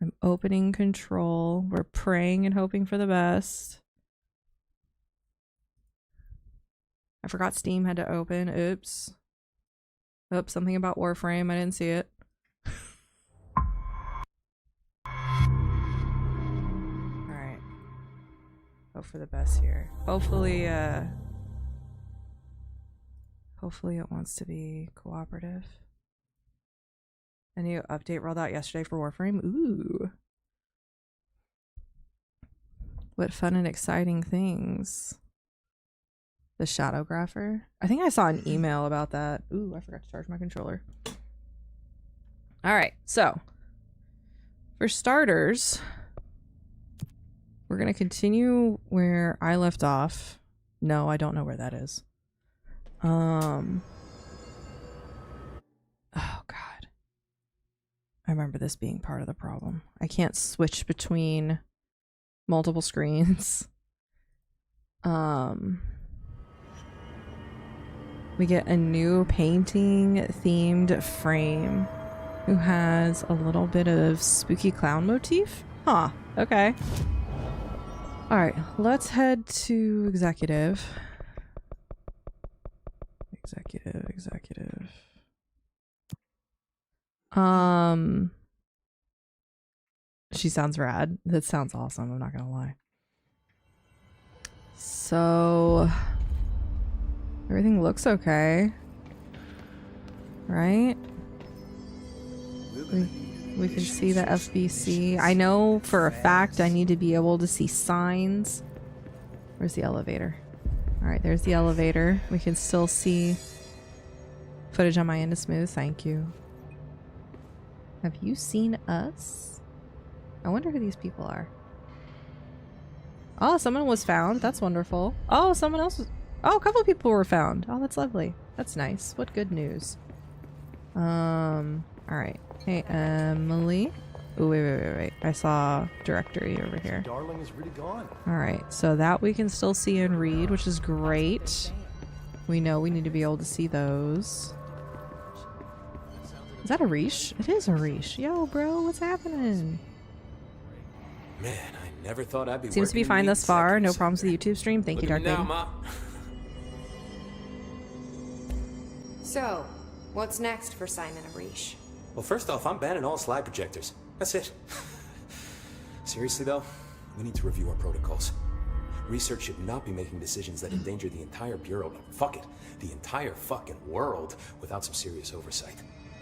I'm opening control. We're praying and hoping for the best. I forgot Steam had to open. Oops. Oops, something about Warframe. I didn't see it. Alright. Hope for the best here. Hopefully it wants to be cooperative. A new update rolled out yesterday for Warframe. Ooh. What fun and exciting things. The Shadowgrapher. I think I saw an email about that. Ooh, I forgot to charge my controller. Alright, so. For starters, we're going to continue where I left off. No, I don't know where that is. Oh, God. I remember this being part of the problem. I can't switch between multiple screens. We get a new painting themed frame who has a little bit of spooky clown motif. Huh, okay. Alright, let's head to executive. Executive. She sounds rad. That sounds awesome, I'm not gonna lie. So everything looks okay, right? We can see the FBC. I know for a fact I need to be able to see signs. Where's the elevator? Alright, there's the elevator. We can still see footage on my end is smooth. Thank you. Have you seen us? I wonder who these people are. Oh, someone was found. That's wonderful. Oh, someone else was... Oh, a couple of people were found. Oh, that's lovely. That's nice. What good news. Alright. Hey, Emily. Oh, wait. I saw directory over here. Darling is really gone. Alright, so that we can still see and read, which is great. We know we need to be able to see those. Is that a Riche? It is a Riche. Yo, bro, what's happening? Man, I never thought I'd be Seems to be fine thus far. No problems with the YouTube stream. Thank you, Dark Lady. So, what's next for Simon and Riche? Well, first off, I'm banning all slide projectors. That's it. Seriously, though, we need to review our protocols. Research should not be making decisions that endanger the entire Bureau. Fuck it. The entire fucking world without some serious oversight.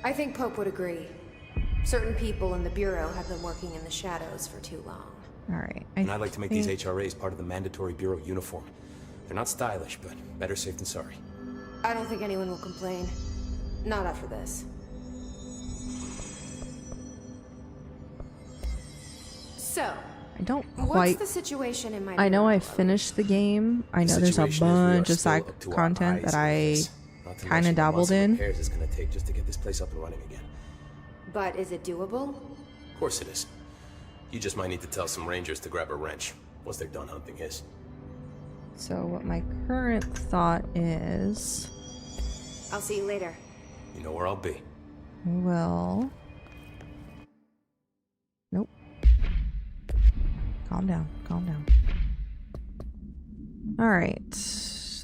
I think Pope would agree. Certain people in the Bureau have been working in the shadows for too long. Alright. And I'd like to make these HRAs part of the mandatory Bureau uniform. They're not stylish, but better safe than sorry. I don't think anyone will complain. Not after this. So, I don't what's quite... the situation in my... I know I finished the game. I know there's a bunch of side content that I kind of dabbled in. It's gonna take just to get this place up and running again. But is it doable? Of course it is. You just might need to tell some rangers to grab a wrench once they're done hunting his. So what my current thought is... I'll see you later. You know where I'll be. Well... Nope. Calm down. Alright.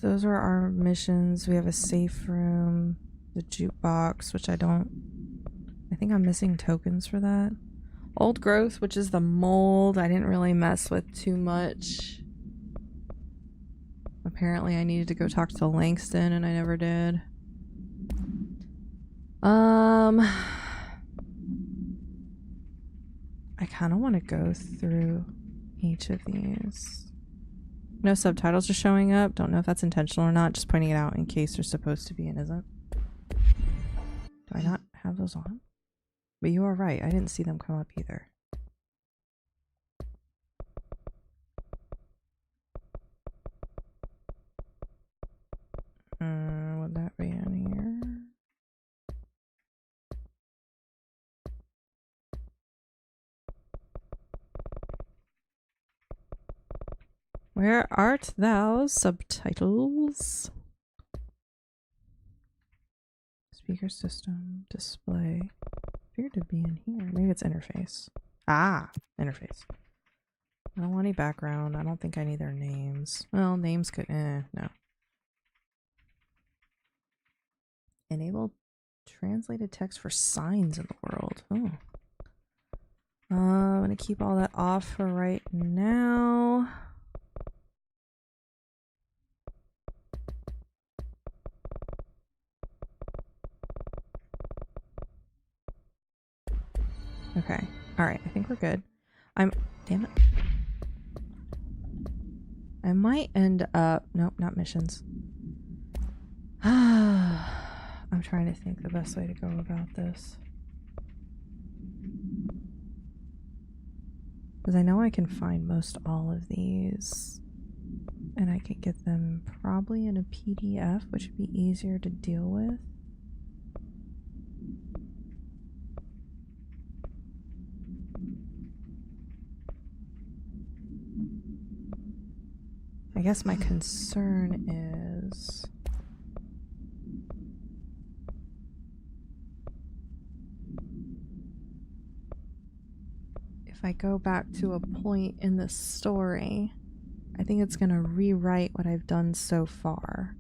Those are our missions. We have a safe room. The jukebox, which I think I'm missing tokens for that. Old growth, which is the mold. I didn't really mess with too much. Apparently I needed to go talk to Langston and I never did. I kind of want to go through each of these. No subtitles are showing up. Don't know if that's intentional or not. Just pointing it out in case they're supposed to be and isn't. Do I not have those on? But you are right. I didn't see them come up either. Would that be in here? Where art thou? Subtitles. Speaker system. Display. Appeared to be in here. Maybe it's interface. Ah, interface. I don't want any background. I don't think I need their names. Well, names could, no. Enable translated text for signs in the world. Oh. I'm gonna keep all that off for right now. Okay. Alright, I think we're good. Damn it. I might end up... Nope, not missions. I'm trying to think the best way to go about this. Because I know I can find most all of these. And I can get them probably in a PDF, which would be easier to deal with. I guess my concern is... if I go back to a point in the story, I think it's going to rewrite what I've done so far.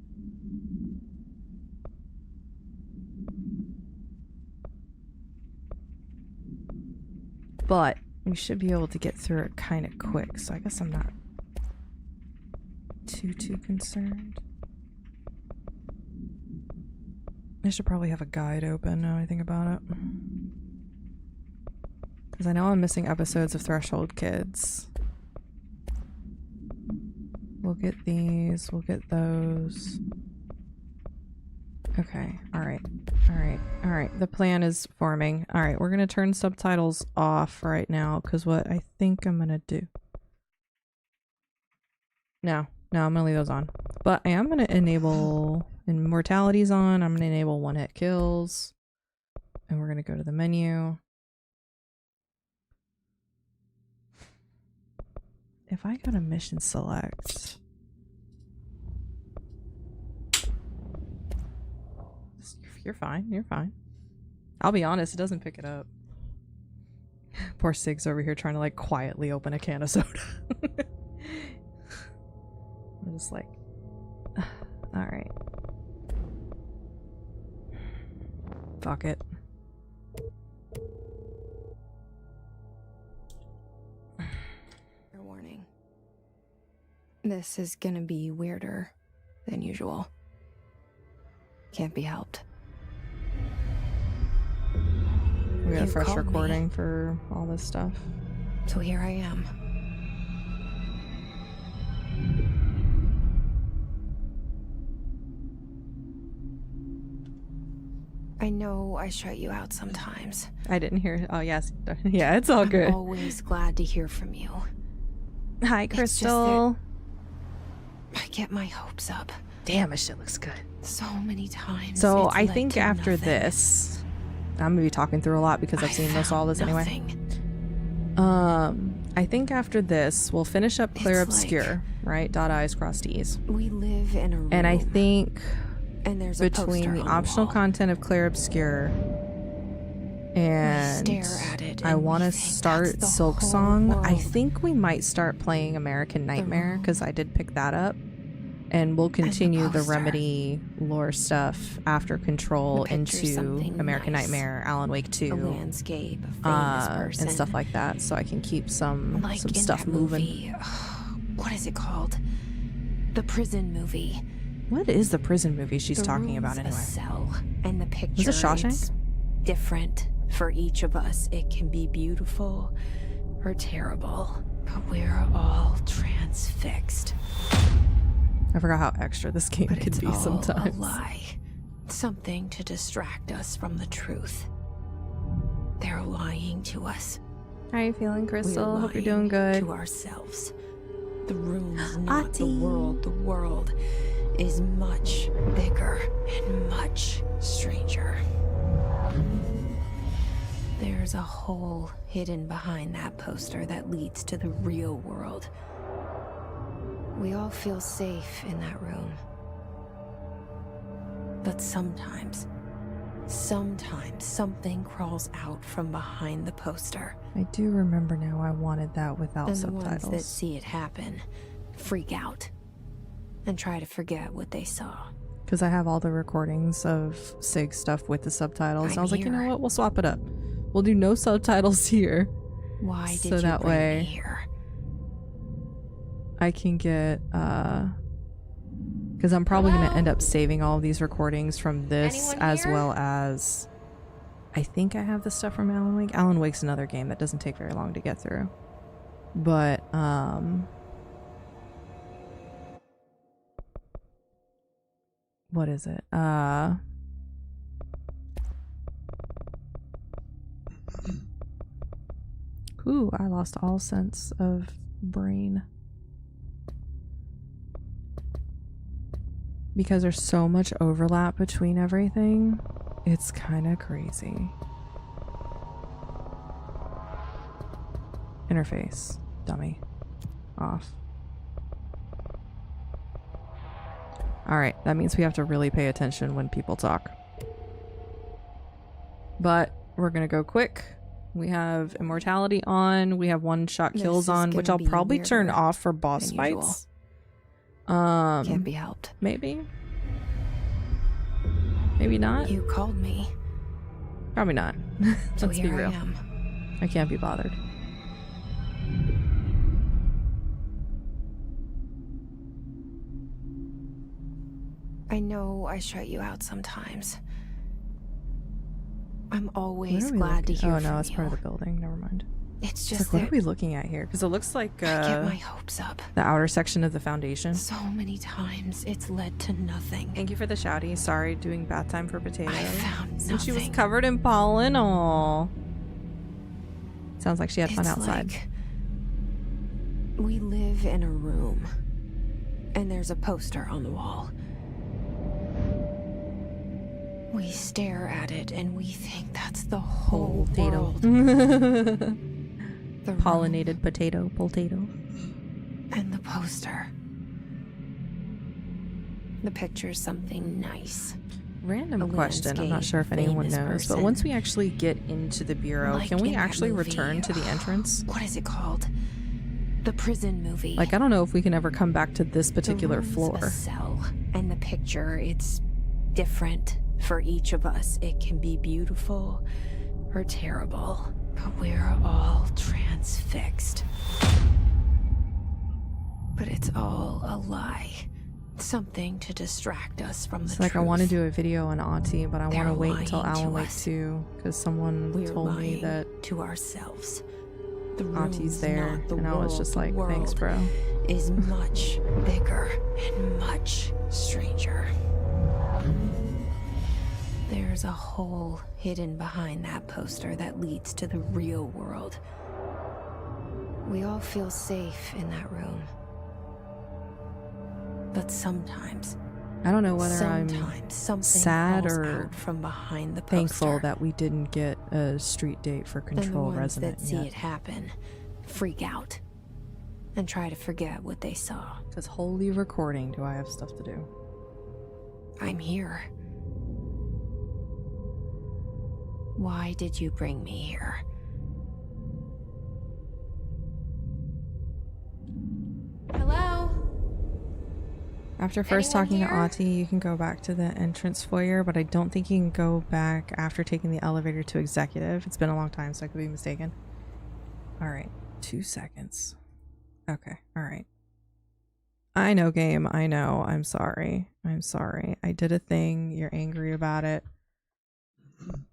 But we should be able to get through it kind of quick, so I guess I'm not too concerned. I should probably have a guide open now I think about it. Because I know I'm missing episodes of Threshold Kids. We'll get these, we'll get those. Okay, alright. Alright, the plan is forming. Alright, we're gonna turn subtitles off right now, because what I think I'm gonna do... No, I'm gonna leave those on. But I am gonna enable Immortality's on, I'm gonna enable one-hit kills. And we're gonna go to the menu. If I go to mission select... You're fine, you're fine. I'll be honest, it doesn't pick it up. Poor Sig's over here trying to like quietly open a can of soda. I'm just like, alright. Fuck it. Fair warning. This is gonna be weirder than usual. Can't be helped. We got a You fresh called recording me. for all this stuff. So here I am. I know I shut you out sometimes. I didn't hear. Oh, yes. Yeah, it's all good. I'm always glad to hear from you. Hi, just Crystal. I get my hopes up Damn, this shit looks good. so many times. So it's I led think to after nothing. this, I'm gonna be talking through a lot because I've seen most all this anyway. Nothing. I think after this, we'll finish up Clear It's Obscure, right? Dot I's, cross T's. We live in a room. And I think and there's a between poster the on optional wall. content of Clear Obscure and We stare at it I and want we to think start that's the Silk whole Song, I world. think we might start playing American Nightmare room. because I did pick that up. And we'll continue the poster. Remedy lore stuff after Control The picture's into something American nice. Nightmare, Alan Wake A 2, landscape, a famous person. and stuff like that, so I can keep some like in stuff that moving. movie. What is it called? The prison movie. What is the prison movie she's The talking about room's a anyway? cell, and the picture Shawshank? it's different for each of us. It can be beautiful or terrible, but we're all transfixed. I forgot how extra this game But can it's be all sometimes. a lie. Something to distract us from the truth. They're lying to us. How are you feeling, Crystal? We're Hope you're lying doing good. to ourselves. The room's not the Ati. world. The world is much bigger and much stranger. There's a hole hidden behind that poster that leads to the real world. We all feel safe in that room. But sometimes Sometimes something crawls out from behind the poster. I do remember now I wanted that without And the ones that subtitles. see it happen freak out and try to forget what they saw. Because I have all the recordings of SIG stuff with the subtitles. And I was like, you know what? We'll swap it up. We'll do no subtitles here. Why did So you that bring way me here? I can get, because I'm probably going to end up saving all of these recordings from this as well as, I think I have the stuff from Alan Wake. Alan Wake's another game that doesn't take very long to get through. But, what is it? Ooh, I lost all sense of brain. Because there's so much overlap between everything, it's kind of crazy. Interface. Dummy. Off. Alright, that means we have to really pay attention when people talk. But we're gonna go quick. We have immortality on, we have one-shot kills on, which I'll probably turn off for boss fights. Can't be helped. Maybe? Maybe not? You called me. Probably not. So Let's be here real. I am. I can't be bothered. I know I shut you out sometimes. I'm What always are we glad to looking- hear Oh no, from it's you. part of the building. Never mind. It's It's just like, what that are we looking at here? Because it looks like I get my hopes up. the outer section of the foundation. So many times it's led to nothing. Thank you for the shouty. Sorry, doing bath time for potatoes. I found nothing. And she was covered in pollen. Aw. Sounds like she had fun It's outside. like we live in a room, and there's a poster on the wall. We stare at it, and we think that's the whole Potato. world. The Pollinated potato. room and the poster. The picture's something nice. Random A question. I'm not landscape, sure if anyone famous knows, but person. once we actually get into the bureau, Like can we in that actually movie. return to the entrance? What is it called? The prison movie. Like, I don't know if we can ever come back to this particular The room's floor. a cell, and the picture, it's different for each of us. It can be beautiful or terrible, but we're all transfixed. But it's all a lie. Something to distract us from the It's like I truth. want to do a video on Auntie, but I want to They're wait until lying to Alan Wake us. 2 because someone We're told me lying that to ourselves. The Auntie's room's there, not the and I was world. just The like, thanks, world bro. is much bigger and much stranger. There's a hole hidden behind that poster that leads to the real world. We all feel safe in that room. But sometimes, I don't know whether I'm something sad crawls or out from behind the poster. thankful that we didn't get a street date for And the Control ones Resonant that see yet. it happen freak out and try to forget what they saw. Because holy recording, do I have stuff to do. I'm here. Why did you bring me here? Hello? After first Anyone talking to here? Auntie, you can go back to the entrance foyer, but I don't think you can go back after taking the elevator to executive. It's been a long time, so I could be mistaken. Alright, 2 seconds. Okay, alright. I know, game. I know. I'm sorry. I'm sorry. I did a thing. You're angry about it.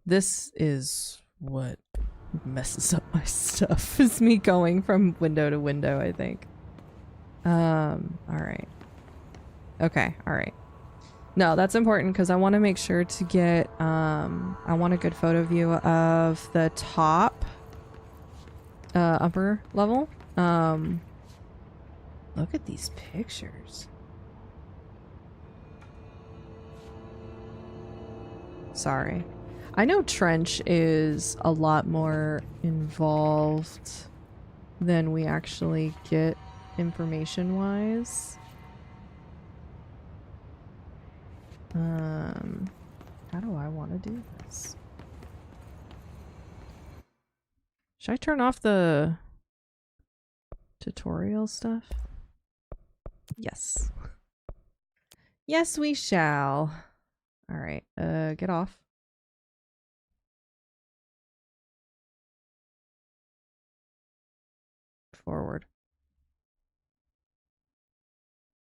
This is what messes up my stuff. Is me going from window to window, I think. Alright. Okay, alright. No, that's important because I want to make sure to get, I want a good photo view of the top, upper level. Look at these pictures. Sorry. I know Trench is a lot more involved than we actually get information-wise. How do I want to do this? Should I turn off the tutorial stuff? Yes. Yes, we shall. All right, get off. Forward.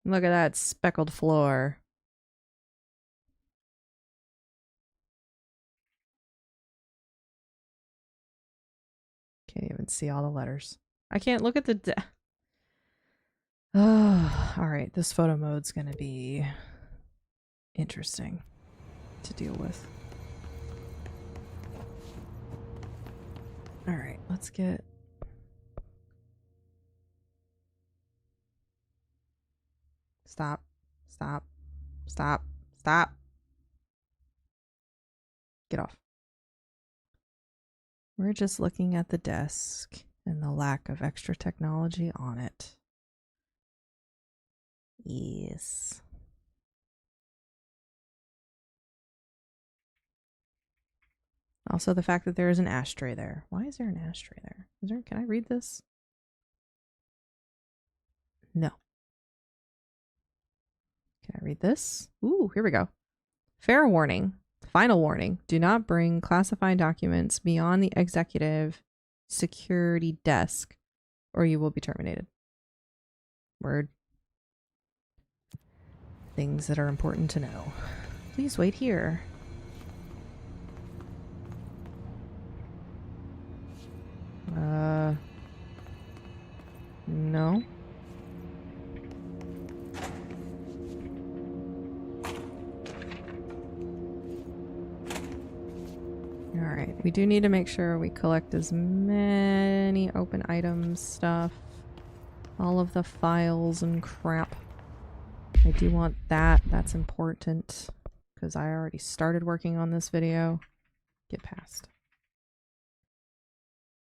Look at that speckled floor. Can't even see all the letters. I can't look at the oh, all right. This photo mode's gonna be interesting to deal with. All right, let's get. Stop. Stop. Stop. Stop. Get off. We're just looking at the desk and the lack of extra technology on it. Yes. Also the fact that there is an ashtray there. Why is there an ashtray there? Is there, can I read this? No. Can I read this? Ooh, here we go. Fair warning. Final warning. Do not bring classified documents beyond the executive security desk or you will be terminated. Word. Things that are important to know. Please wait here. No. Alright, we do need to make sure we collect as many open items stuff. All of the files and crap. I do want that. That's important. Because I already started working on this video. Get past.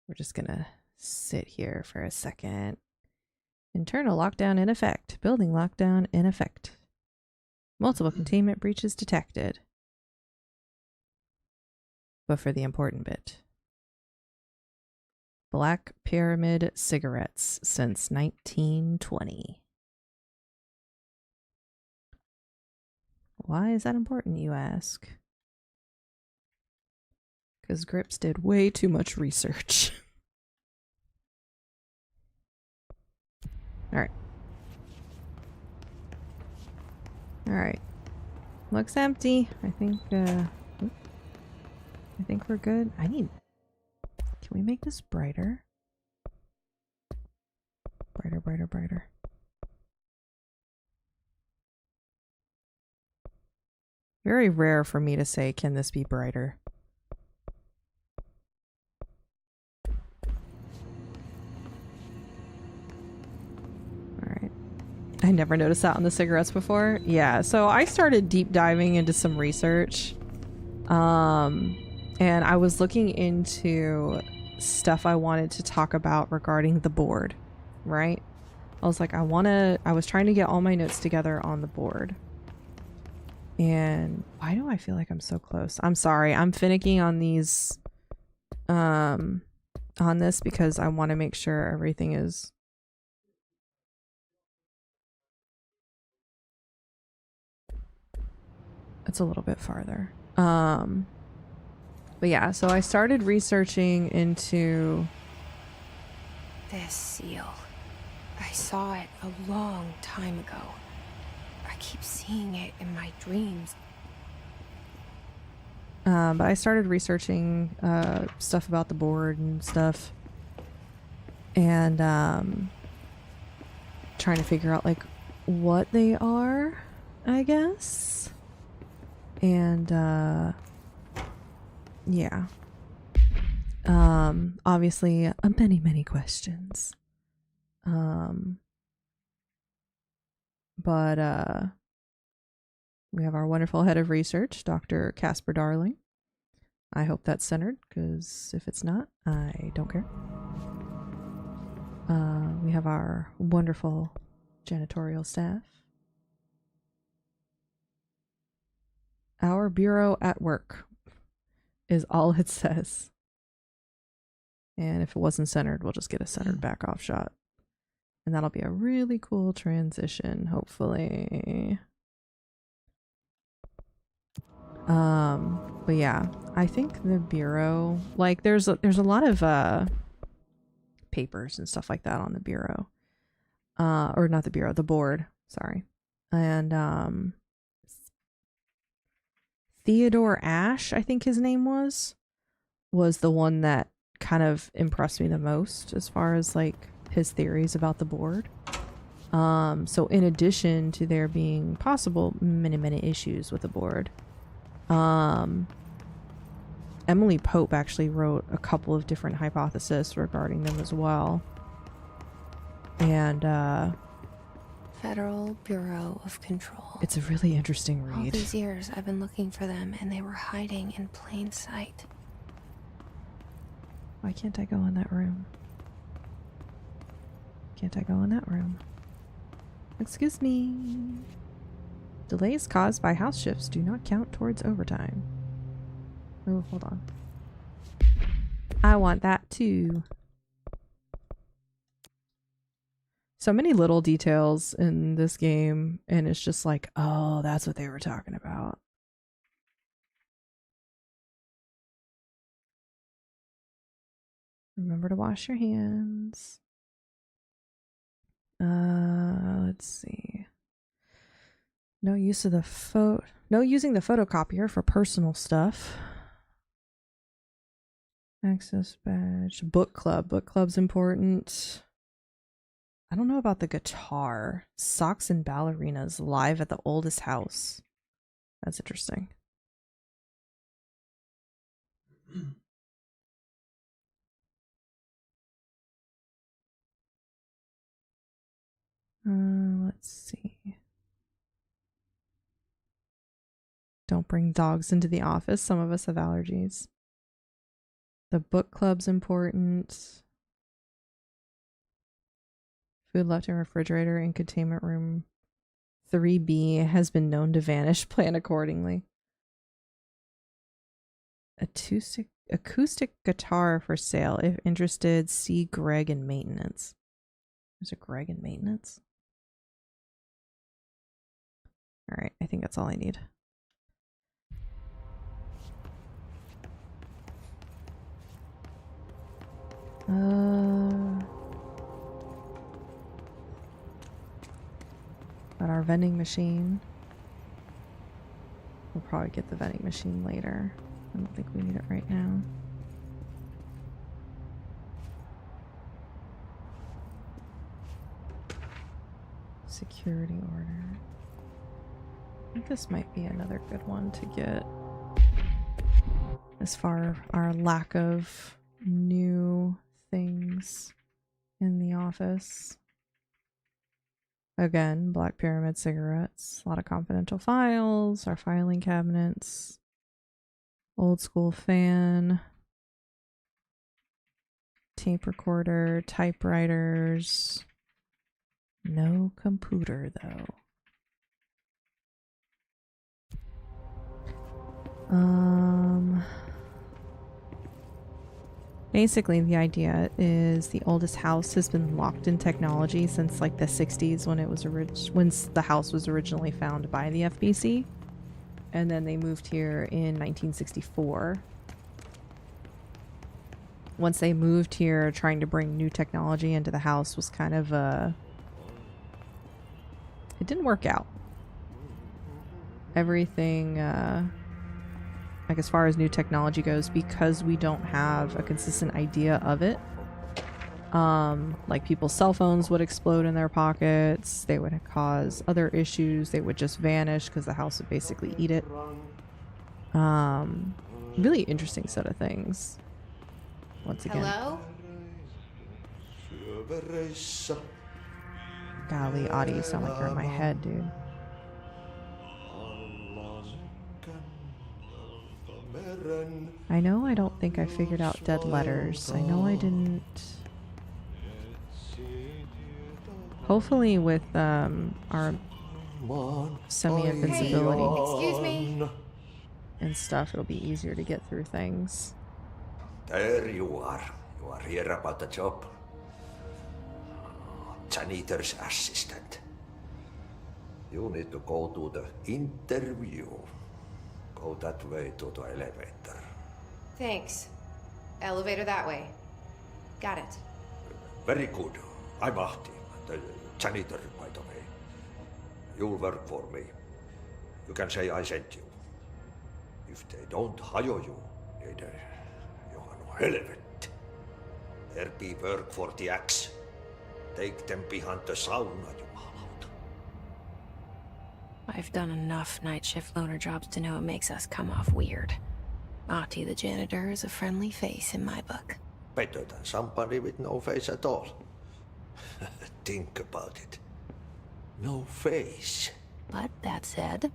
We're just gonna sit here for a second. Internal lockdown in effect. Building lockdown in effect. Multiple containment breaches detected. But for the important bit. Black Pyramid cigarettes since 1920. Why is that important, you ask? Because Grips did way too much research. Alright. Alright. Looks empty. I think we're good. Can we make this brighter? Brighter, brighter, brighter. Very rare for me to say, can this be brighter? Alright. I never noticed that on the cigarettes before. Yeah, so I started deep diving into some research. And I was looking into stuff I wanted to talk about regarding the board, right? I was like, I was trying to get all my notes together on the board. And why do I feel like I'm so close? I'm sorry. I'm finicky on these, on this because I want to make sure everything is. It's a little bit farther. But yeah, so I started researching into This seal. I saw it a long time ago. I keep seeing it in my dreams. But I started researching stuff about the board and stuff. And trying to figure out like what they are, I guess. And yeah. Obviously many questions. But we have our wonderful head of research, Dr. Casper Darling. I hope that's centered, because if it's not, I don't care. We have our wonderful janitorial staff. Our bureau at work is all it says. And if it wasn't centered, we'll just get a centered back off shot. And that'll be a really cool transition, hopefully. But yeah, I think the bureau, like there's a lot of papers and stuff like that on the bureau. Or not the bureau, the board, sorry. And Theodore Ashe, I think his name was the one that kind of impressed me the most as far as like his theories about the board. So in addition to there being possible many issues with the board, Emily Pope actually wrote a couple of different hypotheses regarding them as well. And Federal Bureau of Control. it's a really interesting read. All these years I've been looking for them, and they were hiding in plain sight. Why can't I go in that room? Can't I go in that room? Excuse me. Delays caused by house shifts do not count towards overtime. Oh, hold on. I want that too. So many little details in this game, and it's just like, oh, that's what they were talking about. Remember to wash your hands. Let's see. No use of the no using the photocopier for personal stuff. Access badge. Book club. Book club's important. I don't know about the guitar. Socks and ballerinas live at the oldest house. That's interesting. Let's see. Don't bring dogs into the office. Some of us have allergies. The book club's important. Food left in refrigerator in containment room 3B has been known to vanish. Plan accordingly. Acoustic guitar for sale. If interested, see Greg in maintenance. There's a Greg in maintenance. All right, I think that's all I need. Got our vending machine. We'll probably get the vending machine later. I don't think we need it right now. Security order. I think this might be another good one to get as far as our lack of new things in the office. Again, Black Pyramid cigarettes, a lot of confidential files, our filing cabinets, old school fan, tape recorder, typewriters. No computer though. Basically the idea is the oldest house has been locked in technology since like the 60s when it was when the house was originally found by the FBC, and then they moved here in 1964. Once they moved here, trying to bring new technology into the house was kind of it didn't work out. Everything like as far as new technology goes, because we don't have a consistent idea of it, like people's cell phones would explode in their pockets, they would cause other issues, they would just vanish because the house would basically eat it. Really interesting set of things. Once again. Hello? Golly, Audie, you sound like you're in my head, dude. I know I don't think I figured out dead letters. I know I didn't. Hopefully with our semi-invincibility. Excuse me. and stuff, it'll be easier to get through things. There you are. You are here about the job. Janitor's assistant. You need to go to the interview. Go that way to the elevator. Thanks. Elevator that way. Got it. Very good. I'm Ahti, the janitor, by the way. You'll work for me. You can say I sent you. If they don't hire you, niin johan on helvet. There be work for the axe. Take them behind the sauna, jumalauta. I've done enough night shift loner jobs to know it makes us come off weird. Ahti the janitor is a friendly face in my book. Better than somebody with no face at all. Think about it. No face. But that said,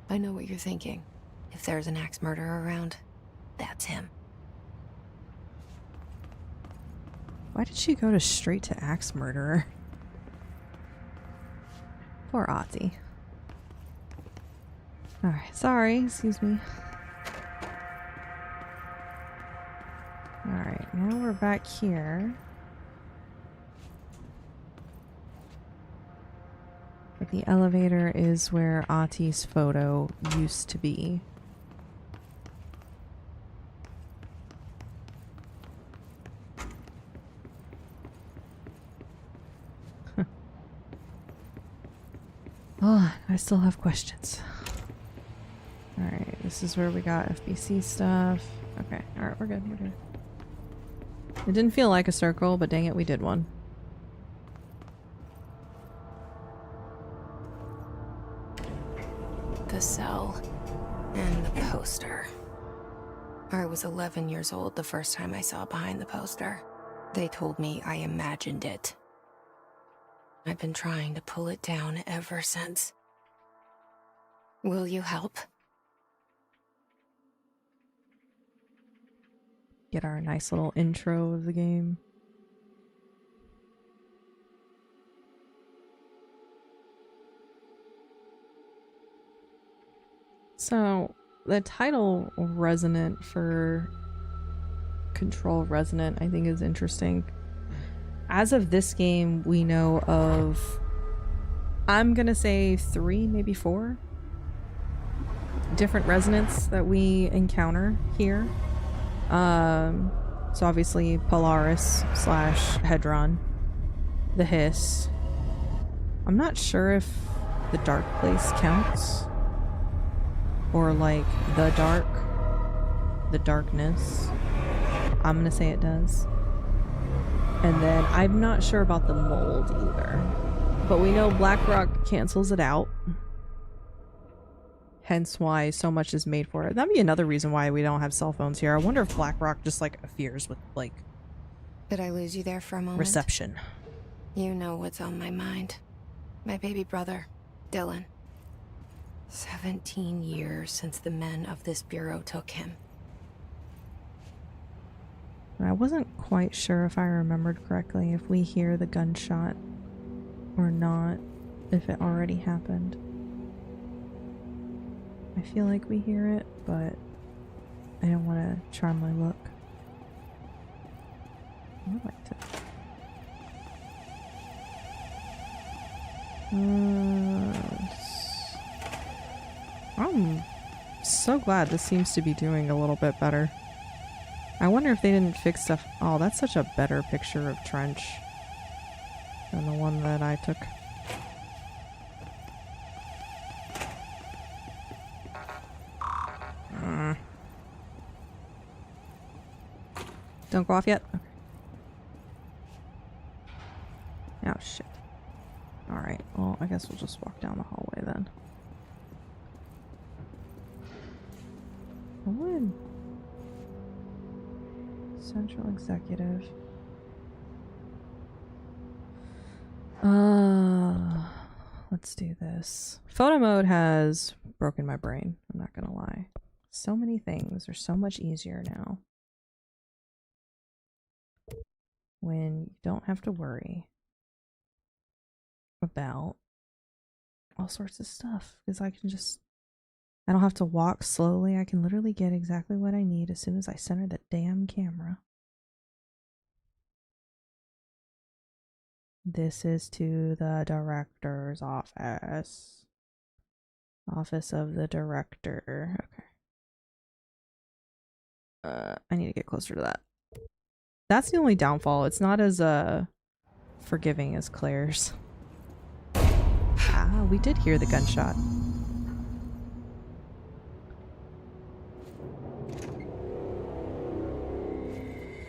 I know what you're thinking. If there's an axe murderer around, that's him. Why did she go straight to axe murderer? Poor Ahti. Alright, sorry, excuse me. Alright, now we're back here. But the elevator is where Ahti's photo used to be. Oh, I still have questions. Alright, this is where we got FBC stuff. Okay, alright, we're good, we're good. It didn't feel like a circle, but dang it, we did one. The cell and the poster. I was 11 years old the first time I saw behind the poster. They told me I imagined it. I've been trying to pull it down ever since. Will you help? Get our nice little intro of the game. So, the title Resonant for Control Resonant I think is interesting. As of this game, we know of, I'm gonna say 3, maybe 4 different resonants that we encounter here. So obviously Polaris / Hedron, the Hiss. I'm not sure if the Dark Place counts, or like the Dark, the Darkness. I'm gonna say it does. And then I'm not sure about the Mold either, but we know BlackRock cancels it out. Hence why so much is made for it. That'd be another reason why we don't have cell phones here. I wonder if BlackRock just like fears with like Did I lose you there for a moment? reception. You know what's on my mind. My baby brother, Dylan. 17 years since the men of this bureau took him. I wasn't quite sure if I remembered correctly if we hear the gunshot or not, if it already happened. I feel like we hear it, but I don't want to try my luck. I would like to. I'm so glad this seems to be doing a little bit better. I wonder if they didn't fix stuff. Oh, that's such a better picture of Trench than the one that I took. Don't go off yet? Okay. Oh, shit. Alright, well, I guess we'll just walk down the hallway then. Owen. Central Executive. Let's do this. Photo mode has broken my brain. I'm not gonna lie. So many things are so much easier now. When you don't have to worry about all sorts of stuff, because I can just I don't have to walk slowly. I can literally get exactly what I need as soon as I center the damn camera. This is to the director's office. Office of the director. Okay. I need to get closer to that. That's the only downfall. It's not as forgiving as Claire's. Ah, we did hear the gunshot.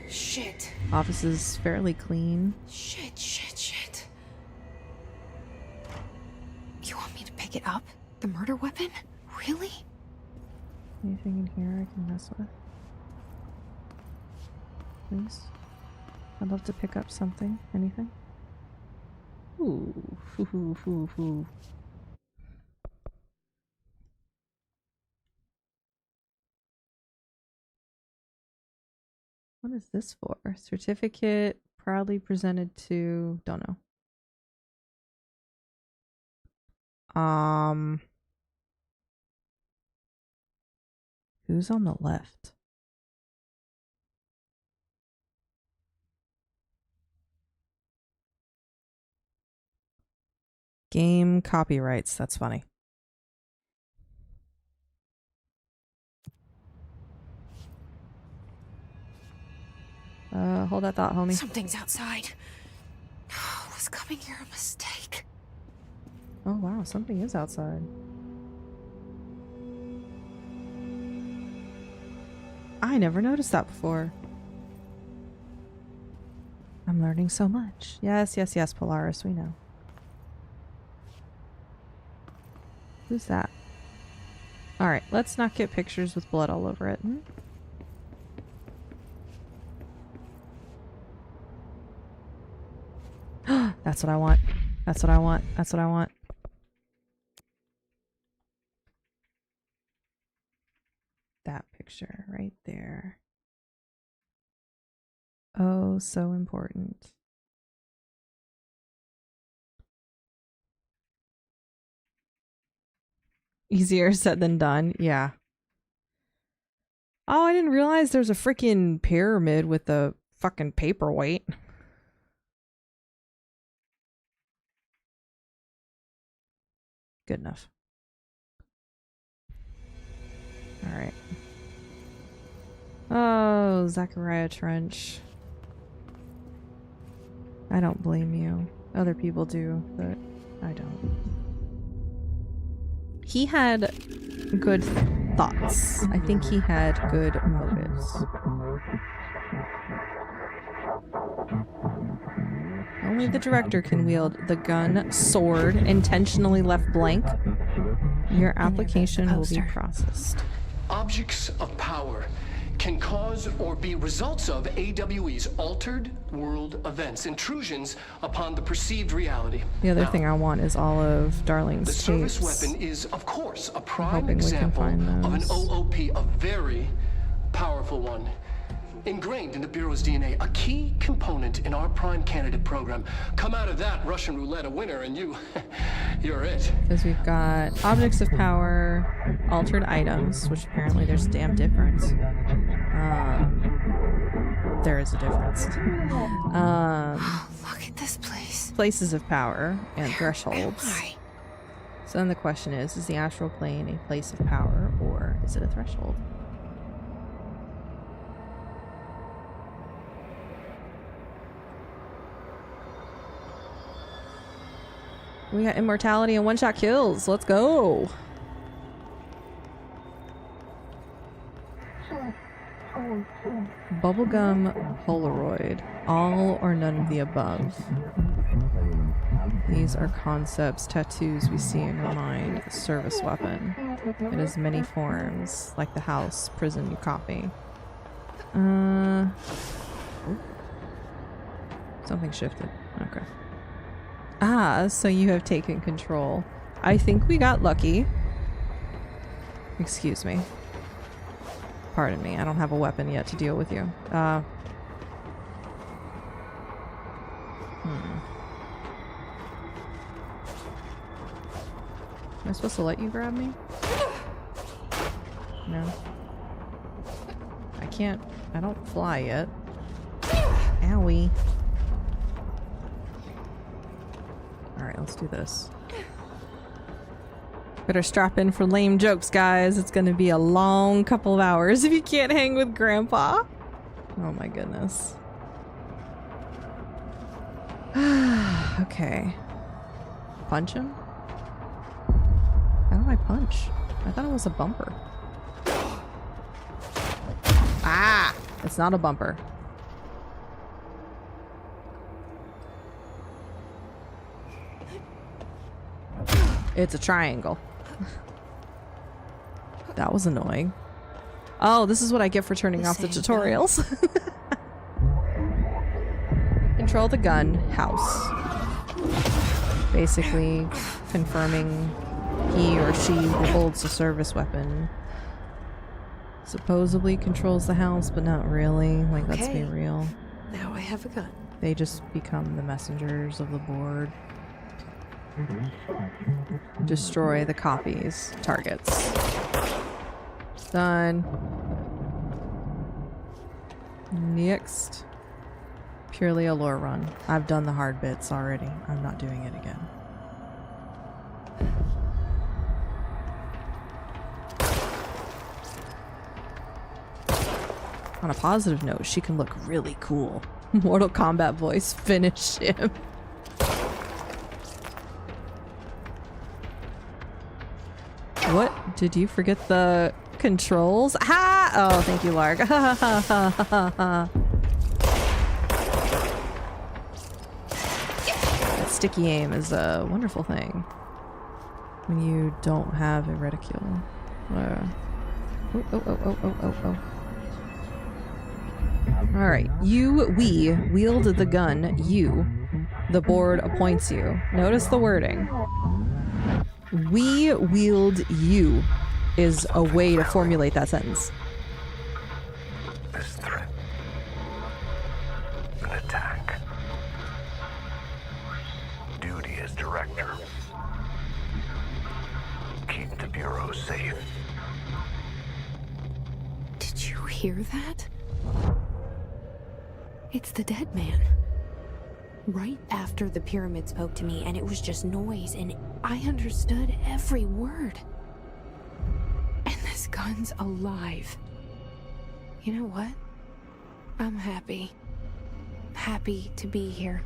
Shit. Office is fairly clean. Shit, shit, shit. You want me to pick it up? The murder weapon? Really? Anything in here I can mess with? Please? I'd love to pick up something. Anything? Ooh. Hoo, hoo, hoo, hoo. What is this for? Certificate proudly presented to... Don't know. Who's on the left? Game copyrights. That's funny. Hold that thought, homie. Something's outside. Was coming here a mistake? Oh wow, something is outside. I never noticed that before. I'm learning so much. Yes, yes, yes, Polaris, we know. Who's that? Alright, let's not get pictures with blood all over it. That's what I want. That's what I want. That's what I want. That picture right there. Oh, so important. Easier said than done. Yeah. Oh, I didn't realize there's a freaking pyramid with a fucking paperweight. Good enough. All right. Oh, Zachariah Trench. I don't blame you. Other people do, but I don't. He had good thoughts. I think he had good motives. Only the director can wield the gun, sword, intentionally left blank. Your application will be processed. Objects of power can cause or be results of AWE's altered world events, intrusions upon the perceived reality. The other thing I want is all of Darling's The service tapes. weapon is, of course, a prime hoping we can example find of an those. OOP, a very powerful one. Ingrained in the Bureau's DNA, a key component in our prime candidate program. Come out of that Russian roulette a winner and you're it. Because we've got objects of power, altered items, which apparently there's a damn difference. There is a difference. Look at this place. Places of power and Where thresholds. am I? So then the question is the astral plane a place of power or is it a threshold? We got immortality and one-shot kills. Let's go. Bubblegum Polaroid. All or none of the above. These are concepts, tattoos we see in our mind. Service weapon. It has many forms, like the house, prison you copy. Something shifted. Okay. Ah, so you have taken control. I think we got lucky. Excuse me. Pardon me, I don't have a weapon yet to deal with you. Am I supposed to let you grab me? No. I can't. I don't fly yet. Owie. Alright, let's do this. Better strap in for lame jokes, guys. It's gonna be a long couple of hours if you can't hang with Grandpa. Oh my goodness. Okay. Punch him? How do I punch? I thought it was a bumper. Ah! It's not a bumper. It's a triangle. That was annoying. Oh, this is what I get for turning off the tutorials. Control the gun. House. Basically confirming he or she who holds the service weapon supposedly controls the house, but not really. Like, let's be real. Now I have a gun. They just become the messengers of the board. Destroy the copies. Targets. Done. Next. Purely a lore run. I've done the hard bits already. I'm not doing it again. On a positive note, she can look really cool. Mortal Kombat voice, finish him. What? Did you forget the controls? Ha! Oh, thank you, Larg. That sticky aim is a wonderful thing when you don't have a reticule. Oh. Alright, we wield the gun, you. The board appoints you. Notice the wording. We wield you is a way to formulate that sentence. This threat. An attack. Duty as director. Keep the Bureau safe. Did you hear that? It's the dead man. Right after the pyramid spoke to me, and it was just noise, and I understood every word. And this gun's alive. You know what? I'm happy. Happy to be here.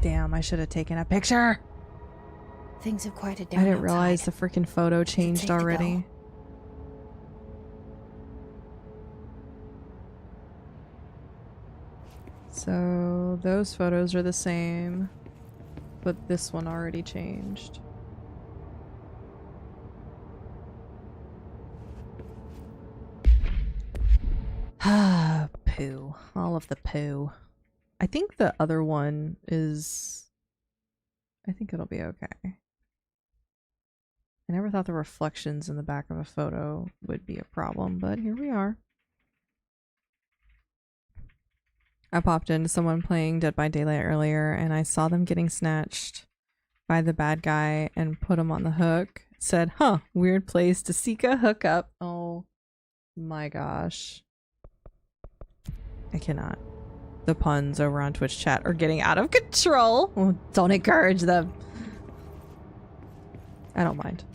Damn, I should have taken a picture. Things have quieted down. I didn't realize the outside. freaking photo changed safe to already. go? So those photos are the same, but this one already changed. Ah, poo. All of the poo. I think the other one is... I think it'll be okay. I never thought the reflections in the back of a photo would be a problem, but here we are. I popped into someone playing Dead by Daylight earlier, and I saw them getting snatched by the bad guy and put him on the hook. Said, huh, weird place to seek a hookup. Oh my gosh. I cannot. The puns over on Twitch chat are getting out of control. Oh, don't encourage them. I don't mind.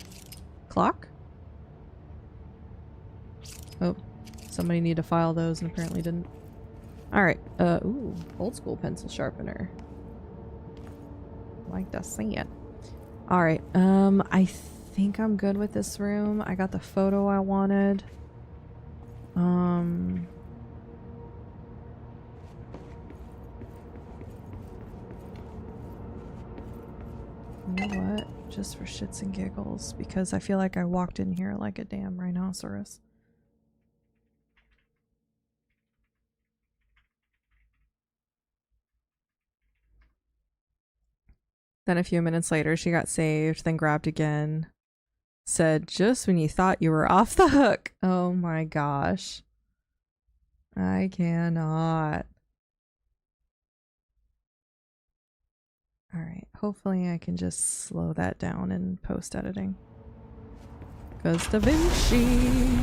Clock? Oh, somebody need to file those and apparently didn't. Alright, ooh, old school pencil sharpener. Like to see it. Alright, I think I'm good with this room. I got the photo I wanted. You know what? Just for shits and giggles, because I feel like I walked in here like a damn rhinoceros. Then a few minutes later, she got saved, then grabbed again. Said, just when you thought you were off the hook. Oh my gosh. I cannot. Alright, hopefully I can just slow that down in post-editing. Because Da Vinci...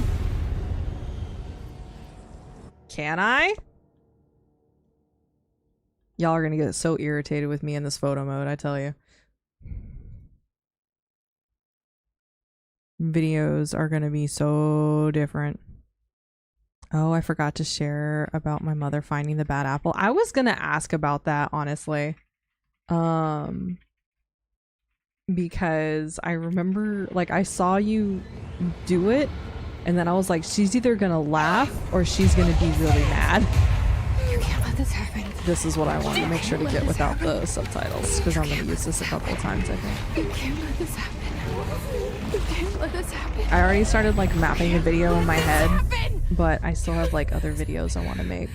Can I? Y'all are gonna get so irritated with me in this photo mode, I tell you. Videos are gonna be so different. Oh, I forgot to share about my mother finding the bad apple. I was gonna ask about that, honestly. Because I remember, like, I saw you do it, and then I was like, she's either gonna laugh or she's gonna be really mad. You can't let this happen. This is what I wanted to make sure to get without the subtitles, because I'm gonna use this a couple of times, I think. You can't let this happen. You can't let this happen. I already started, like, mapping a video in my head, but I still have, like, other videos I want to make.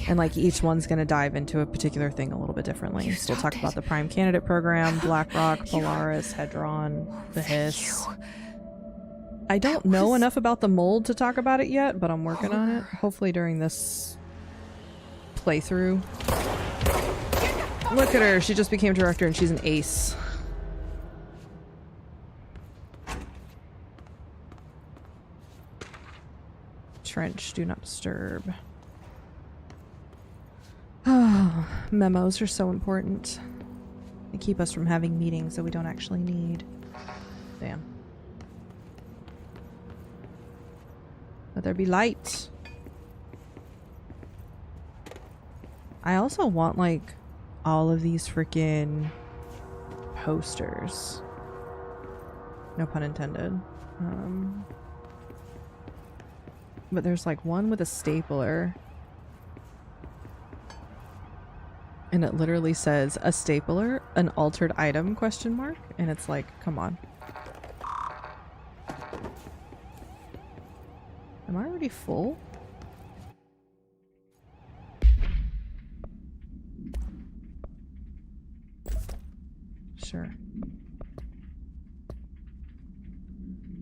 And, like, each one's gonna dive into a particular thing a little bit differently. So we'll talk about the Prime Candidate Program, BlackRock, Polaris, Hedron, the Hiss. I don't know enough about the mold to talk about it yet, but I'm working on it. Hopefully during this playthrough. Look at her, she just became director and she's an ace. Trench, do not disturb. Memos are so important. They keep us from having meetings that we don't actually need. Damn. Let there be light. I also want, like, all of these freaking posters. No pun intended. But there's, like, one with a stapler. And it literally says, a stapler, an altered item, question mark? And it's like, come on. Am I already full? Sure.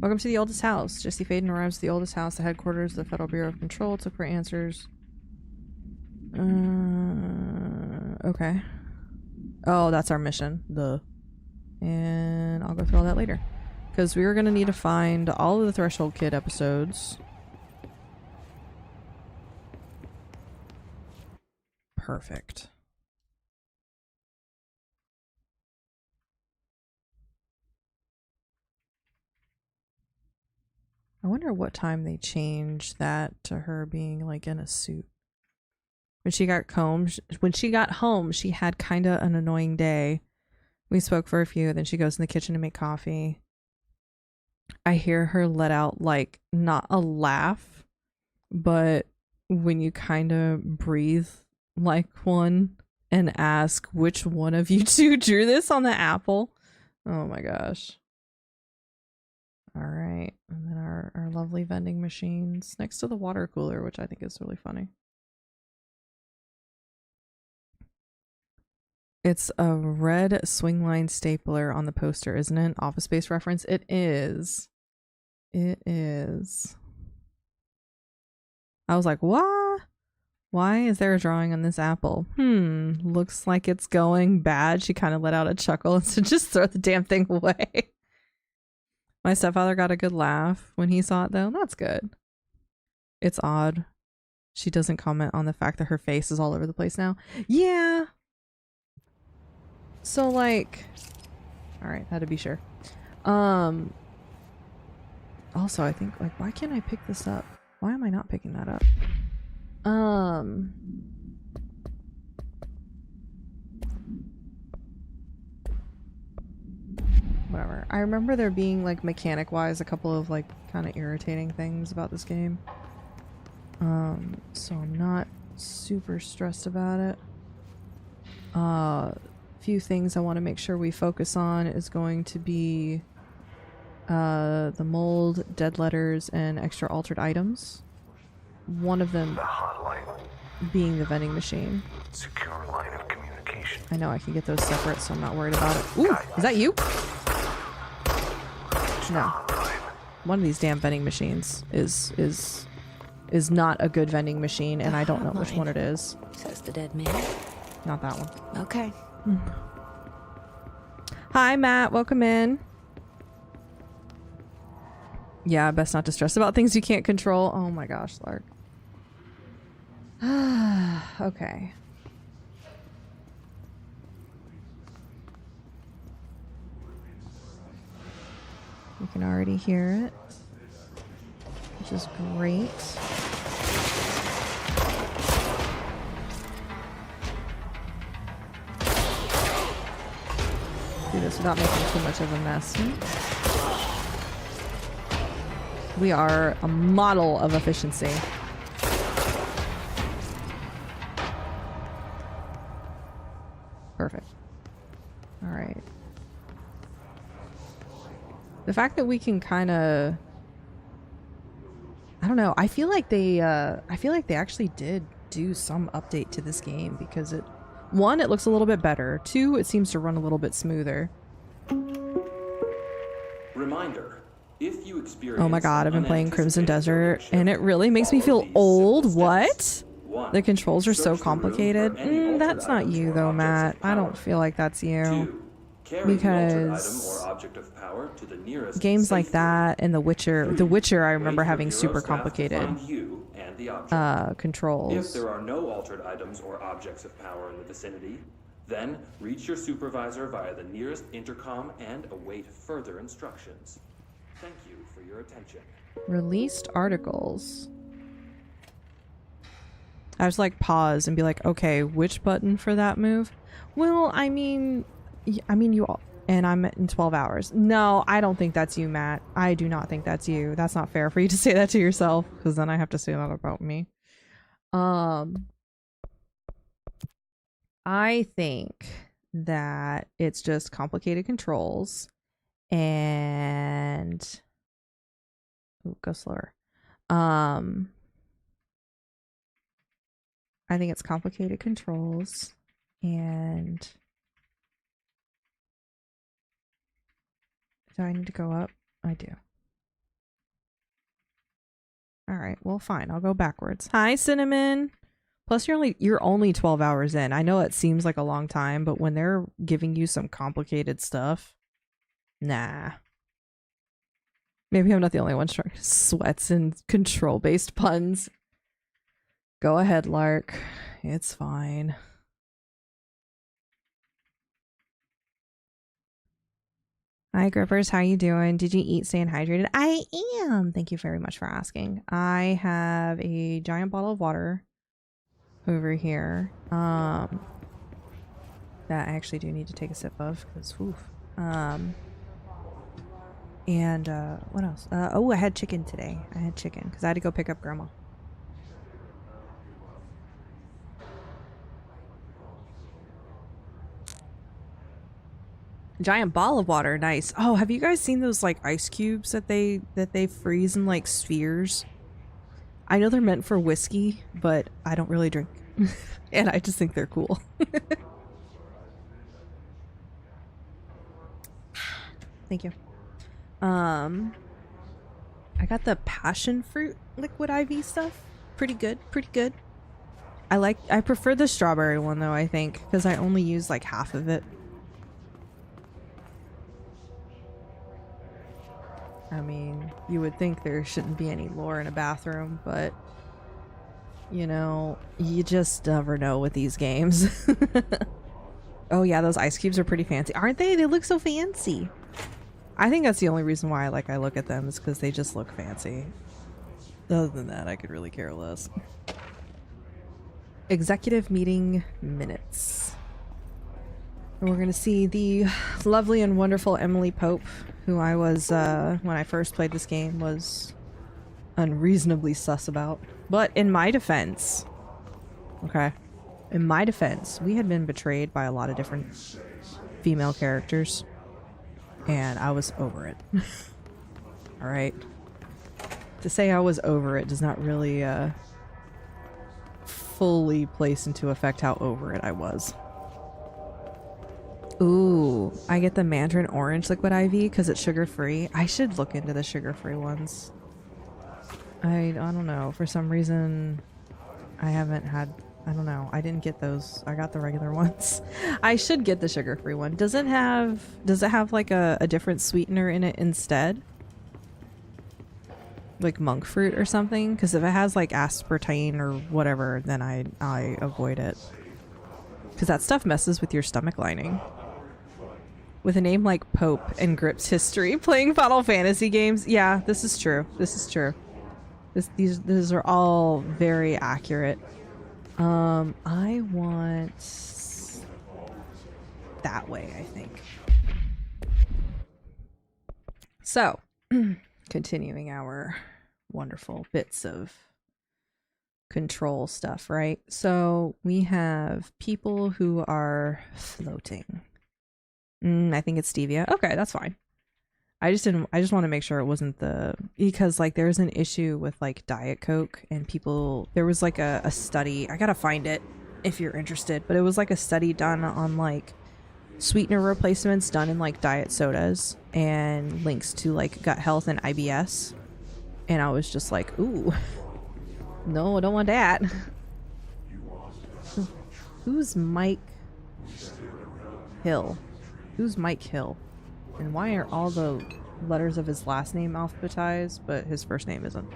Welcome to the oldest house. Jesse Faden arrives at the oldest house, the headquarters of the Federal Bureau of Control, to look for answers. Okay. Oh, that's our mission. And I'll go through all that later. Because we were going to need to find all of the Threshold Kid episodes. Perfect. I wonder what time they changed that to her being, like, in a suit. When she got home, she had kind of an annoying day. We spoke for a few, then she goes in the kitchen to make coffee. I hear her let out, like, not a laugh, but when you kind of breathe like one and ask which one of you two drew this on the apple. Oh my gosh. All right. And then our lovely vending machines next to the water cooler, which I think is really funny. It's a red swing line stapler on the poster, isn't it? Office Space reference. It is. It is. I was like, what? Why is there a drawing on this apple? Looks like it's going bad. She kind of let out a chuckle and said, just throw the damn thing away. My stepfather got a good laugh when he saw it, though. That's good. It's odd. She doesn't comment on the fact that her face is all over the place now. Yeah. So, like... Alright, had to be sure. Also, I think, like, why can't I pick this up? Why am I not picking that up? Whatever. I remember there being, like, mechanic-wise, a couple of, like, kind of irritating things about this game. So I'm not super stressed about it. Few things I want to make sure we focus on is going to be the mold, dead letters, and extra altered items. One of them The hotline. being the vending machine. Secure line of communication. I know I can get those separate, so I'm not worried about it. Ooh, is that you? No. One of these damn vending machines is not a good vending machine, and I don't know which one it is. Says the dead man. Not that one. Okay. Hi, Matt. Welcome in. Yeah, best not to stress about things you can't control. Oh my gosh, Lark. Okay. You can already hear it, which is great. Do this without making too much of a mess. We are a model of efficiency. Perfect. All right. The fact that we can kind of, I don't know. I feel like they actually did do some update to this game because it, one, it looks a little bit better. Two, it seems to run a little bit smoother. Reminder. If you experience Oh my god, I've been playing Crimson Desert and it really makes me feel old. What? The controls are so complicated. That's not you though, Matt. I don't feel like that's you. Because games like that and The Witcher I remember having super complicated controls. If there are no altered items or objects of power in the vicinity, then reach your supervisor via the nearest intercom and await further instructions. Thank you for your attention. Released articles. I was like pause and be like, okay, which button for that move? Well, I mean you all, and I'm in 12 hours. No, I don't think that's you, Matt. I do not think that's you. That's not fair for you to say that to yourself, because then I have to say that about me. I think that it's just complicated controls and go slower. I think it's complicated controls and do I need to go up? I do. All right, well fine, I'll go backwards. Hi Cinnamon. Plus you're only 12 hours in. I know it seems like a long time, but when they're giving you some complicated stuff, nah. Maybe I'm not the only one trying sweats and control-based puns. Go ahead, Lark. It's fine. Hi, Grippers. How you doing? Did you eat, staying hydrated? I am. Thank you very much for asking. I have a giant bottle of water over here. That I actually do need to take a sip of because, oof. And what else? Oh, I had chicken today. I had chicken because I had to go pick up Grandma. Giant ball of water, nice. Oh, have you guys seen those like ice cubes that they freeze in like spheres? I know they're meant for whiskey, but I don't really drink. And I just think they're cool. Thank you. I got the passion fruit liquid IV stuff. Pretty good, pretty good. I prefer the strawberry one though, I think, because I only use like half of it. I mean, you would think there shouldn't be any lore in a bathroom, but you know, you just never know with these games. Oh yeah, those ice cubes are pretty fancy, aren't they? They look so fancy. I think that's the only reason why I look at them is because they just look fancy. Other than that, I could really care less. Executive meeting minutes. And we're gonna see the lovely and wonderful Emily Pope, who I was, when I first played this game, was unreasonably sus about. But in my defense, okay, in my defense, we had been betrayed by a lot of different female characters, and I was over it. Alright? To say I was over it does not really, fully place into effect how over it I was. Ooh, I get the Mandarin Orange Liquid IV because it's sugar-free. I should look into the sugar-free ones. I don't know. For some reason, I haven't had... I don't know. I didn't get those. I got the regular ones. I should get the sugar-free one. Does it have like a different sweetener in it instead? like monk fruit or something, because if it has like aspartame or whatever, then I avoid it, because that stuff messes with your stomach lining. With a name like Pope and Grip's history playing Final Fantasy games, yeah, this is true. This is true. These are all very accurate. I want that way, I think. So, continuing our wonderful bits of control stuff, right? So we have people who are floating. I think it's stevia. Okay, that's fine. I just want to make sure it wasn't because like there's an issue with like Diet Coke and people, there was like a study, I gotta find it if you're interested, but it was like a study done on like sweetener replacements done in like diet sodas and links to like gut health and IBS. And I was just like, ooh, no, I don't want that. Who's Mike Hill? Who's Mike Hill? And why are all the letters of his last name alphabetized, but his first name isn't?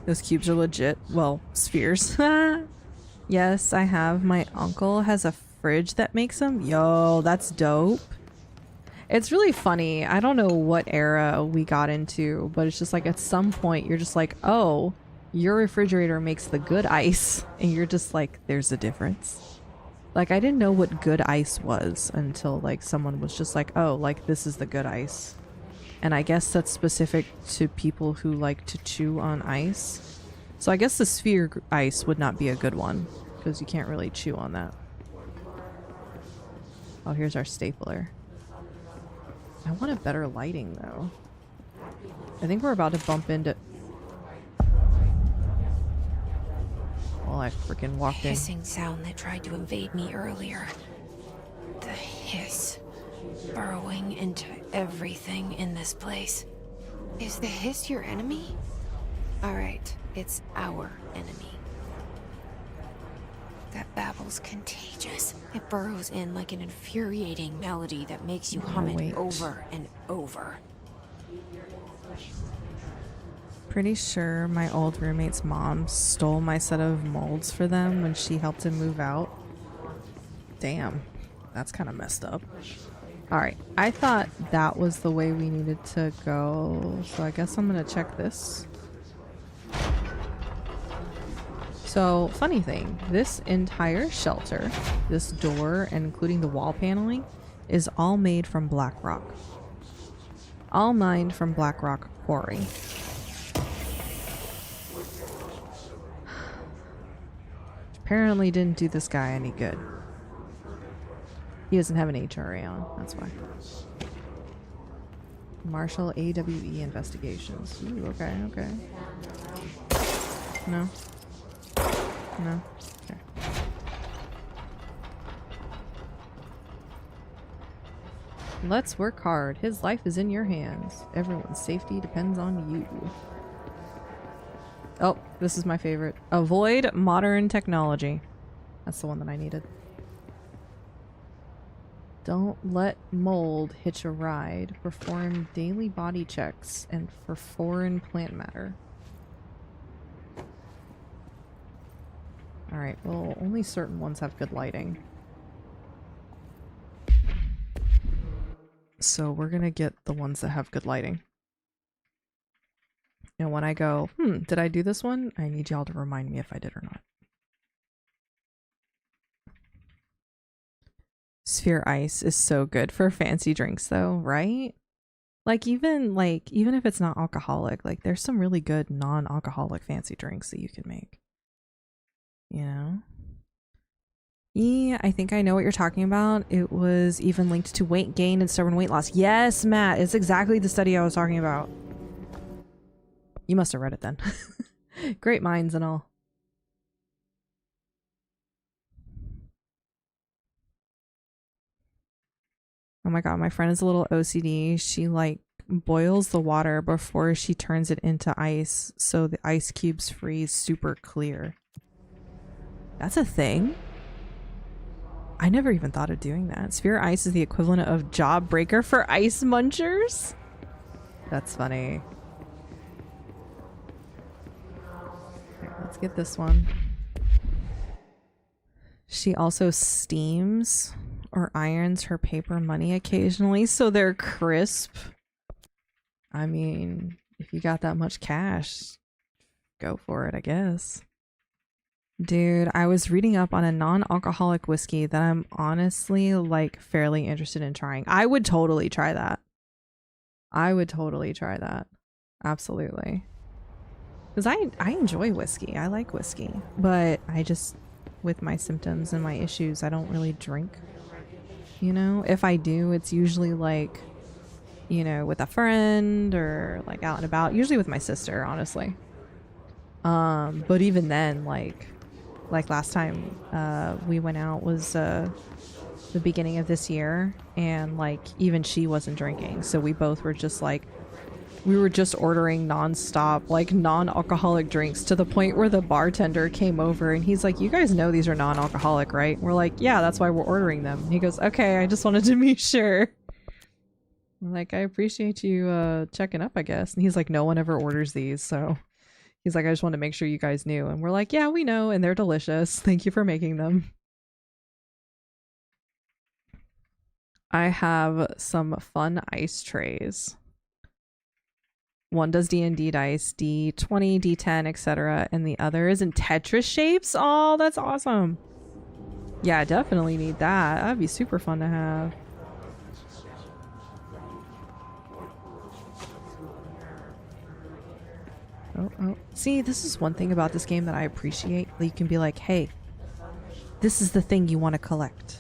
Those cubes are legit. Well, spheres. Yes, I have. My uncle has a fridge that makes them. Yo, that's dope. It's really funny. I don't know what era we got into, but it's just like at some point you're just like, oh, your refrigerator makes the good ice. And you're just like, there's a difference. Like, I didn't know what good ice was until, like, someone was just like, oh, like, this is the good ice. And I guess that's specific to people who like to chew on ice. So I guess the sphere ice would not be a good one, because you can't really chew on that. Oh, here's our stapler. I want a better lighting, though. I think we're about to bump into... Well, I freaking walked in. Hissing sound that tried to invade me earlier. The hiss. Burrowing into everything in this place. Is the hiss your enemy? Alright, it's our enemy. That babble's contagious. It burrows in like an infuriating melody that makes you hum it over and over. Pretty sure my old roommate's mom stole my set of molds for them when she helped him move out. Damn, that's kind of messed up. Alright, I thought that was the way we needed to go, so I guess I'm gonna check this. So, funny thing, this entire shelter, this door, and including the wall paneling, is all made from black rock. All mined from black rock quarry. Apparently didn't do this guy any good. He doesn't have an HRA on, that's why. Marshall AWE investigations. Ooh, okay, okay. No. No. Okay. Let's work hard. His life is in your hands. Everyone's safety depends on you. Oh, this is my favorite. Avoid modern technology. That's the one that I needed. Don't let mold hitch a ride. Perform daily body checks and for foreign plant matter. Alright, well, only certain ones have good lighting. So we're gonna get the ones that have good lighting. And when I go, did I do this one? I need y'all to remind me if I did or not. Sphere ice is so good for fancy drinks though, right? Like even if it's not alcoholic, like there's some really good non-alcoholic fancy drinks that you can make. You know? Yeah, I think I know what you're talking about. It was even linked to weight gain and stubborn weight loss. Yes, Matt, it's exactly the study I was talking about. You must have read it then. Great minds and all. Oh my god, my friend is a little OCD. She like boils the water before she turns it into ice so the ice cubes freeze super clear. That's a thing? I never even thought of doing that. Sphere ice is the equivalent of job breaker for ice munchers? That's funny. Okay, let's get this one. She also steams or irons her paper money occasionally so they're crisp. I mean, if you got that much cash, go for it, I guess. Dude, I was reading up on a non-alcoholic whiskey that I'm honestly like fairly interested in trying. I would totally try that. I would totally try that. Absolutely. Because I enjoy whiskey. I like whiskey. But I just, with my symptoms and my issues, I don't really drink. You know? If I do, it's usually like, you know, with a friend or like out and about. Usually with my sister, honestly. But even then, like last time we went out was the beginning of this year, and like even she wasn't drinking, so we both were just like, we were just ordering non-stop like non-alcoholic drinks to the point where the bartender came over and he's like, you guys know these are non-alcoholic, right? We're like, yeah, that's why we're ordering them. He goes, okay, I just wanted to be sure. I'm like, I appreciate you checking up, I guess. And he's like, no one ever orders these, so he's like, I just want to make sure you guys knew. And we're like, yeah, we know, and they're delicious. Thank you for making them. I have some fun ice trays. One does D&D dice, D20, D10, etc. And the other is in Tetris shapes. Oh, that's awesome. Yeah, I definitely need that. That'd be super fun to have. Oh. See, this is one thing about this game that I appreciate. You can be like, hey, this is the thing you want to collect.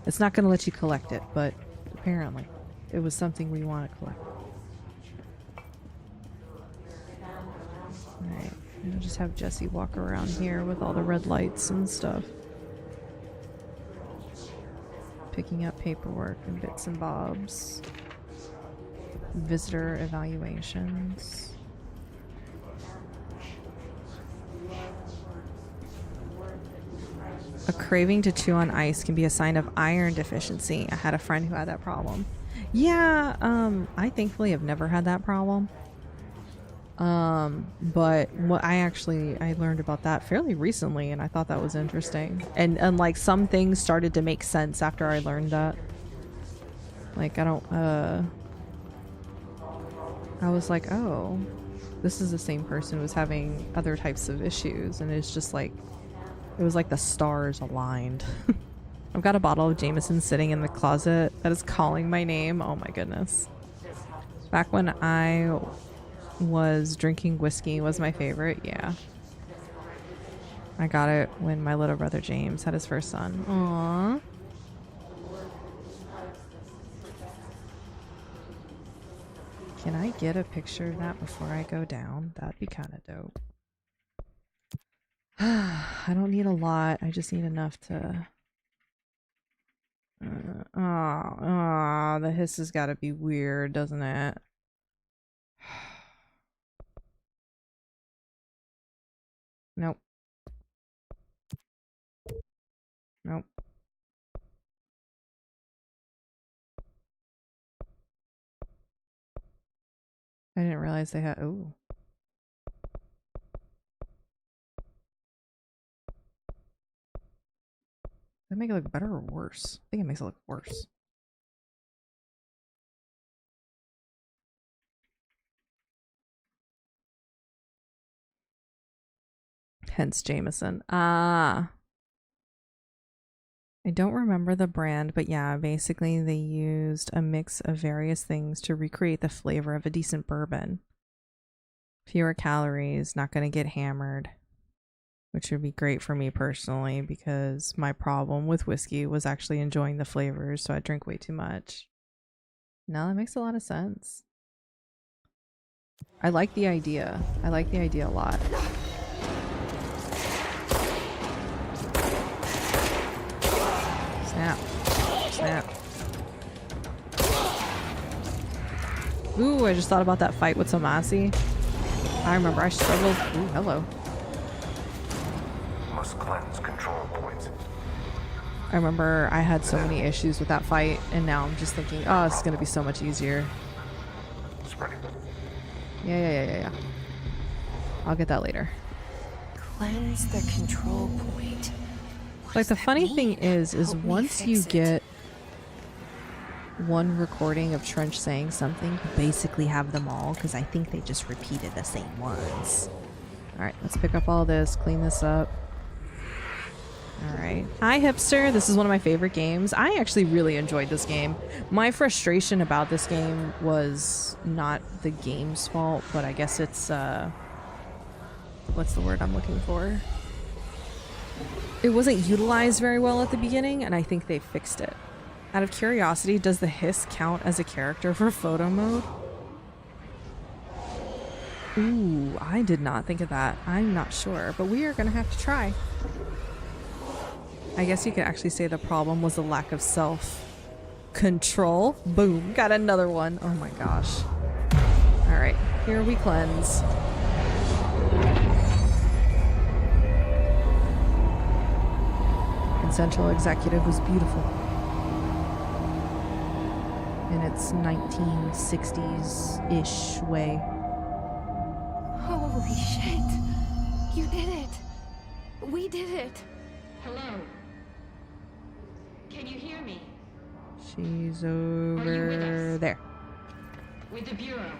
It's not going to let you collect it, but apparently it was something we want to collect. Alright, I'll just have Jesse walk around here with all the red lights and stuff. Picking up paperwork and bits and bobs. Visitor evaluations. A craving to chew on ice can be a sign of iron deficiency. I had a friend who had that problem. Yeah, I thankfully have never had that problem. But what I learned about that fairly recently, and I thought that was interesting. And like some things started to make sense after I learned that. Like I was like, oh, this is the same person who was having other types of issues, and it's just like, it was like the stars aligned. I've got a bottle of Jameson sitting in the closet that is calling my name. Oh my goodness. Back when I was drinking whiskey was my favorite, yeah. I got it when my little brother James had his first son. Aww. Can I get a picture of that before I go down? That'd be kind of dope. I don't need a lot. I just need enough to... the hiss has got to be weird, doesn't it? Nope. Nope. I didn't realize they had... Ooh. Does that make it look better or worse? I think it makes it look worse. Hence Jameson. Ah. I don't remember the brand, but yeah, basically they used a mix of various things to recreate the flavor of a decent bourbon. Fewer calories, not going to get hammered. Which would be great for me personally, because my problem with whiskey was actually enjoying the flavors, so I drink way too much. No, that makes a lot of sense. I like the idea. I like the idea a lot. Snap. Snap. Ooh, I just thought about that fight with Somasi. I remember I struggled. Ooh, hello. Must cleanse control points. I remember I had so many issues with that fight, and now I'm just thinking, oh, it's gonna be so much easier. Spreading. Yeah. I'll get that later. Cleanse the control point. What Like does the that funny mean? thing is Help me once you fix it. get one recording of Trench saying something, you basically have them all, because I think they just repeated the same ones. Alright, let's pick up all this, clean this up. Alright. Hi, Hipster. This is one of my favorite games. I actually really enjoyed this game. My frustration about this game was not the game's fault, but I guess it's, what's the word I'm looking for? It wasn't utilized very well at the beginning, and I think they fixed it. Out of curiosity, does the hiss count as a character for photo mode? Ooh, I did not think of that. I'm not sure, but we are going to have to try. I guess you could actually say the problem was the lack of self-control. Boom, got another one. Oh my gosh. All right, here we cleanse. Consensual Executive was beautiful. In its 1960s-ish way. Holy shit. You did it. We did it. Hello? Can you hear me? She's Are you with over us? there. With the Bureau?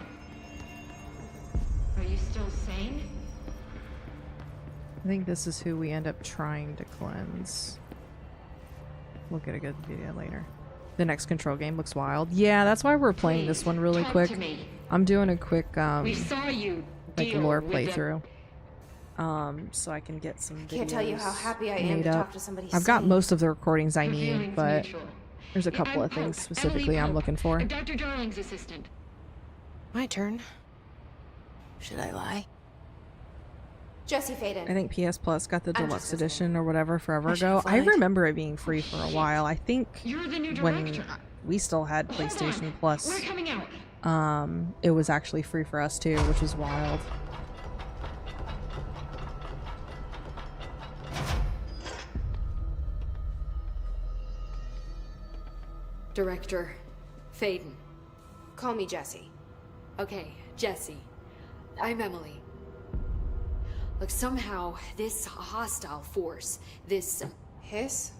Are you still sane? I think this is who we end up trying to cleanse. We'll get a good video later. The next Control game looks wild. Yeah, that's why we're playing this one really talk quick. to me. I'm doing a quick We saw you like deal lore with playthrough. So I can get some videos Can't tell you how happy I am made to up. talk to somebody I've got sane. most of the recordings I need, Feelings but mutual. there's a couple I'm of things Pope, specifically Emily I'm Pope, looking for. Dr. Darling's assistant. My turn. Should I lie? Jesse Faden. I think PS Plus got the I'm deluxe just listening. edition or whatever forever I should've ago. I lied. remember it being free for a while. I think You're the new when director. we still had Hold PlayStation on. Plus, We're coming out. it was actually free for us too, which was wild. Director Faden. Call me Jesse. Okay, Jesse. I'm Emily. Look, somehow this hostile force, this Hiss?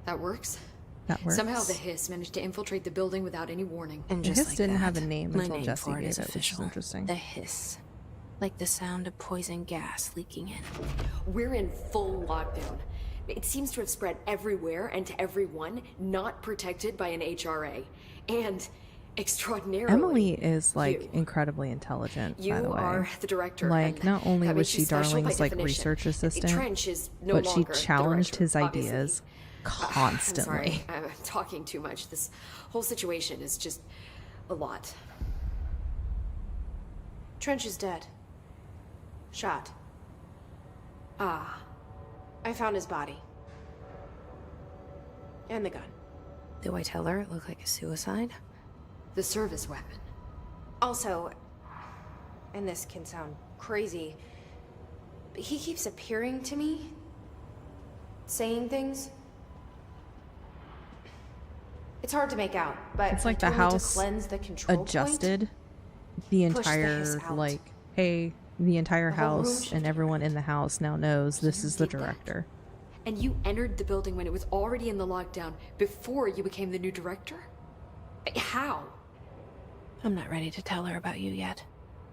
that works. That works. Somehow the hiss managed to infiltrate the building without any warning. And The just hiss like didn't that, have a name my until name Jesse for it gave is it, which is official. interesting. The hiss. Like the sound of poison gas leaking in. We're in full lockdown. It seems to have spread everywhere and to everyone not protected by an HRA. And extraordinarily, Emily is like you. incredibly intelligent, You by the way. are the director. Like, and not only that was makes you she special Darling's by like definition. research assistant, Trench is no but she longer the challenged director, his obviously. ideas I'm constantly. sorry, I'm talking too much. This whole situation is just a lot. Trench is dead. Shot. Ah, I found his body. And the gun. Do I tell her it looked like a suicide? the service weapon. Also, and this can sound crazy, but he keeps appearing to me, saying things. It's hard to make out, but It's like he the told me to house cleanse the control adjusted the Push the hiss entire out. like, hey, the entire The whole room house and shifted. everyone in the house now knows this is the did that. director. And you entered the building when it was already in the lockdown before you became the new director? How? I'm not ready to tell her about you yet.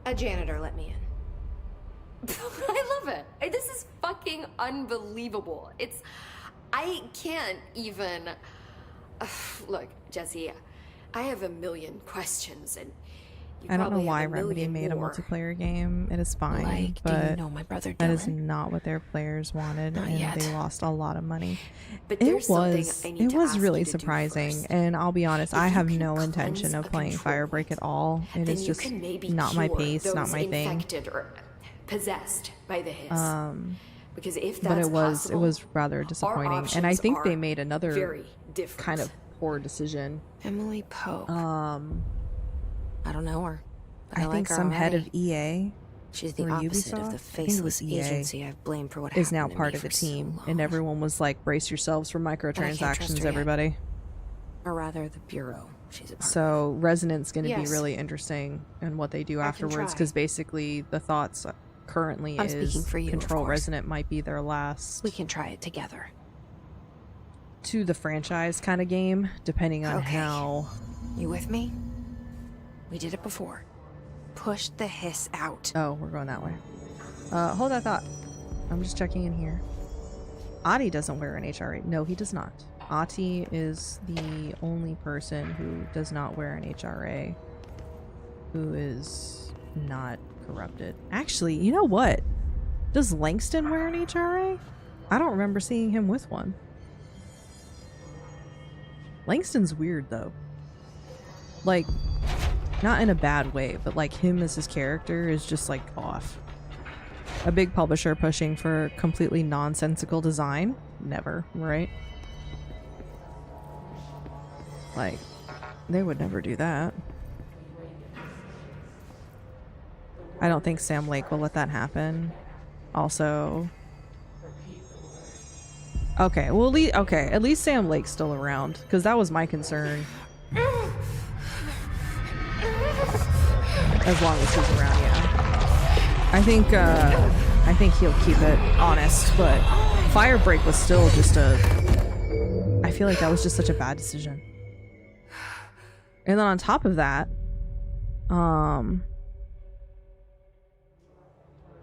point. A janitor let me in. I love it. This is fucking unbelievable. I can't even. Look, Jesse, I have a million questions, and you I don't know probably why have a Remedy million made a more. multiplayer game. It is fine, Like, do but you know my brother that is Dylan? not what their players wanted, Not and yet. they lost a lot of money. But It there's something was I need to ask really you to do surprising, first. and I'll be honest, If I you have can no cleanse intention of a playing control Firebreak at point, all. It then is you just can maybe not my cure pace, not those my thing. infected or possessed by the hiss. Because if But that's it was possible, rather our disappointing, and I options think they are made another very different. kind of poor decision. Emily Pope. Um, I don't know her. But I like think her some head of already. EA She's the Or opposite of Ubisoft? the I think it was faceless EA agency I've blamed for what is happened now to part me of the for so team, long. and everyone was like, brace yourselves for I can't trust microtransactions, her yet. everybody. Or rather, the Bureau she's a part of. So Resonant's going to Yes. be really interesting in what they do I can afterwards, try. because basically the thoughts currently I'm is speaking for you, of Control course. Resonant might be their last We can try it together. to the franchise kind of game, depending on Okay. how. You with me? We did it before. Push the hiss out. Oh, we're going that way. Hold that thought. I'm just checking in here. Adi doesn't wear an HRA. No, he does not. Ati is the only person who does not wear an HRA, who is not corrupted. Actually, you know what? Does Langston wear an HRA? I don't remember seeing him with one. Langston's weird, though. Like, not in a bad way, but like him as his character is just like off. A big publisher pushing for completely nonsensical design? Never, right? Like, they would never do that. I don't think Sam Lake will let that happen. Also... Okay, well, at least Sam Lake's still around, because that was my concern. As long as he's around, yeah. I think he'll keep it honest, but Firebreak was still just a... I feel like that was just such a bad decision. And then on top of that,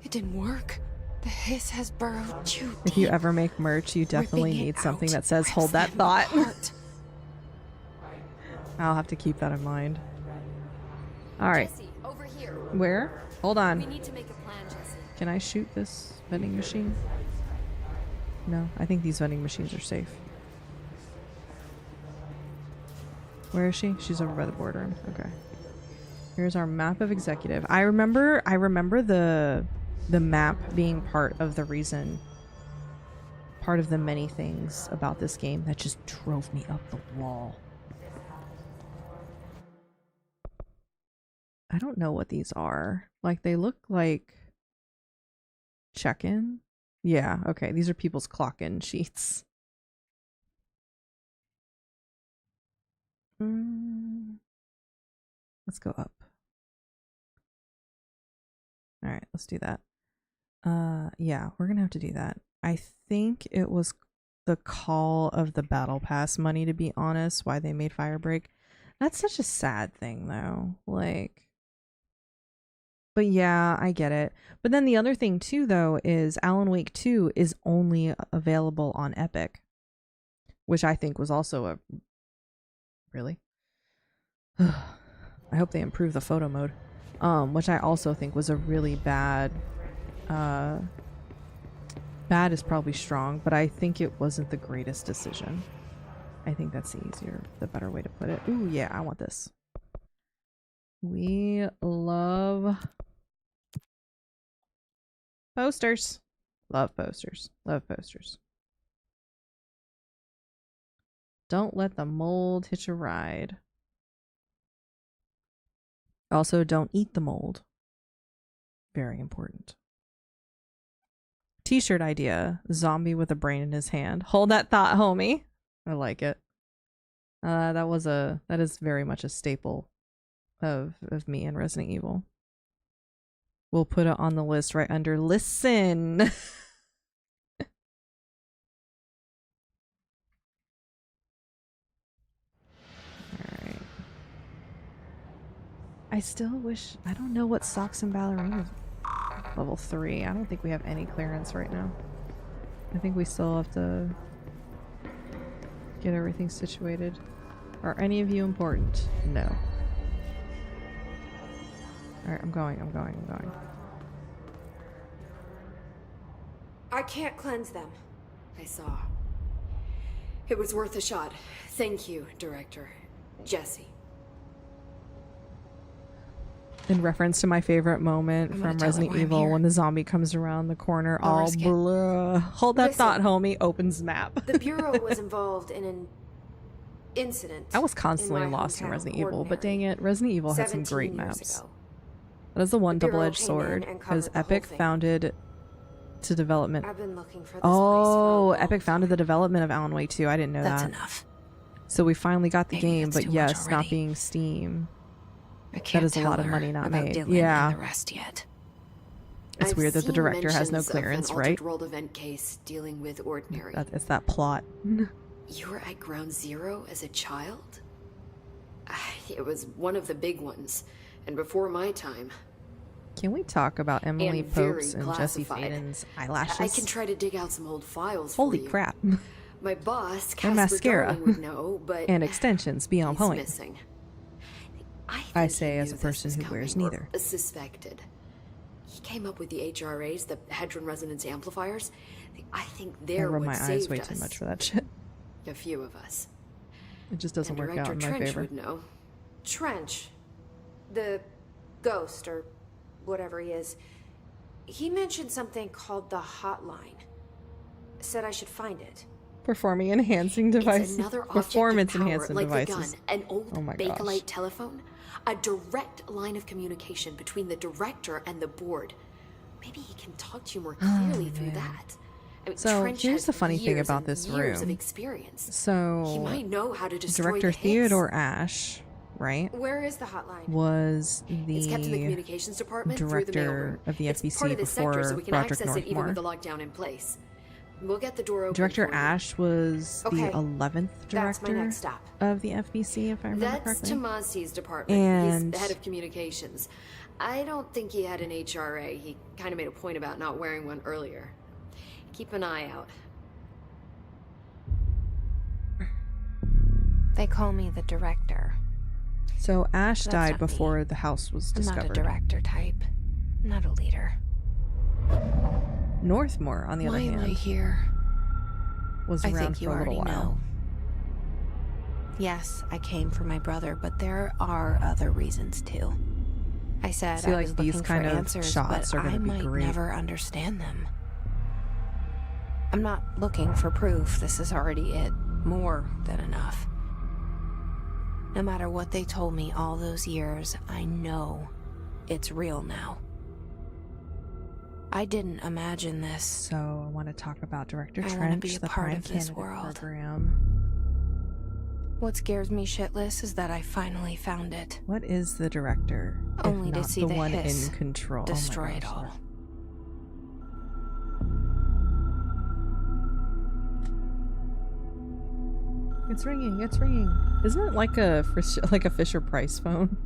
It didn't work. The hiss has burrowed too if you deep, ever make merch, you definitely ripping it need something out that says rips hold that them thought. apart. I'll have to keep that in mind. Alright. Jesse, over here. Where? Hold We on. need to make a plan, Jesse. Can I shoot this vending machine? No, I think these vending machines are safe. Where is she? She's over by the boardroom. Okay. Here's our map of executive. I remember the map being part of the reason, part of the many things about this game that just drove me up the wall. I don't know what these are. Like, they look like check-in. Yeah, okay. These are people's clock-in sheets. Let's go up. All right, let's do that. Yeah, we're gonna have to do that. I think it was the call of the battle pass money, to be honest, why they made Firebreak. That's such a sad thing, though. Like, but yeah, I get it. But then the other thing too, though, is Alan Wake 2 is only available on Epic, which I think was also a really. I hope they improve the photo mode, which I also think was a really bad. Bad is probably strong, but I think it wasn't the greatest decision. I think that's the better way to put it. Ooh, yeah, I want this. We love posters. Love posters. Love posters. Don't let the mold hitch a ride. Also, don't eat the mold. Very important. T-shirt idea. Zombie with a brain in his hand. Hold that thought, homie. I like it. That is very much a staple of me in Resident Evil. We'll put it on the list right under listen. Alright. I still wish... I don't know what socks and ballerinas... Level 3. I don't think we have any clearance right now. I think we still have to get everything situated. Are any of you important? No. Alright, I'm going. I can't cleanse them. I saw. It was worth a shot. Thank you, Director. Jesse. In reference to my favorite moment from Resident Evil when the zombie comes around the corner all blah. Hold that thought, homie. Opens map. The Bureau was involved in an incident. I was constantly lost in Resident Evil, but dang it, Resident Evil had some great maps. Ago. That is the one The Bureau double-edged came in sword, and because covered the whole Epic thing. founded to development. I've been looking for this Oh, place for a Epic long founded the time. development of Alan Wake 2. I didn't know That's that. enough. So we finally got the Maybe game, it's but too much yes, not already. being Steam. I can't is a lot tell of her money not about made. Dylan Yeah. and the rest yet. It's I've weird that the seen director has no mentions of clearance, an right? altered world event case dealing with ordinary. It's that plot. You were at Ground Zero as a child? It was one of the big ones, and before my time. Can we talk about Emily And very Pope's and Jesse classified. Faden's eyelashes? I can try to dig out some old files Holy for you. crap. My boss, And Casper mascara. Darling, would know, but And extensions beyond he's point. missing. I think say he as knew a this person was who wears coming, or neither. Suspected. He came up with the HRAs, the Hadron Resonance Amplifiers. I think I they're rub what my eyes saved way us. too much for that shit. A few of us. It just doesn't And work out Director in my Trench favor. would know. Trench, the ghost or whatever he is, he mentioned something called the hotline. Said I should find it. Performing enhancing devices. It's another object Performance of power, enhancing like devices. the gun, an old Oh my Bakelite gosh. telephone, a direct line of communication between the director and the board. Maybe he can talk to you more clearly through that. I mean, So, Trench here's has the funny thing years about and this years of room. experience. He So, might know how to destroy director the hits. Theodore Ash, right, Where is the hotline? was It's kept in the the communications department through the mailroom. director of the It's FBC part of the sector, so before we can Broderick access it even with the Northmore. lockdown in place. We'll get the door open. Director for you. Ash was Okay, the 11th That's my director next stop. of the FBC, if I remember That's correctly. Tomasi's department. He's And- the head of communications. I don't think he had an HRA. He kind of made a point about not wearing one earlier. Keep an eye out. They call me the director. So Ash That's died not me. before the house was I'm not a discovered. director type. Not a leader. Northmore, on the other Why am I hand, here? was I around think for you a little already while. know. Yes, I came for my brother, but there are other reasons too. I said See, I like, was these looking kind for of answers, shots but are gonna I be might great. never understand them. I'm not looking for proof. This is already it. More than enough. No matter what they told me all those years, I know it's real now. I didn't imagine this. So I want to talk about Director I wanna Trench, be a the part Prime of this Candidate world. program. What scares me shitless is that I finally found it. What is the director? if Only to not see the the one hiss in control. Oh my destroy it gosh, all. Lord. It's ringing. It's ringing. Isn't it like a Fisher Price phone?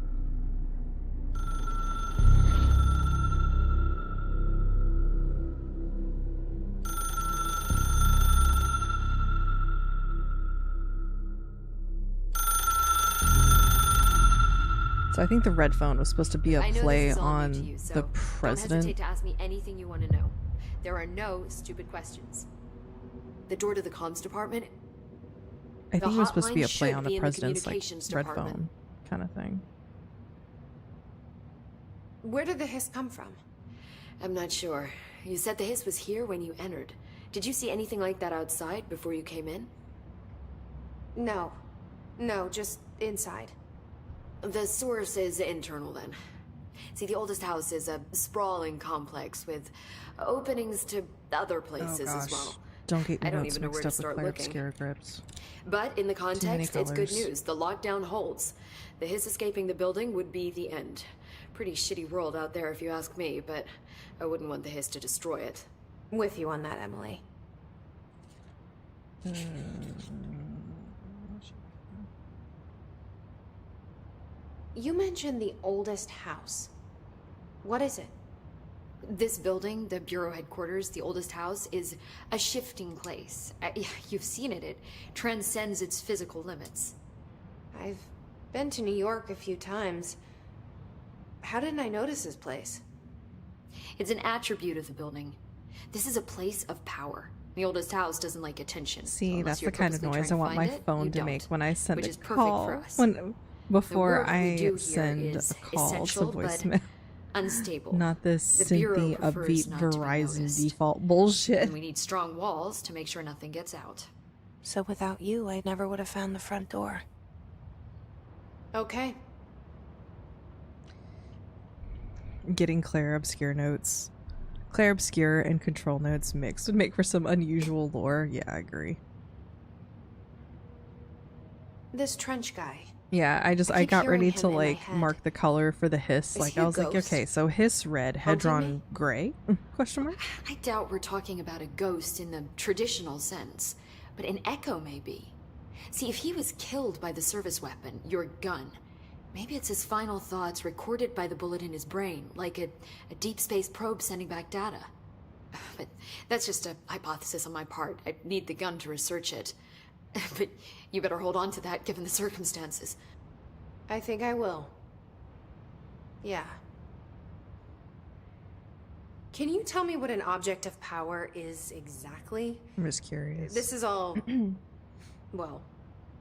So I think the red phone was supposed to be a I know play this is all on new to you, so the don't president. hesitate to ask me anything you want to know. There are no stupid questions. The door to the comms department. I think it was supposed to be a hotline play should on be the in president's communications red department. phone kind of thing. Where did the hiss come from? I'm not sure. You said the hiss was here when you entered. Did you see anything like that outside before you came in? No. No, just inside. The source is internal then. See, the oldest house is a sprawling complex with openings to other places as well. Don't get I your don't notes even know where mixed to up with start Claire looking. Obscura grips. But in the context, it's good colors. news. The lockdown holds. The hiss escaping the building would be the end. Pretty shitty world out there if you ask me, but I wouldn't want the hiss to destroy it. With you on that, Emily. You mentioned the oldest house. What is it? This building, the Bureau headquarters, the oldest house, is a shifting place. You've seen it. It transcends its physical limits. I've been to New York a few times. How didn't I notice this place? It's an attribute of the building. This is a place of power. The oldest house doesn't like attention. See, unless that's the you're kind of purposely noise I trying want my find it, phone you to make don't, when I send which a is perfect call. for us. Before work we I do here send is a call to essential, but voicemail. unstable. Not this The Bureau Cynthia prefers upbeat not to be Verizon noticed. default bullshit. And we need strong walls to make sure nothing gets out. So without you, I never would have found the front door. Okay. Getting Claire Obscure notes. Claire Obscure and Control notes mixed would make for some unusual lore. Yeah, I agree. This trench guy. Yeah, I keep got hearing ready him to in my like head. mark the color for the hiss. Is Like he I a was like, ghost? okay, so hiss red, Haunting Hedron me? gray? Question mark? I doubt we're talking about a ghost in the traditional sense, but an echo maybe. See, if he was killed by the service weapon, your gun, maybe it's his final thoughts recorded by the bullet in his brain, like a deep space probe sending back data. But that's just a hypothesis on my part. I need the gun to research it. But you better hold on to that given the circumstances. I think I will. Yeah. Can you tell me what an object of power is exactly? I'm just curious. This is all, well,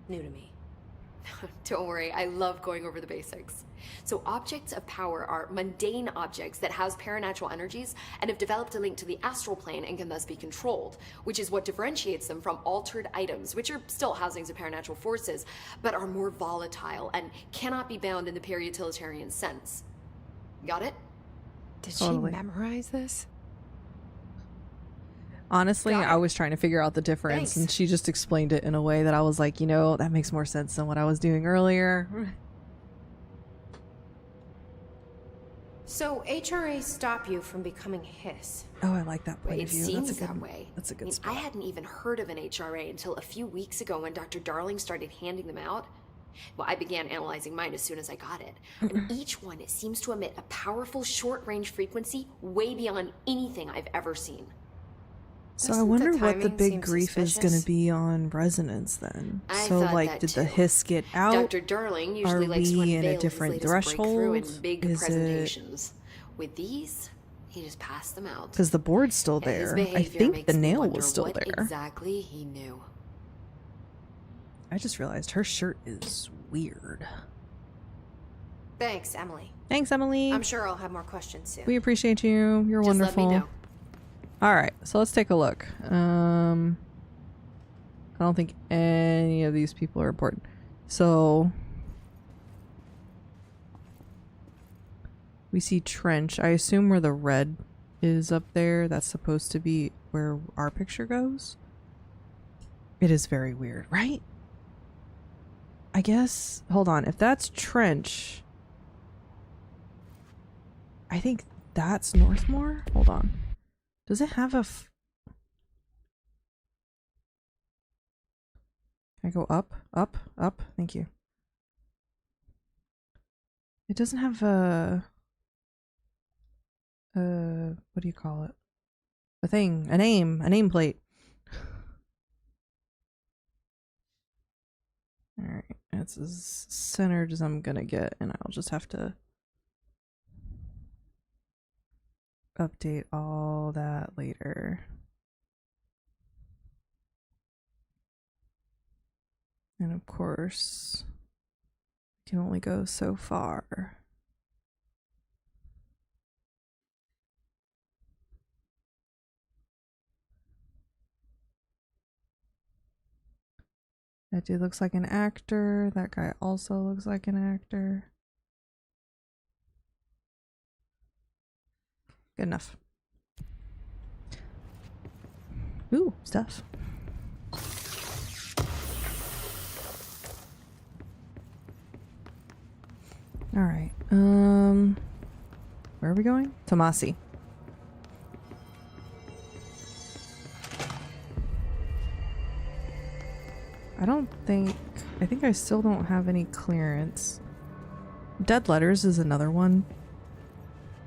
new to me. Don't worry, I love going over the basics. So objects of power are mundane objects that house paranatural energies and have developed a link to the astral plane and can thus be controlled, which is what differentiates them from altered items, which are still housings of paranatural forces, but are more volatile and cannot be bound in the pure utilitarian sense. Got it? Did Totally. she memorize this? Honestly, Got it. I was trying to figure out the difference, Thanks. and she just explained it in a way that I was like, you know, that makes more sense than what I was doing earlier. So HRA stop you from becoming Hiss. Oh, I like that point It of view. seems That's a good, that way. That's a good I mean, spot. I hadn't even heard of an HRA until a few weeks ago when Dr. Darling started handing them out. Well, I began analyzing mine as soon as I got it. And each one, it seems to emit a powerful short-range frequency way beyond anything I've ever seen. So I Doesn't the wonder what the timing big seem grief is going suspicious? to be on Resonance then. I So thought like, that did the too. hiss get out? Dr. Darling usually Are likes to we in a unveil his different latest breakthrough in threshold? big Is it- presentations. With these, he just passed them out. Because the board's still And his there. I behavior think makes the me nail wonder was still what there. exactly he knew. I just realized her shirt is weird. Thanks, Emily. Thanks, Emily. I'm sure I'll have more questions soon. We appreciate you. You're Just wonderful. let me know. All right, so let's take a look. I don't think any of these people are important. So we see trench. I assume where the red is up there, that's supposed to be where our picture goes. It is very weird, right? I guess, hold on. If that's trench, I think that's Northmore. Hold on. Does it have a Can I go up, up, up? Thank you. It doesn't have a what do you call it? A thing, a nameplate. Alright, that's as centered as I'm gonna get, and I'll just have to update all that later. And of course, I can only go so far. That dude looks like an actor. That guy also looks like an actor. Good enough. Ooh, stuff. All right. Where are we going? Tomasi. I think I still don't have any clearance. Dead Letters is another one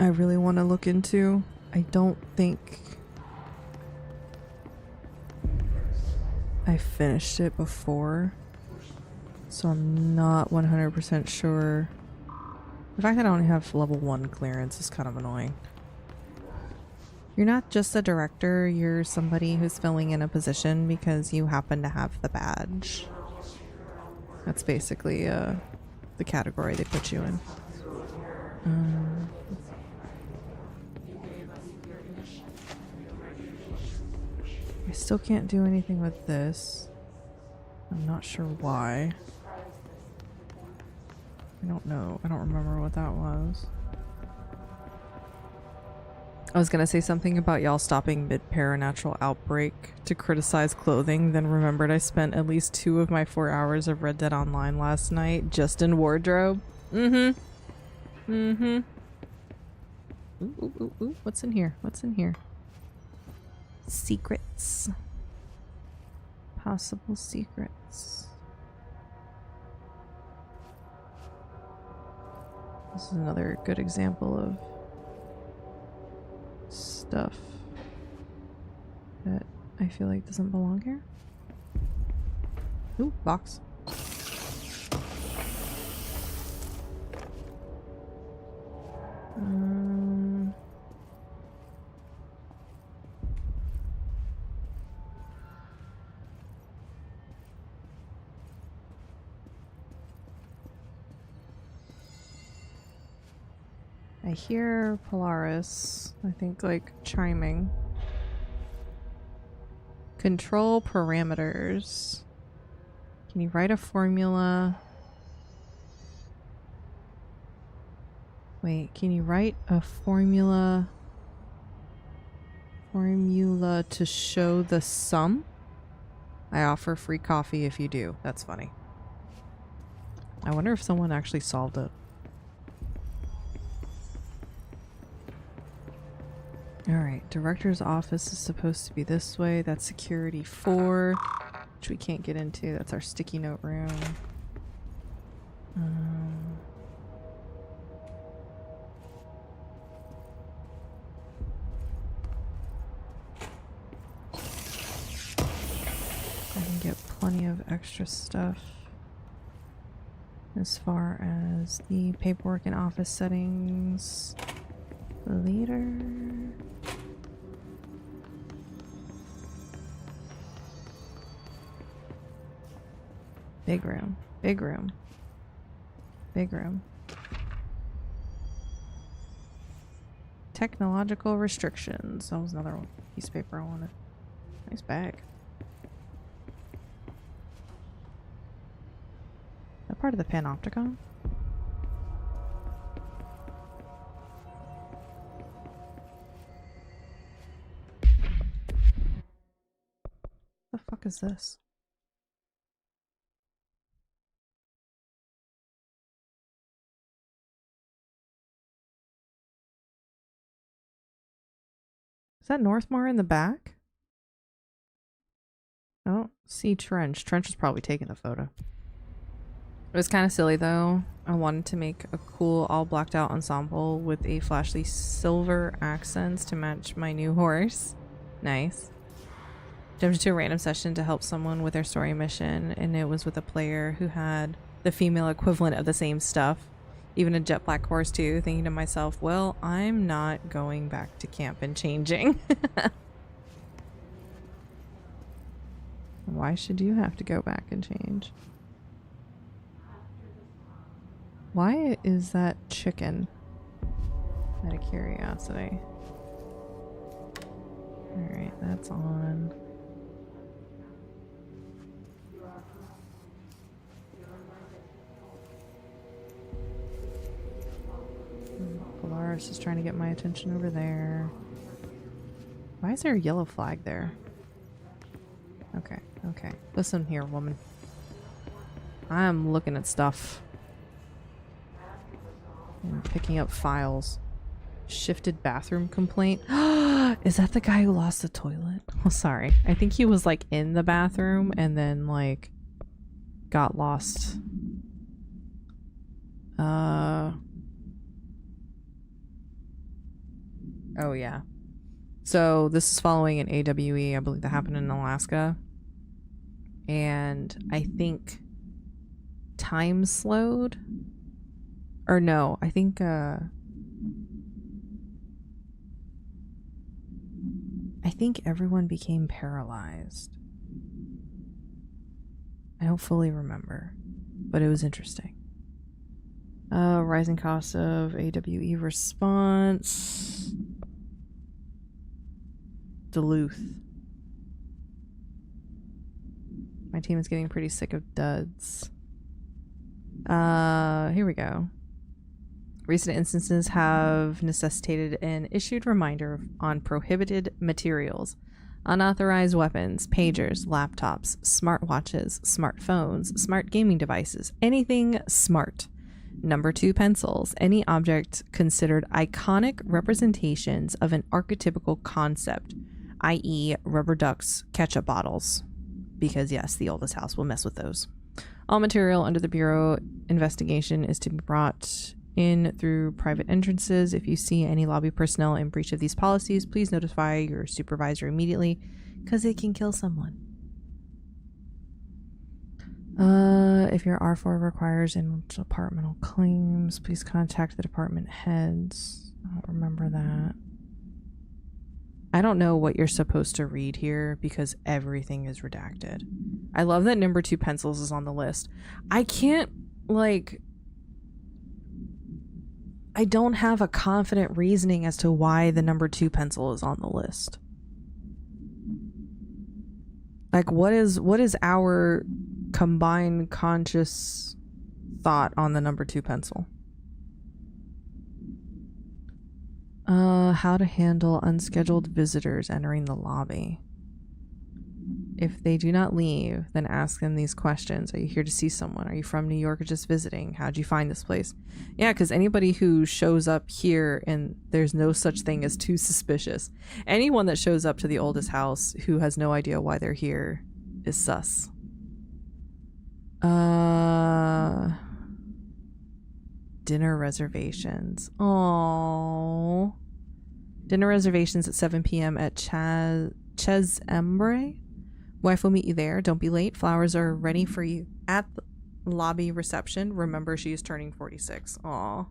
I really want to look into. I don't think I finished it before, so I'm not 100% sure. The fact that I only have level 1 clearance is kind of annoying. You're not just a director, you're somebody who's filling in a position because you happen to have the badge. That's basically the category they put you in. I still can't do anything with this. I'm not sure why. I don't know. I don't remember what that was. I was gonna say something about y'all stopping mid-paranatural outbreak to criticize clothing, then remembered I spent at least 2 of my 4 hours of Red Dead Online last night just in wardrobe. Mm-hmm. Mm-hmm. Ooh, ooh, ooh, ooh. What's in here? What's in here? Secrets. Possible secrets. This is another good example of stuff that I feel like doesn't belong here. Ooh, box. I hear Polaris, I think, like, chiming. Control parameters. Can you write a formula? Wait, can you write a formula? Formula to show the sum? I offer free coffee if you do. That's funny. I wonder if someone actually solved it. Alright, director's office is supposed to be this way. That's security 4, which we can't get into. That's our sticky note room. I can get plenty of extra stuff as far as the paperwork and office settings later. Big room, big room, big room. Technological restrictions. That was another piece of paper I wanted. Nice bag. Is that part of the Panopticon? The fuck is this? Is that Northmar in the back? I don't see Trench. Trench is probably taking the photo. It was kind of silly though. I wanted to make a cool all blacked out ensemble with a flashy silver accents to match my new horse. Nice. Jumped into a random session to help someone with their story mission, and it was with a player who had the female equivalent of the same stuff. Even a jet black horse too, thinking to myself, well, I'm not going back to camp and changing. Why should you have to go back and change? Why is that chicken? Out of curiosity. Alright, that's on. Polaris is trying to get my attention over there. Why is there a yellow flag there? Okay, okay. Listen here, woman. I'm looking at stuff. I'm picking up files. Shifted bathroom complaint. Is that the guy who lost the toilet? Oh, sorry. I think he was like in the bathroom and then like got lost. Oh yeah. So this is following an AWE, I believe that happened in Alaska. And I think time slowed. Or no, I think everyone became paralyzed. I don't fully remember, but it was interesting. Rising cost of AWE response. Duluth. My team is getting pretty sick of duds. Here we go. Recent instances have necessitated an issued reminder on prohibited materials, unauthorized weapons, pagers, laptops, smartwatches, smartphones, smart gaming devices, anything smart. Number 2 pencils, any object considered iconic representations of an archetypical concept, i.e. rubber ducks, ketchup bottles. Because yes, the oldest house will mess with those. All material under the Bureau investigation is to be brought in through private entrances. If you see any lobby personnel in breach of these policies, please notify your supervisor immediately, because it can kill someone. If your R4 requires interdepartmental claims, please contact the department heads. I don't remember that. I don't know what you're supposed to read here because everything is redacted. I love that number 2 pencils is on the list. I can't, like... I don't have a confident reasoning as to why the number 2 pencil is on the list. Like, what is our combined conscious thought on the number 2 pencil? How to handle unscheduled visitors entering the lobby. If they do not leave, then ask them these questions. Are you here to see someone? Are you from New York or just visiting? How'd you find this place? Yeah, because anybody who shows up here and there's no such thing as too suspicious. Anyone that shows up to the oldest house who has no idea why they're here is sus. Dinner reservations. Oh, dinner reservations at 7 p.m. at Ches Embre. Wife will meet you there. Don't be late. Flowers are ready for you at the lobby reception. Remember, she is turning 46. Aw.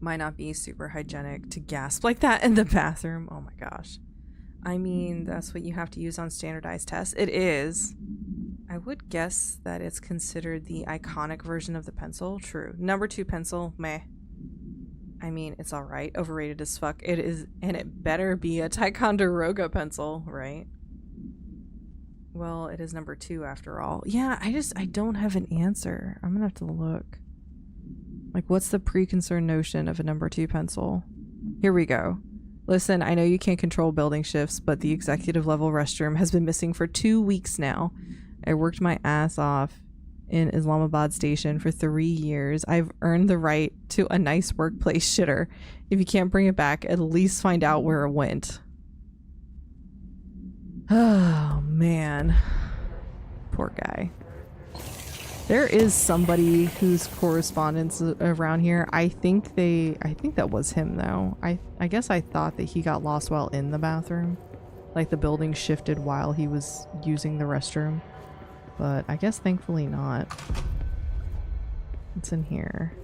Might not be super hygienic to gasp like that in the bathroom. Oh my gosh. I mean, that's what you have to use on standardized tests. It is. I would guess that it's considered the iconic version of the pencil. True. Number 2 pencil, meh. I mean, it's alright. Overrated as fuck. It is, and it better be a Ticonderoga pencil, right? Well, it is number 2 after all. Yeah, I don't have an answer. I'm gonna have to look. Like, what's the preconceived notion of a number 2 pencil? Here we go. Listen, I know you can't control building shifts, but the executive level restroom has been missing for 2 weeks now. I worked my ass off in Islamabad station for 3 years. I've earned the right to a nice workplace shitter. If you can't bring it back, at least find out where it went. Oh man, poor guy. There is somebody whose correspondence around here. I think that was him though. I guess I thought that he got lost while in the bathroom, like the building shifted while he was using the restroom. But I guess thankfully not. What's in here?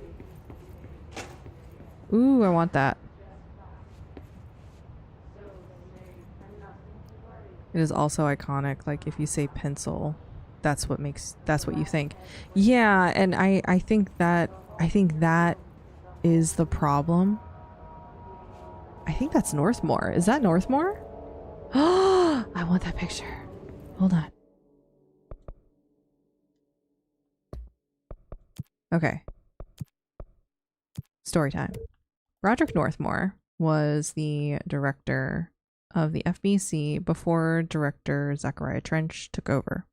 Ooh, I want that. It is also iconic. Like if you say pencil, that's what you think. Yeah, and I think that is the problem. I think that's Northmore. Is that Northmore? Oh, I want that picture. Hold on. Okay. Story time. Roderick Northmore was the director of the FBC before director Zachariah Trench took over.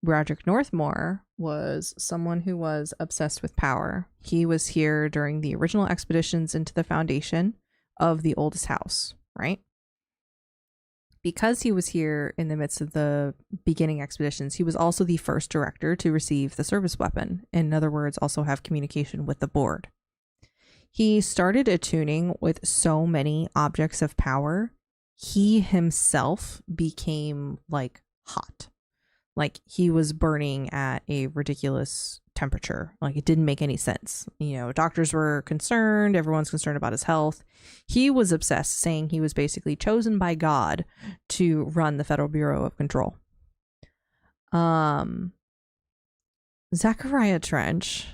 Roderick Northmore was someone who was obsessed with power. He was here during the original expeditions into the foundation of the oldest house, right? Because he was here in the midst of the beginning expeditions, he was also the first director to receive the service weapon. In other words, also have communication with the board. He started attuning with so many objects of power, he himself became like hot. Like he was burning at a ridiculous temperature. Like it didn't make any sense. You know, doctors were concerned. Everyone's concerned about his health. He was obsessed, saying he was basically chosen by God to run the Federal Bureau of Control. Zachariah Trench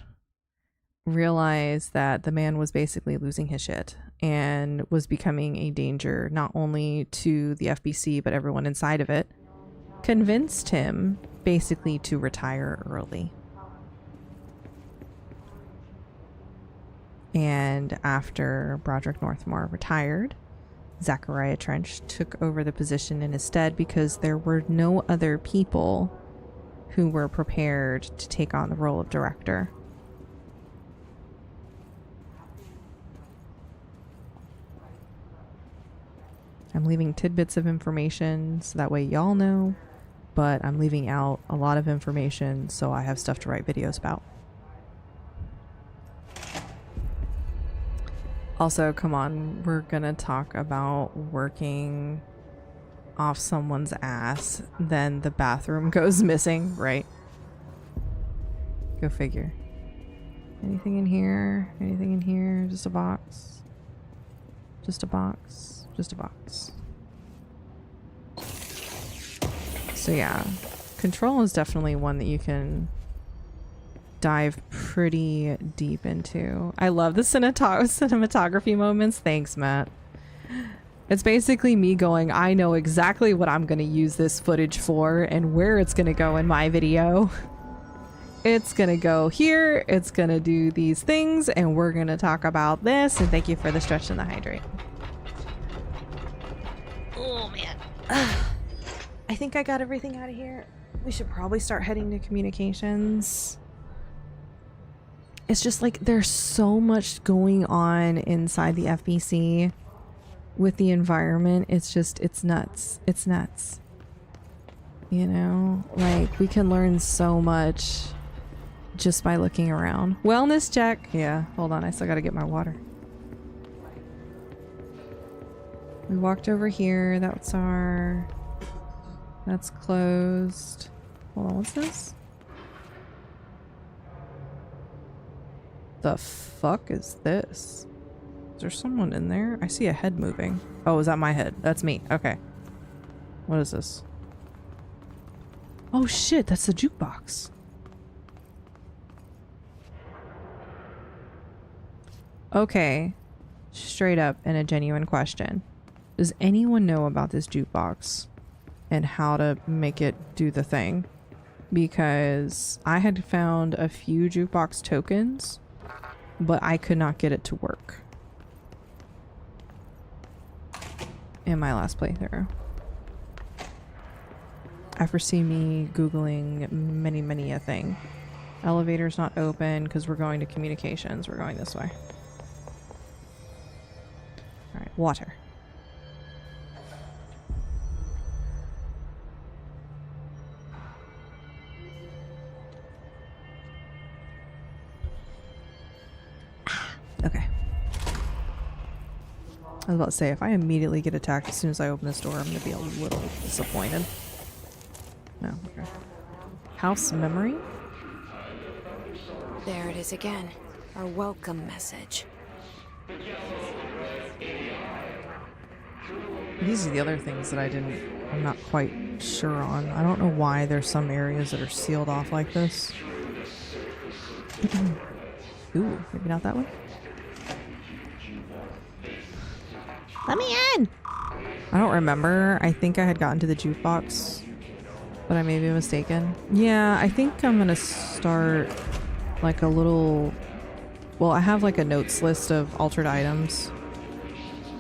realized that the man was basically losing his shit and was becoming a danger not only to the FBC but everyone inside of it. Convinced him basically to retire early. And after Broderick Northmore retired, Zachariah Trench took over the position in his stead because there were no other people who were prepared to take on the role of director. I'm leaving tidbits of information so that way y'all know, but I'm leaving out a lot of information so I have stuff to write videos about. Also, come on, we're gonna talk about working off someone's ass, then the bathroom goes missing, right? Go figure. Anything in here? Anything in here? Just a box? Just a box? Just a box. So yeah, Control is definitely one that you can dive pretty deep into. I love the cinematography moments. Thanks, Matt. It's basically me going, I know exactly what I'm going to use this footage for and where it's going to go in my video. It's going to go here, it's going to do these things, and we're going to talk about this. And thank you for the stretch and the hydrate. Oh, man. I think I got everything out of here. We should probably start heading to communications. It's just like there's so much going on inside the FBC with the environment. It's just, it's nuts. It's nuts. You know, like we can learn so much just by looking around. Wellness check. Yeah, hold on. I still got to get my water. We walked over here. That's closed. Hold on. What's this? The fuck is this? Is there someone in there? I see a head moving. Oh, is that my head? That's me. Okay. What is this? Oh shit, that's the jukebox. Okay. Straight up and a genuine question. Does anyone know about this jukebox and how to make it do the thing? Because I had found a few jukebox tokens, but I could not get it to work in my last playthrough. I foresee me Googling many a thing. Elevator's not open because we're going to communications. We're going this way. Alright, water. Okay. I was about to say, if I immediately get attacked as soon as I open this door, I'm going to be a little disappointed. No, okay. House memory? There it is again. Our welcome message. These are the other things that I'm not quite sure on. I don't know why there's some areas that are sealed off like this. Ooh, maybe not that one? Let me in! I don't remember. I think I had gotten to the jukebox, but I may be mistaken. Yeah, I think I'm gonna start like a little... Well, I have like a notes list of altered items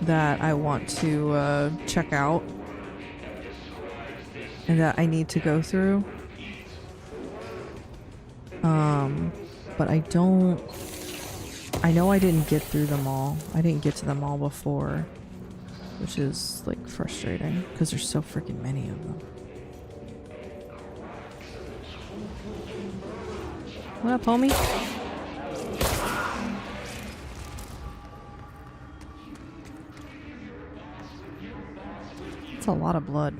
that I want to check out and that I need to go through. But I don't... I know I didn't get through them all. I didn't get to them all before, which is like frustrating because there's so freaking many of them. What up, homie? It's a lot of blood.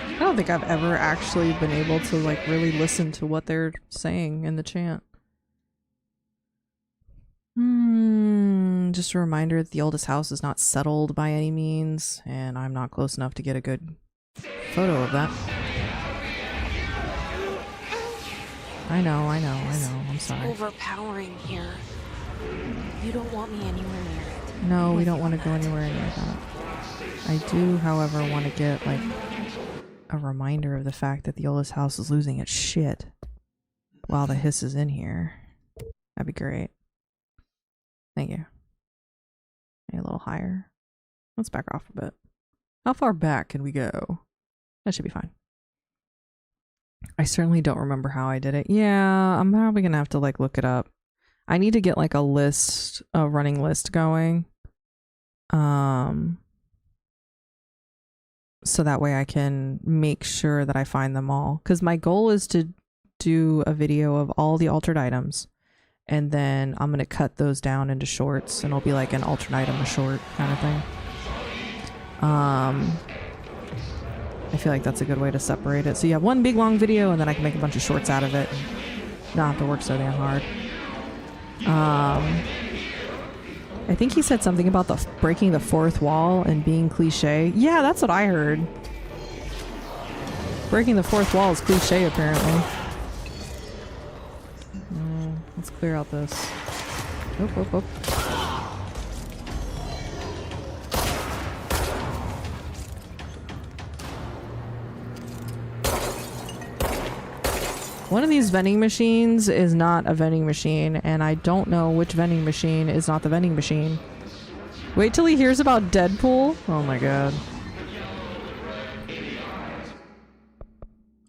I don't think I've ever actually been able to like really listen to what they're saying in the chant. Just a reminder that the oldest house is not settled by any means, and I'm not close enough to get a good photo of that. I know. I'm sorry. Overpowering here. You don't want me anywhere near it. No, we don't want to go anywhere near that. I do, however, want to get, like, a reminder of the fact that the oldest house is losing its shit while the hiss is in here. That'd be great. Thank you. Maybe a little higher. Let's back off a bit. How far back can we go? That should be fine. I certainly don't remember how I did it. Yeah, I'm probably gonna have to, like, look it up. I need to get, like, a running list going. So that way I can make sure that I find them all. Because my goal is to do a video of all the altered items. And then I'm going to cut those down into shorts. And it'll be like an alternate item, a short kind of thing. I feel like that's a good way to separate it. So you have one big long video and then I can make a bunch of shorts out of it. And not have to work so damn hard. I think he said something about the breaking the fourth wall and being cliche. Yeah, that's what I heard. Breaking the fourth wall is cliche, apparently. Let's clear out this. Oh. One of these vending machines is not a vending machine, and I don't know which vending machine is not the vending machine. Wait till he hears about Deadpool. Oh my god.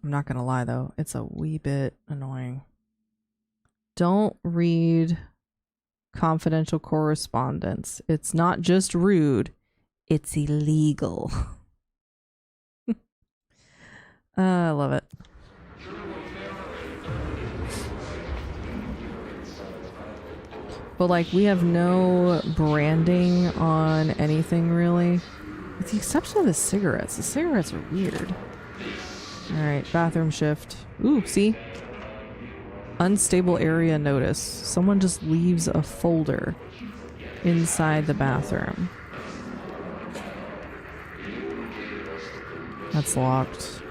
I'm not gonna lie though, it's a wee bit annoying. Don't read confidential correspondence. It's not just rude, it's illegal. I love it. But, like, we have no branding on anything, really. With the exception of the cigarettes. The cigarettes are weird. Alright, bathroom shift. Ooh, see? Unstable area notice. Someone just leaves a folder inside the bathroom. That's locked.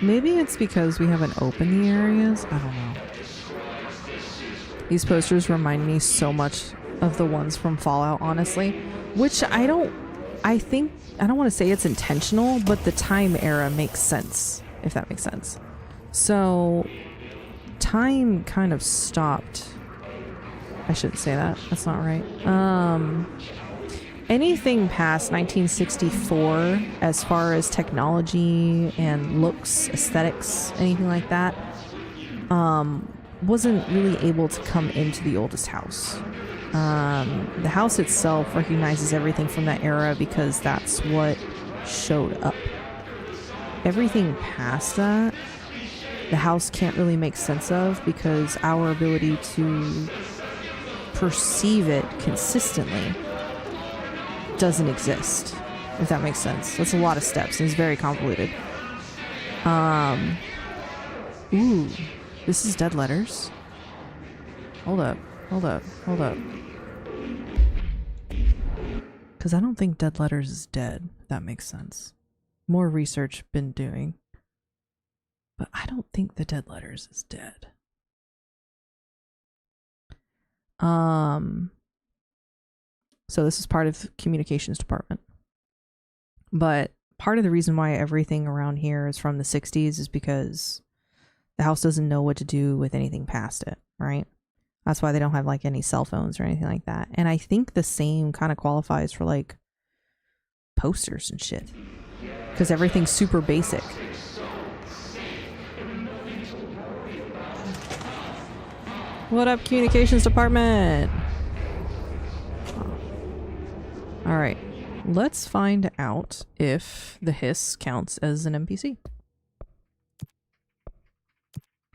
Maybe it's because we haven't opened the areas? I don't know. These posters remind me so much of the ones from Fallout, honestly. Which I don't want to say it's intentional, but the time era makes sense, if that makes sense. So, time kind of stopped. I shouldn't say that. That's not right. Anything past 1964, as far as technology and looks, aesthetics, anything like that, wasn't really able to come into the oldest house. The house itself recognizes everything from that era because that's what showed up. Everything past that, the house can't really make sense of because our ability to perceive it consistently doesn't exist, if that makes sense. That's a lot of steps and it's very convoluted. Ooh. This is dead letters. Hold up. Because I don't think dead letters is dead. If that makes sense. More research been doing. But I don't think the dead letters is dead. So this is part of the communications department. But part of the reason why everything around here is from the 60s is because the house doesn't know what to do with anything past it, right? That's why they don't have like any cell phones or anything like that. And I think the same kind of qualifies for like posters and shit. Because everything's super basic. What up, communications department? Alright, let's find out if the hiss counts as an NPC.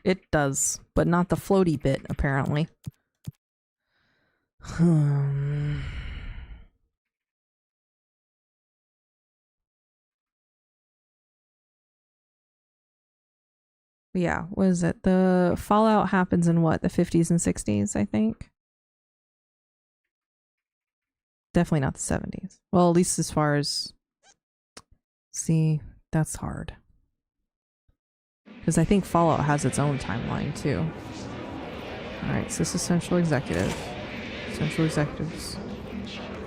It does, but not the floaty bit, apparently. Yeah, what is it? The Fallout happens in what, the 50s and 60s, I think? Definitely not the 70s. Well, at least as far as... See, that's hard. Because I think Fallout has its own timeline too. Alright, so this is Central Executive. Central Executives.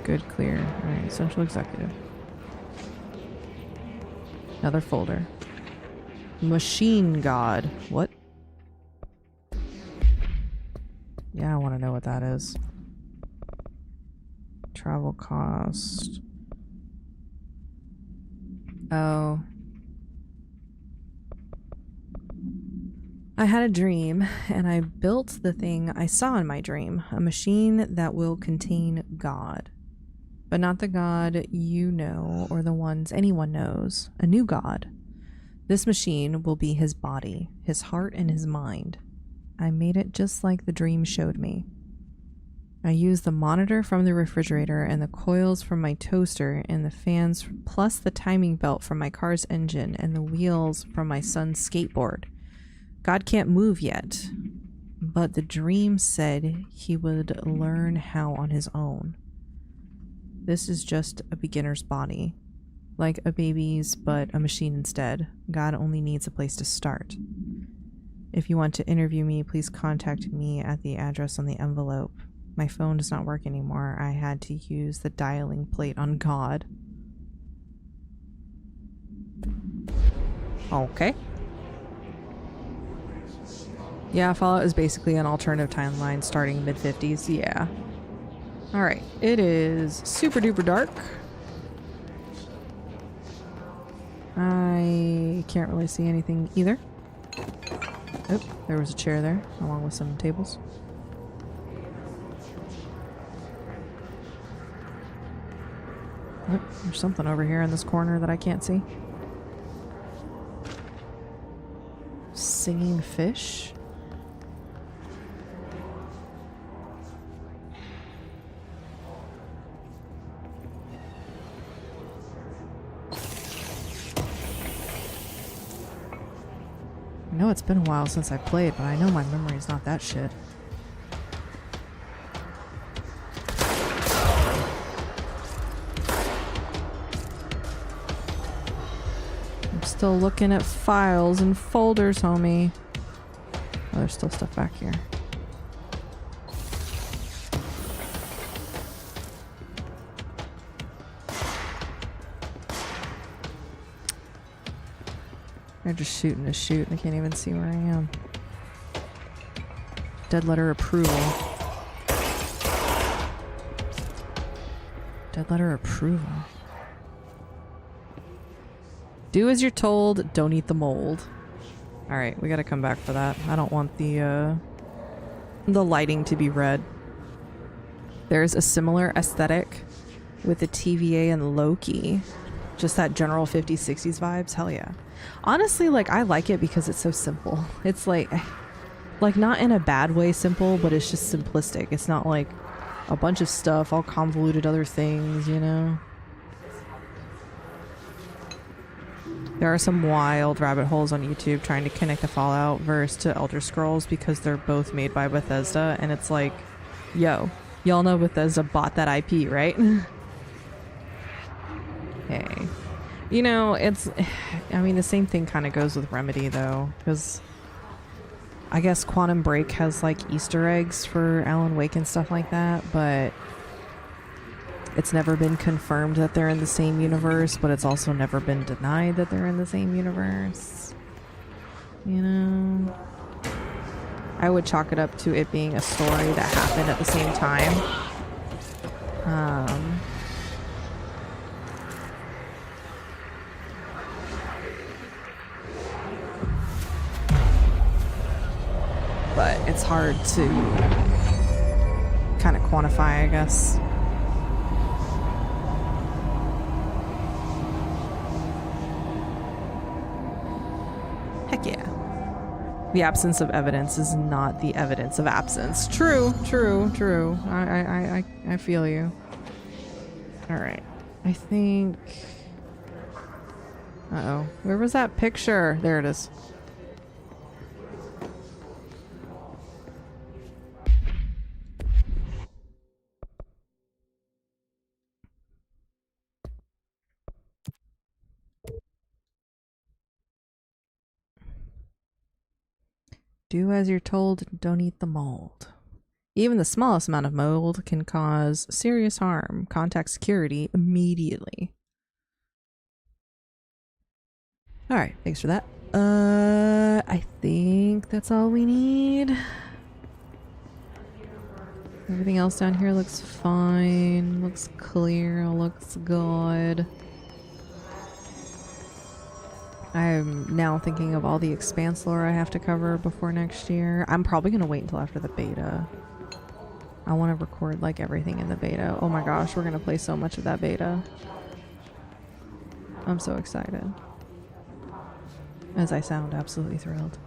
Good, clear. Alright, Central Executive. Another folder. Machine God. What? Yeah, I want to know what that is. Travel cost. Oh. I had a dream, and I built the thing I saw in my dream. A machine that will contain God. But not the God you know, or the ones anyone knows. A new God. This machine will be his body, his heart, and his mind. I made it just like the dream showed me. I used the monitor from the refrigerator and the coils from my toaster and the fans plus the timing belt from my car's engine and the wheels from my son's skateboard. God can't move yet, but the dream said he would learn how on his own. This is just a beginner's body. Like a baby's, but a machine instead. God only needs a place to start. If you want to interview me, please contact me at the address on the envelope. My phone does not work anymore. I had to use the dialing plate on God. Okay. Yeah, Fallout is basically an alternative timeline starting mid-50s. Yeah. Alright. It is super duper dark. I can't really see anything either. Oh, there was a chair there, along with some tables. Oh, there's something over here in this corner that I can't see. Singing fish? I know it's been a while since I played, but I know my memory's not that shit. I'm still looking at files and folders, homie. Oh, there's still stuff back here. They're just shooting to shoot. I can't even see where I am. Dead letter approval. Dead letter approval. Do as you're told, don't eat the mold. Alright, we gotta come back for that. I don't want the lighting to be red. There's a similar aesthetic with the TVA and Loki. Just that general 50s, 60s vibes. Hell yeah. Honestly, like, I like it because it's so simple. It's like not in a bad way simple, but it's just simplistic. It's not like a bunch of stuff, all convoluted other things, you know? There are some wild rabbit holes on YouTube trying to connect the Fallout verse to Elder Scrolls because they're both made by Bethesda, and it's like, yo, y'all know Bethesda bought that IP, right? Hey. You know, I mean, the same thing kind of goes with Remedy, though, because I guess Quantum Break has, like, Easter eggs for Alan Wake and stuff like that, but it's never been confirmed that they're in the same universe, but it's also never been denied that they're in the same universe. You know? I would chalk it up to it being a story that happened at the same time. But it's hard to kind of quantify, I guess. Heck yeah. The absence of evidence is not the evidence of absence. True, true, true. I feel you. Alright. I think... Uh-oh. Where was that picture? There it is. Do as you're told and don't eat the mold. Even the smallest amount of mold can cause serious harm. Contact security immediately. Alright, thanks for that. I think that's all we need. Everything else down here looks fine. Looks clear. Looks good. I'm now thinking of all the Expanse lore I have to cover before next year. I'm probably going to wait until after the beta. I want to record like everything in the beta. Oh my gosh, we're going to play so much of that beta. I'm so excited. As I sound absolutely thrilled.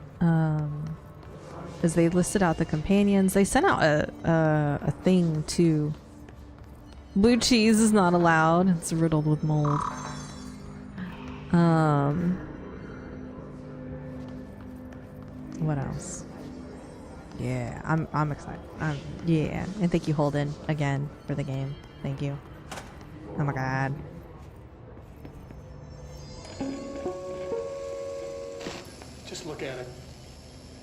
As they listed out the companions, they sent out a thing too. Blue cheese is not allowed. It's riddled with mold. What else? Yeah, I'm excited. Yeah, and thank you, Holden, again for the game. Thank you. Oh my god. Just look at it.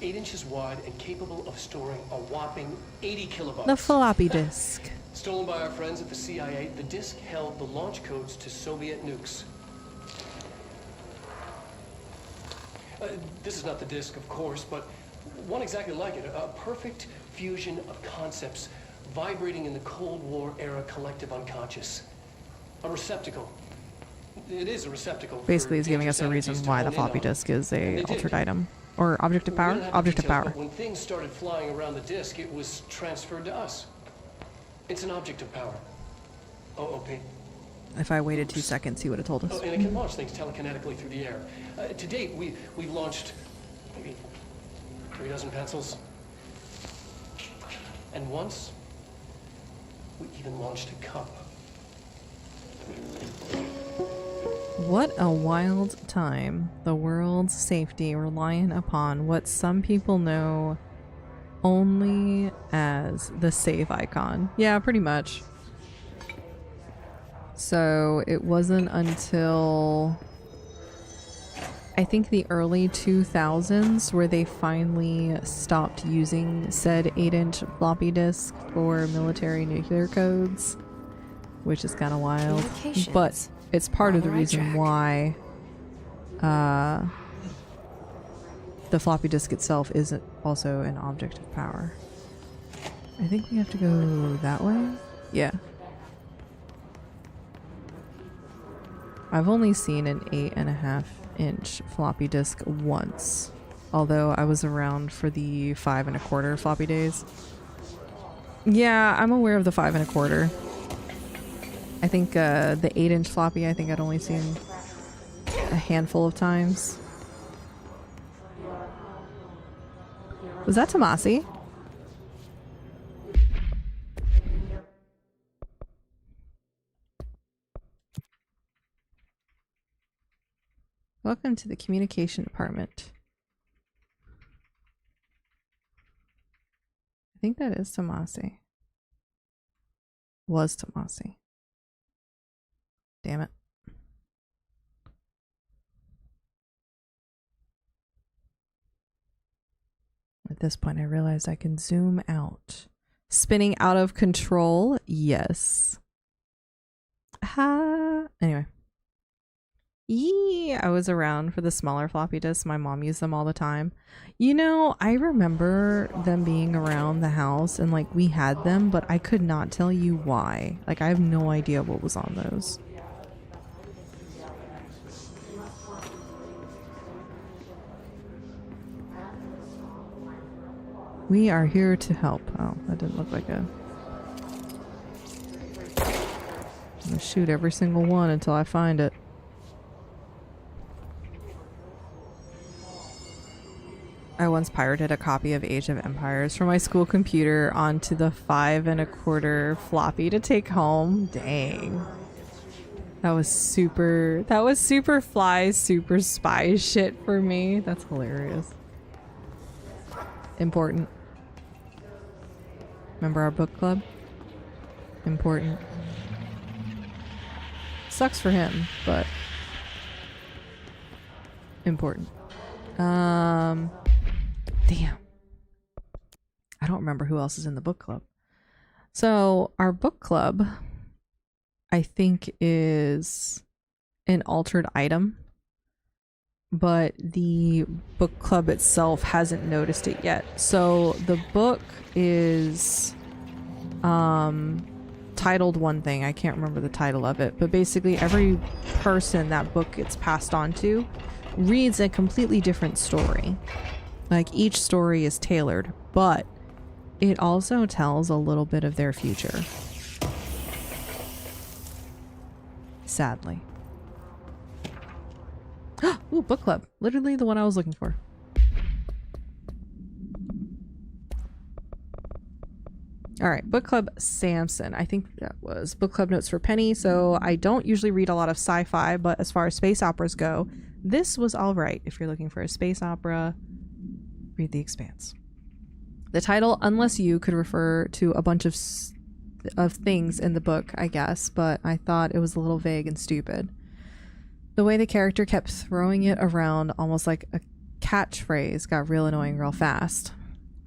8 inches wide and capable of storing a whopping 80 kilobytes. The floppy disk. Stolen by our friends at the CIA, the disk held the launch codes to Soviet nukes. This is not the disk, of course, but one exactly like it. A perfect fusion of concepts vibrating in the Cold War era collective unconscious. A receptacle. It is a receptacle. Basically, he's giving us a reason why the floppy disk is a altered item. Or object of power? Object of power. When things started flying around the disk, it was transferred to us. It's an object of power. OOP. If I waited 2 seconds, he would have told us. Oh, and it can launch things telekinetically through the air. To date, we've launched maybe 3 dozen pencils. And once, we even launched a cup. What a wild time. The world's safety reliant upon what some people know only as the save icon. Yeah, pretty much. So it wasn't until I think the early 2000s where they finally stopped using said 8-inch floppy disk for military nuclear codes, which is kind of wild. But it's part of the reason why the floppy disk itself isn't also an object of power. I think we have to go that way? Yeah. I've only seen an 8.5-inch floppy disk once, although I was around for the 5 1/4 floppy days. Yeah, I'm aware of the 5 1/4. I think the 8-inch floppy, I think I'd only seen a handful of times. Was that Tomasi? Welcome to the communication department. I think that is Tomasi. Was Tomasi. Damn it. At this point, I realized I can zoom out. Spinning out of control? Yes. Anyway. Yeah, I was around for the smaller floppy disks. My mom used them all the time. You know, I remember them being around the house and like we had them, but I could not tell you why. Like I have no idea what was on those. We are here to help. Oh, that didn't look like a... I'm gonna shoot every single one until I find it. I once pirated a copy of Age of Empires from my school computer onto the 5 1/4 floppy to take home. Dang. That was super fly, super spy shit for me. That's hilarious. Important. Remember our book club? Important. Sucks for him, but important. Damn. don't remember who else is in the book club. So our book club, I think, is an altered item, but the book club itself hasn't noticed it yet. So the book is titled one thing. I can't remember the title of it, but basically every person that book gets passed on to reads a completely different story. Like, each story is tailored, but it also tells a little bit of their future. Sadly. Ooh, book club. Literally the one I was looking for. All right, book club Samson. I think that was book club notes for Penny. So I don't usually read a lot of sci-fi, but as far as space operas go, this was all right. If you're looking for a space opera, read The Expanse. The title, Unless You, could refer to a bunch of things in the book, I guess, but I thought it was a little vague and stupid. The way the character kept throwing it around almost like a catchphrase got real annoying real fast.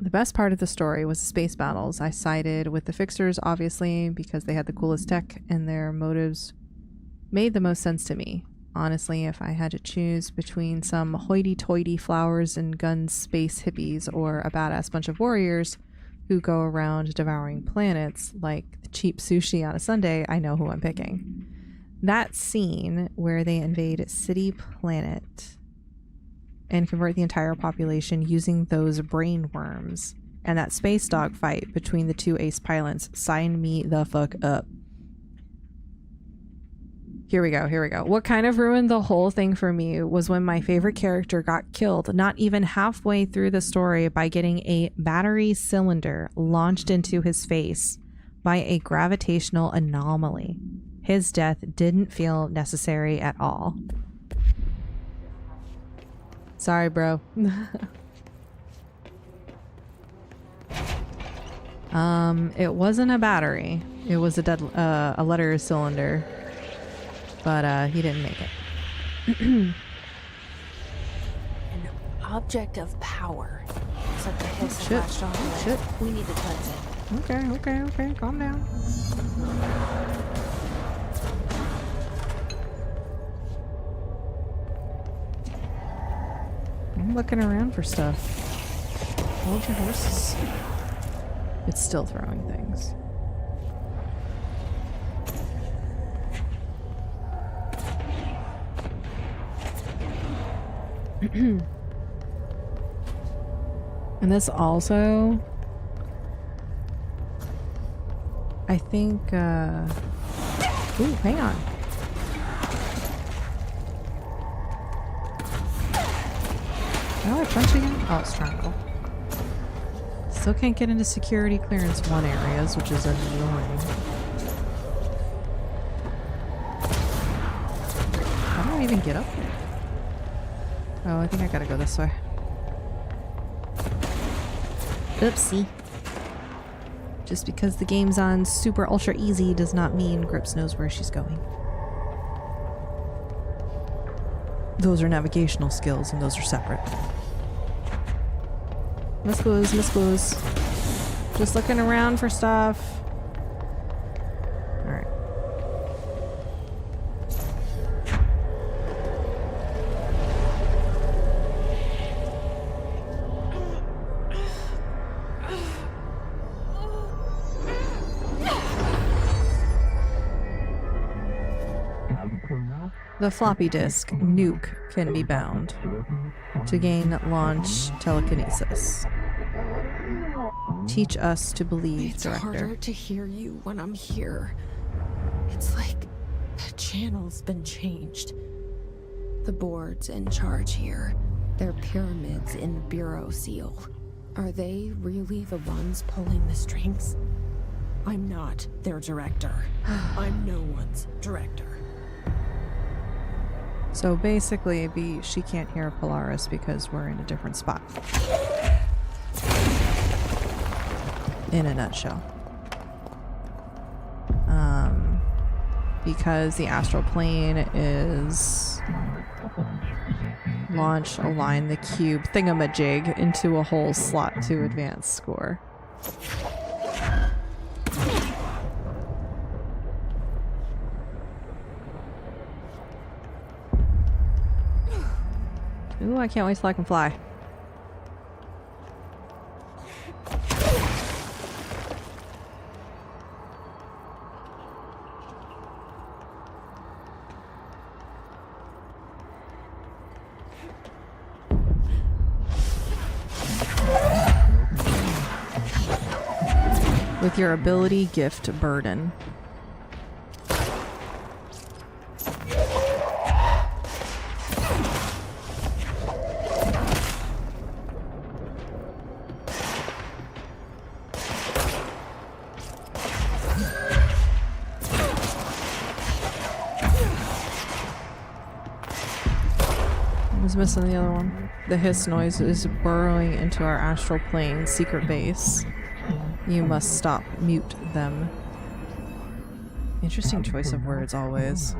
The best part of the story was the space battles. I sided with the Fixers, obviously, because they had the coolest tech and their motives made the most sense to me. Honestly, if I had to choose between some hoity-toity flowers and guns space hippies or a badass bunch of warriors who go around devouring planets like the cheap sushi on a Sunday, I know who I'm picking. That scene where they invade City Planet and convert the entire population using those brain worms, and that space dog fight between the two ace pilots signed me the fuck up. Here we go, here we go. What kind of ruined the whole thing for me was when my favorite character got killed not even halfway through the story by getting a battery cylinder launched into his face by a gravitational anomaly. His death didn't feel necessary at all. Sorry, bro. It wasn't a battery. It was a letter cylinder. But he didn't make it. An object of power. It's like the head's Shit. latched onto it. Shit. We need to cleanse it. Okay. Calm down. I'm looking around for stuff. Hold your horses. It's still throwing things. And this also, I think, ooh, hang on. How do I punch again? Oh, it's triangle. Still can't get into security clearance 1 areas, which is annoying. How do I even get up there? Oh, I think I gotta go this way. Oopsie. Just because the game's on super ultra easy does not mean Grips knows where she's going. Those are navigational skills and those are separate. Miss Blues. Just looking around for stuff. Alright. The floppy disk, nuke, can be bound to gain launch telekinesis. Teach us to believe, It's director. harder to hear you when I'm here. It's like the channel's been changed. The board's in charge here. They're pyramids in the Bureau seal. Are they really the ones pulling the strings? I'm not their director. I'm no one's director. So basically, she can't hear Polaris because we're in a different spot. In a nutshell. Because the astral plane is align the cube thingamajig into a whole slot to advance score. Ooh, I can't wait till I can fly. With your ability, gift burden. I was missing the other one. The hiss noise is burrowing into our astral plane secret base. You must stop. Mute them. Interesting choice of words, always.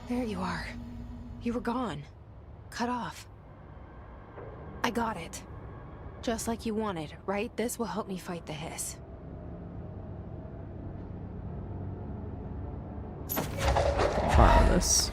There you are. You were gone. Cut off. I got it. Just like you wanted, right? This will help me fight the hiss. Borrow this.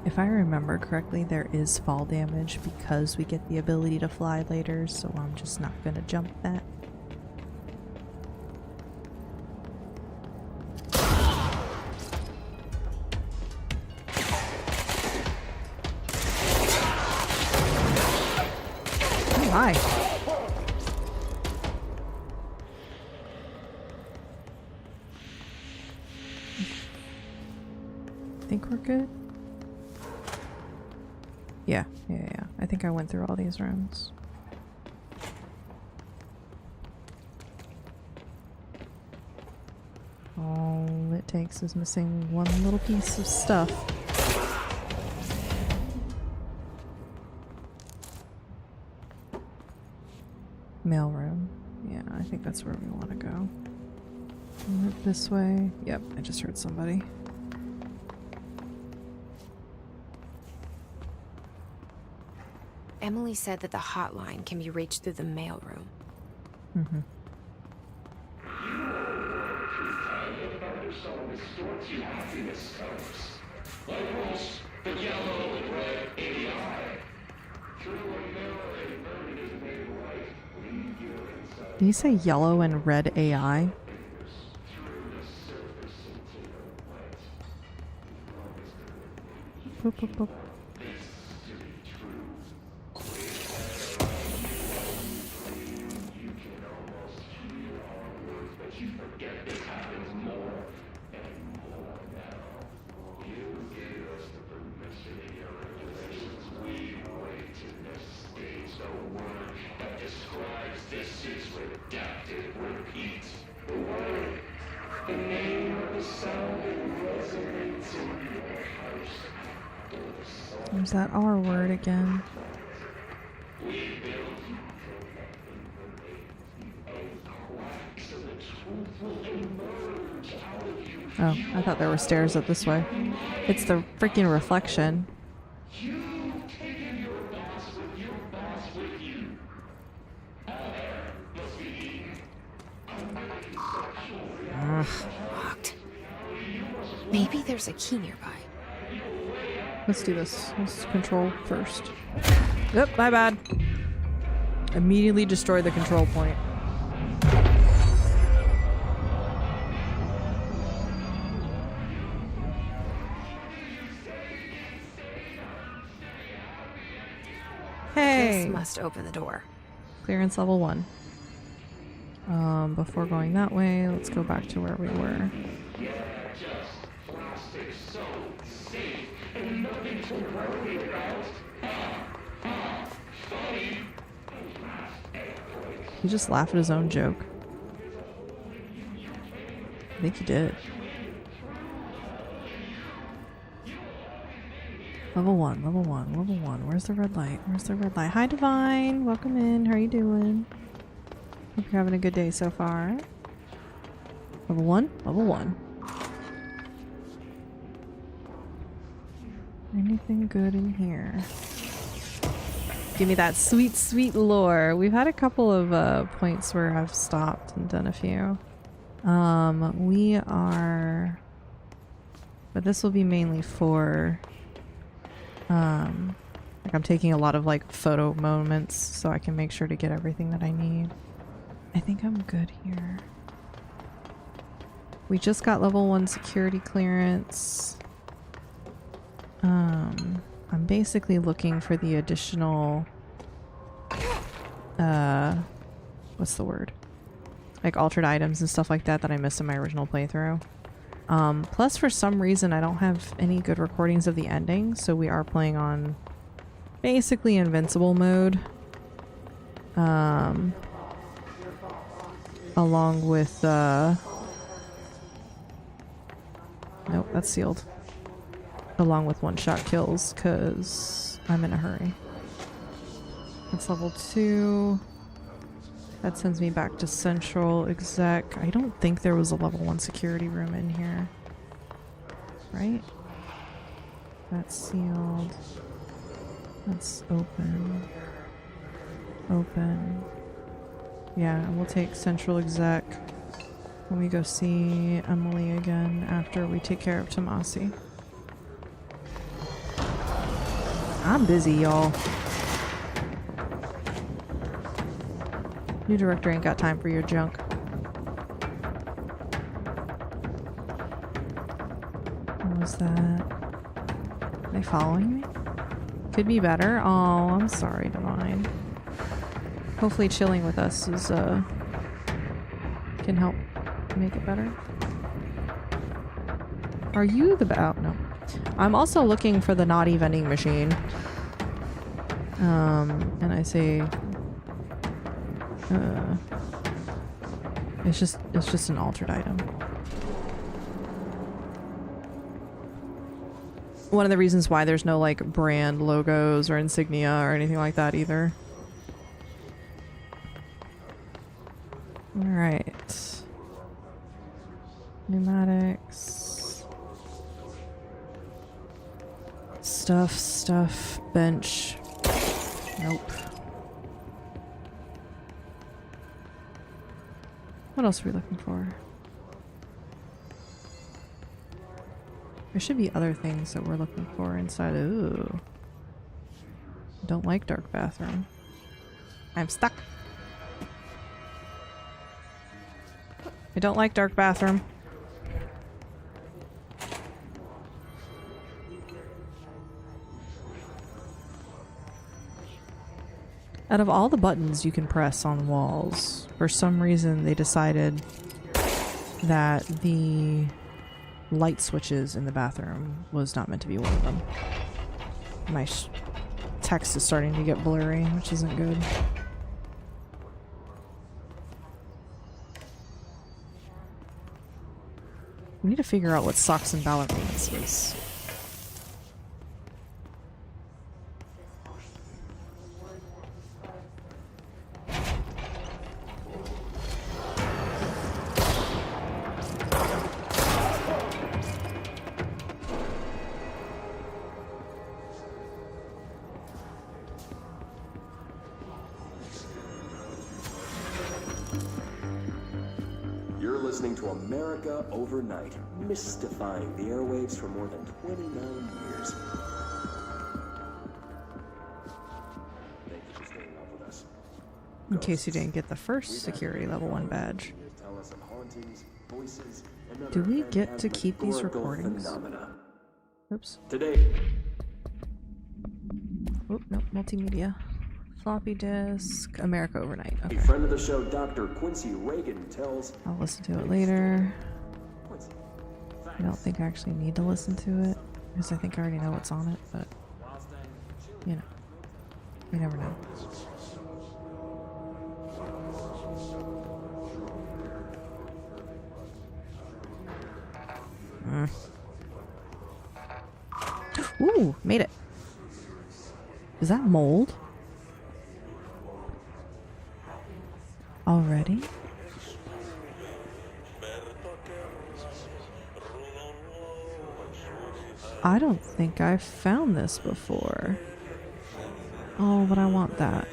If I remember correctly, there is fall damage because we get the ability to fly later, so I'm just not gonna jump that. Oh my! Think we're good? Yeah. I think I went through all these rooms. All it takes is missing one little piece of stuff. Mailroom. Yeah, I think that's where we want to go. This way. Yep, I just heard somebody. Emily said that the hotline can be reached through the mailroom. Mm-hmm. Did you say yellow and red AI? Boop, boop, boop. There's that R word again. Oh, I thought there were stairs up this way. It's the freaking reflection. Locked. Maybe there's a key nearby. Let's do this. Let's control first. Yep, my bad. Immediately destroy the control point. Hey! This must open the door. Clearance level 1. Before going that way, let's go back to where we were. He just laughed at his own joke. I think he did. Level 1, level 1, level 1. Where's the red light? Where's the red light? Hi, Divine. Welcome in. How are you doing? Hope you're having a good day so far. Level 1, level 1. Anything good in here? Give me that sweet, sweet lore. We've had a couple of points where I've stopped and done a few. We are... But this will be mainly for... like I'm taking a lot of like photo moments so I can make sure to get everything that I need. I think I'm good here. We just got level 1 security clearance. I'm basically looking for the additional what's the word? Like altered items and stuff like that that I missed in my original playthrough. Plus for some reason I don't have any good recordings of the ending, so we are playing on basically invincible mode. Along with nope, that's sealed. Along with one-shot kills, because I'm in a hurry. That's level 2. That sends me back to Central Exec. I don't think there was a level 1 security room in here. Right? That's sealed. That's open. Open. Yeah, we'll take Central Exec when we go see Emily again after we take care of Tomasi. I'm busy, y'all. New director ain't got time for your junk. What was that? Are they following me? Could be better. Oh, I'm sorry, Divine. Hopefully chilling with us is, can help make it better. Are you the oh, no. I'm also looking for the naughty vending machine. And I say, it's just an altered item. One of the reasons why there's no like brand logos or insignia or anything like that either. All right. Pneumatics. Stuff, bench. Nope. What else are we looking for? There should be other things that we're looking for inside. Ooh. Don't like dark bathroom. I'm stuck. I don't like dark bathroom. Out of all the buttons you can press on walls, for some reason they decided that the light switches in the bathroom was not meant to be one of them. My text is starting to get blurry, which isn't good. We need to figure out what socks and ballerinas is. Listening to America Overnight, mystifying the airwaves for more than 29 years. Thank you for staying up with us. In case you didn't get the first security level 1 badge. Tell us of hauntings, voices, and do we get to keep these recordings? Phenomena. Oops. Today. Oh, no, multimedia. Floppy disk, America Overnight. Okay. A friend of the show, Dr. Quincy Reagan, tells. I'll listen to it later. I don't think I actually need to listen to it because I think I already know what's on it, but you know, you never know. Ooh, made it. Is that mold? Already? I don't think I've found this before. Oh, but I want that.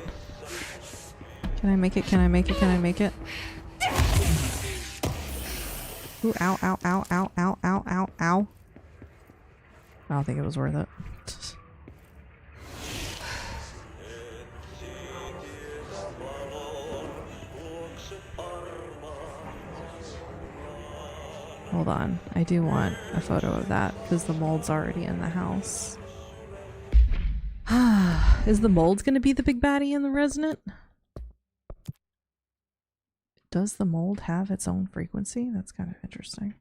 Can I make it? Can I make it? Can I make it? Ooh, ow, ow, ow, ow, ow, ow, ow, ow. I don't think it was worth it. Hold on. I do want a photo of that because the mold's already in the house. Is the mold going to be the big baddie in the Resonant? Does the mold have its own frequency? That's kind of interesting.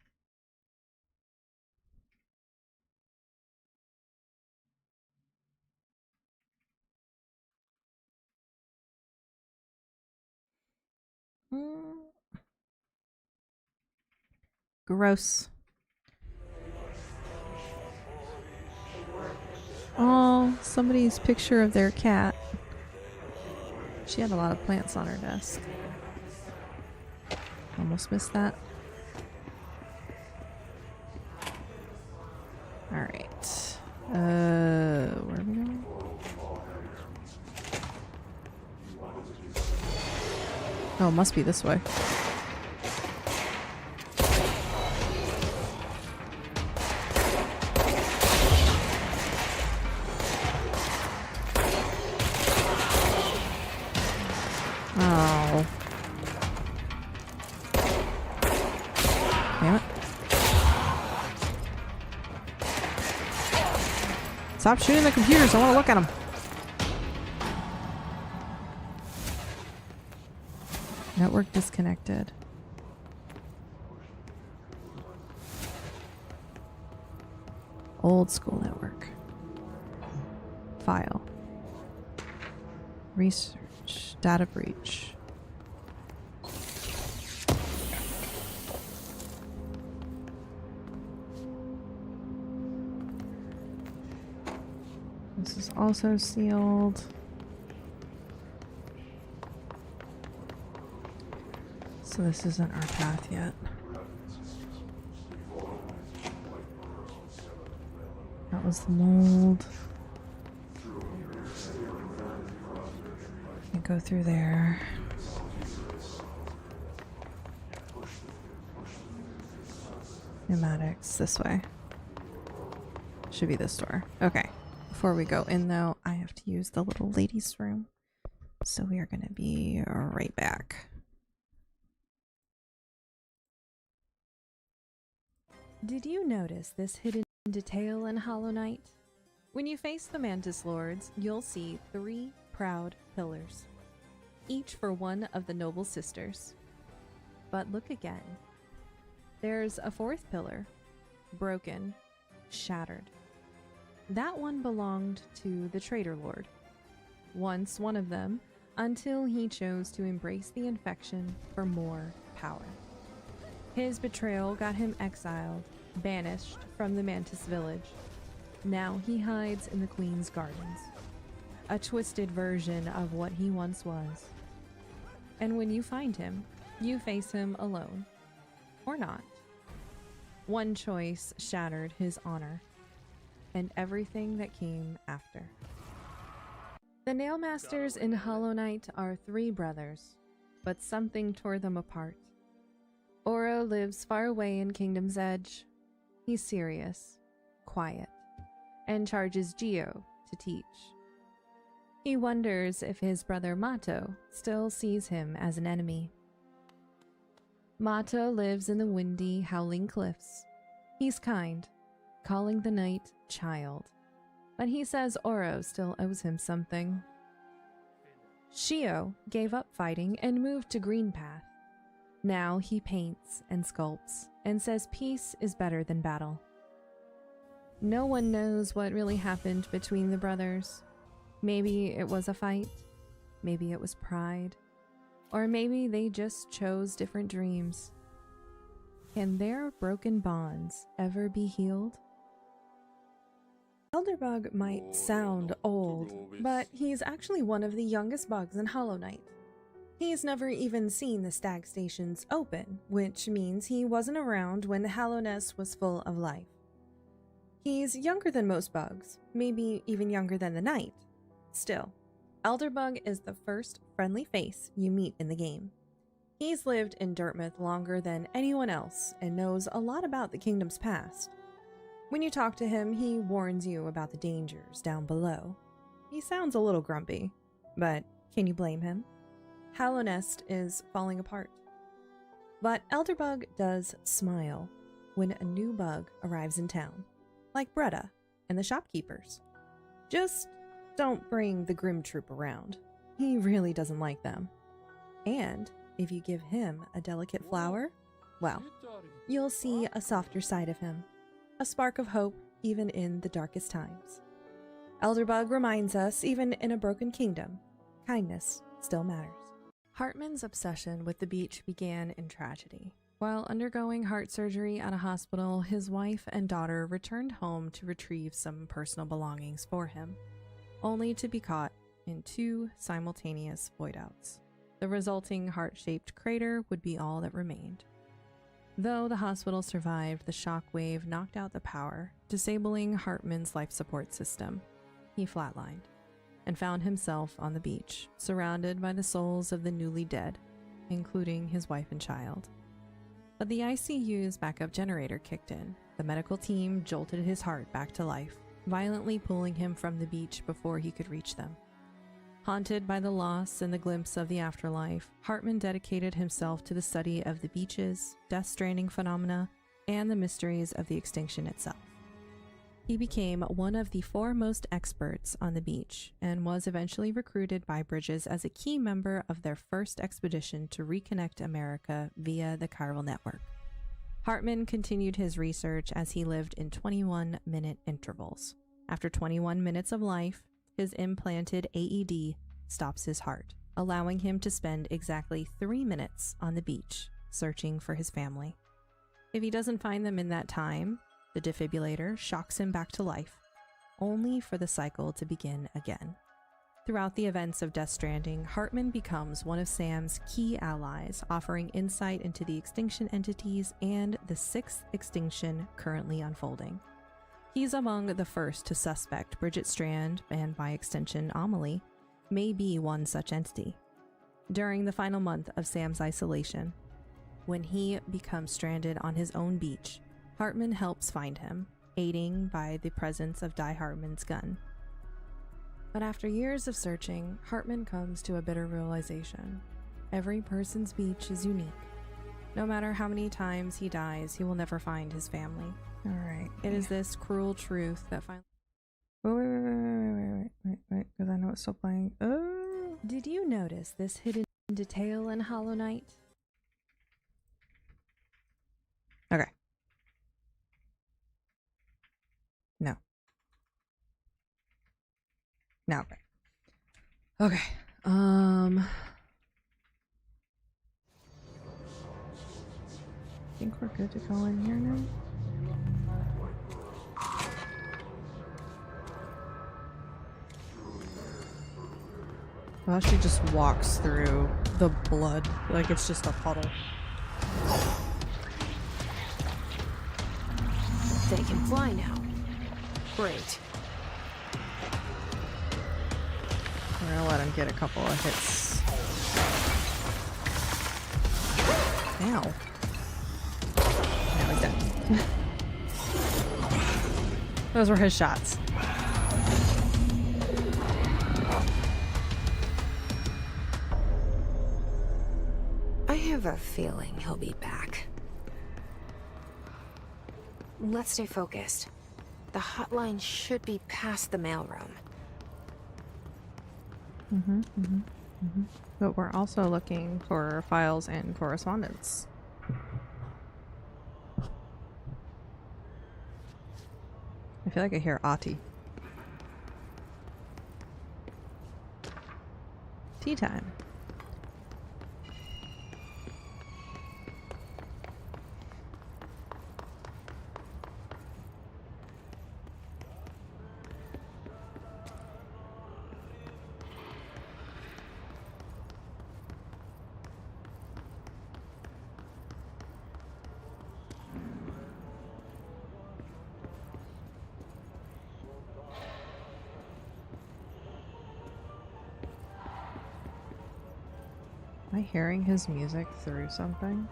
Gross. Oh, somebody's picture of their cat. She had a lot of plants on her desk. Almost missed that. Alright. Where are we going? Oh, it must be this way. Oh. Damn it. Stop shooting the computers. I want to look at them. Network disconnected. Old school network. File. Research. Data breach. This is also sealed. So this isn't our path yet. That was the mold. Can't go through there. Pneumatics, this way. Should be this door. Okay. Before we go in though, I have to use the little ladies' room. So we are going to be right back. Did you notice this hidden detail in Hollow Knight? When you face the Mantis Lords, you'll see 3 proud pillars, each for one of the noble sisters. But look again. There's a 4th pillar, broken, shattered. That one belonged to the Traitor Lord, once one of them, until he chose to embrace the infection for more power. His betrayal got him exiled, banished from the Mantis village. Now he hides in the Queen's gardens, a twisted version of what he once was. And when you find him, you face him alone, or not. One choice shattered his honor, and everything that came after. The Nailmasters in Hollow Knight are 3 brothers, but something tore them apart. Oro lives far away in Kingdom's Edge. He's serious, quiet, and charges Geo to teach. He wonders if his brother Mato still sees him as an enemy. Mato lives in the windy, howling cliffs. He's kind, calling the night child, but he says Oro still owes him something. Shio gave up fighting and moved to Greenpath. Now he paints and sculpts and says peace is better than battle. No one knows what really happened between the brothers. Maybe it was a fight, maybe it was pride, or maybe they just chose different dreams. Can their broken bonds ever be healed? Elderbug might sound old, but he's actually one of the youngest bugs in Hollow Knight. He's never even seen the stag stations open, which means he wasn't around when Hallownest was full of life. He's younger than most bugs, maybe even younger than the Knight. Still, Elderbug is the first friendly face you meet in the game. He's lived in Dirtmouth longer than anyone else and knows a lot about the kingdom's past. When you talk to him, he warns you about the dangers down below. He sounds a little grumpy, but can you blame him? Hallownest is falling apart. But Elderbug does smile when a new bug arrives in town, like Bretta and the shopkeepers. Just don't bring the Grim Troop around. He really doesn't like them. And if you give him a delicate flower, well, you'll see a softer side of him. A spark of hope even in the darkest times. Elderbug reminds us, even in a broken kingdom, kindness still matters. Hartman's obsession with the beach began in tragedy. While undergoing heart surgery at a hospital, his wife and daughter returned home to retrieve some personal belongings for him, only to be caught in 2 simultaneous void outs. The resulting heart-shaped crater would be all that remained. Though the hospital survived, the shockwave knocked out the power, disabling Hartman's life support system. He flatlined and found himself on the beach, surrounded by the souls of the newly dead, including his wife and child. But the ICU's backup generator kicked in. The medical team jolted his heart back to life, violently pulling him from the beach before he could reach them. Haunted by the loss and the glimpse of the afterlife, Hartman dedicated himself to the study of the beaches, Death Stranding phenomena, and the mysteries of the extinction itself. He became one of the foremost experts on the beach and was eventually recruited by Bridges as a key member of their first expedition to reconnect America via the chiral network. Hartman continued his research as he lived in 21-minute intervals. After 21 minutes of life, his implanted AED stops his heart, allowing him to spend exactly 3 minutes on the beach searching for his family. If he doesn't find them in that time, the defibrillator shocks him back to life, only for the cycle to begin again. Throughout the events of Death Stranding, Hartman becomes one of Sam's key allies, offering insight into the extinction entities and the 6th extinction currently unfolding. He's among the first to suspect Bridget Strand, and by extension Amelie, may be one such entity. During the final month of Sam's isolation, when he becomes stranded on his own beach, Hartman helps find him, aiding by the presence of Die Hartman's gun. But after years of searching, Hartman comes to a bitter realization. Every person's beach is unique. No matter how many times he dies, he will never find his family. Alright, it is this cruel truth that finally... Wait, because I know it's still playing. Oh! Did you notice this hidden detail in Hollow Knight? Okay. No. No. Okay. I think we're good to go in here now. Well, she just walks through the blood like it's just a puddle. They can fly now. Great. We're gonna let him get a couple of hits. Ow. Now he's dead. Those were his shots. I have a feeling he'll be back. Let's stay focused. The hotline should be past the mailroom. But we're also looking for files and correspondence. I feel like I hear Ati. Tea time. I hearing his music through something?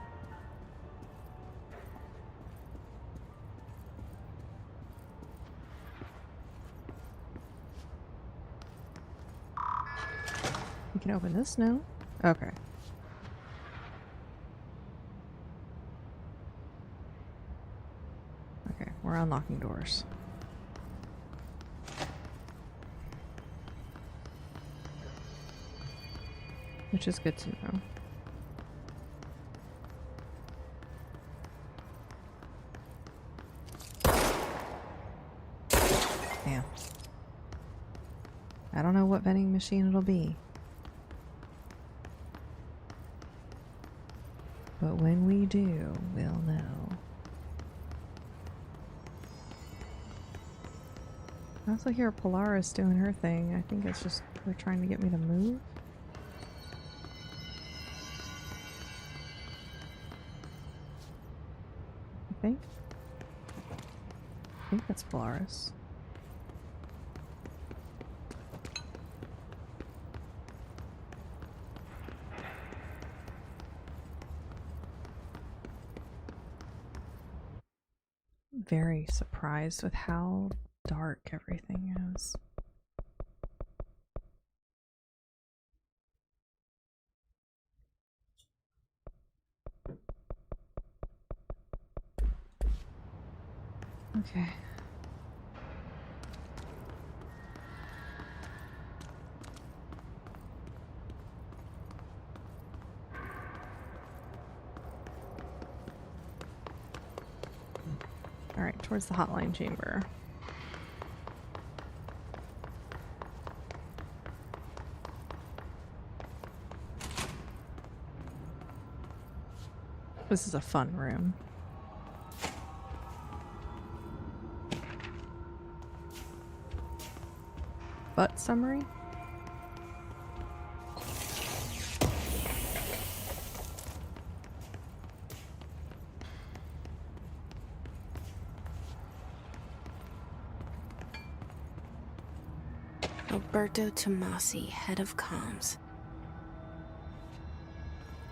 We can open this now. Okay. Okay, we're unlocking doors. Which is good to know. Damn. I don't know what vending machine it'll be. But when we do, we'll know. I also hear Polaris doing her thing. I think it's just her trying to get me to move. I think that's Polaris. Very surprised with how dark everything is. Okay. All right, towards the hotline chamber. This is a fun room. Butt summary? Alberto Tomasi, head of comms.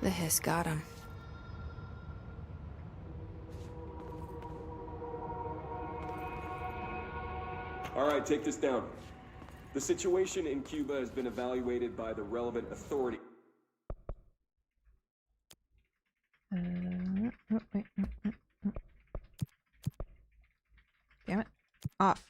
The hiss got him. All right, take this down. The situation in Cuba has been evaluated by the relevant authority. Oh, wait. Damn it. Off.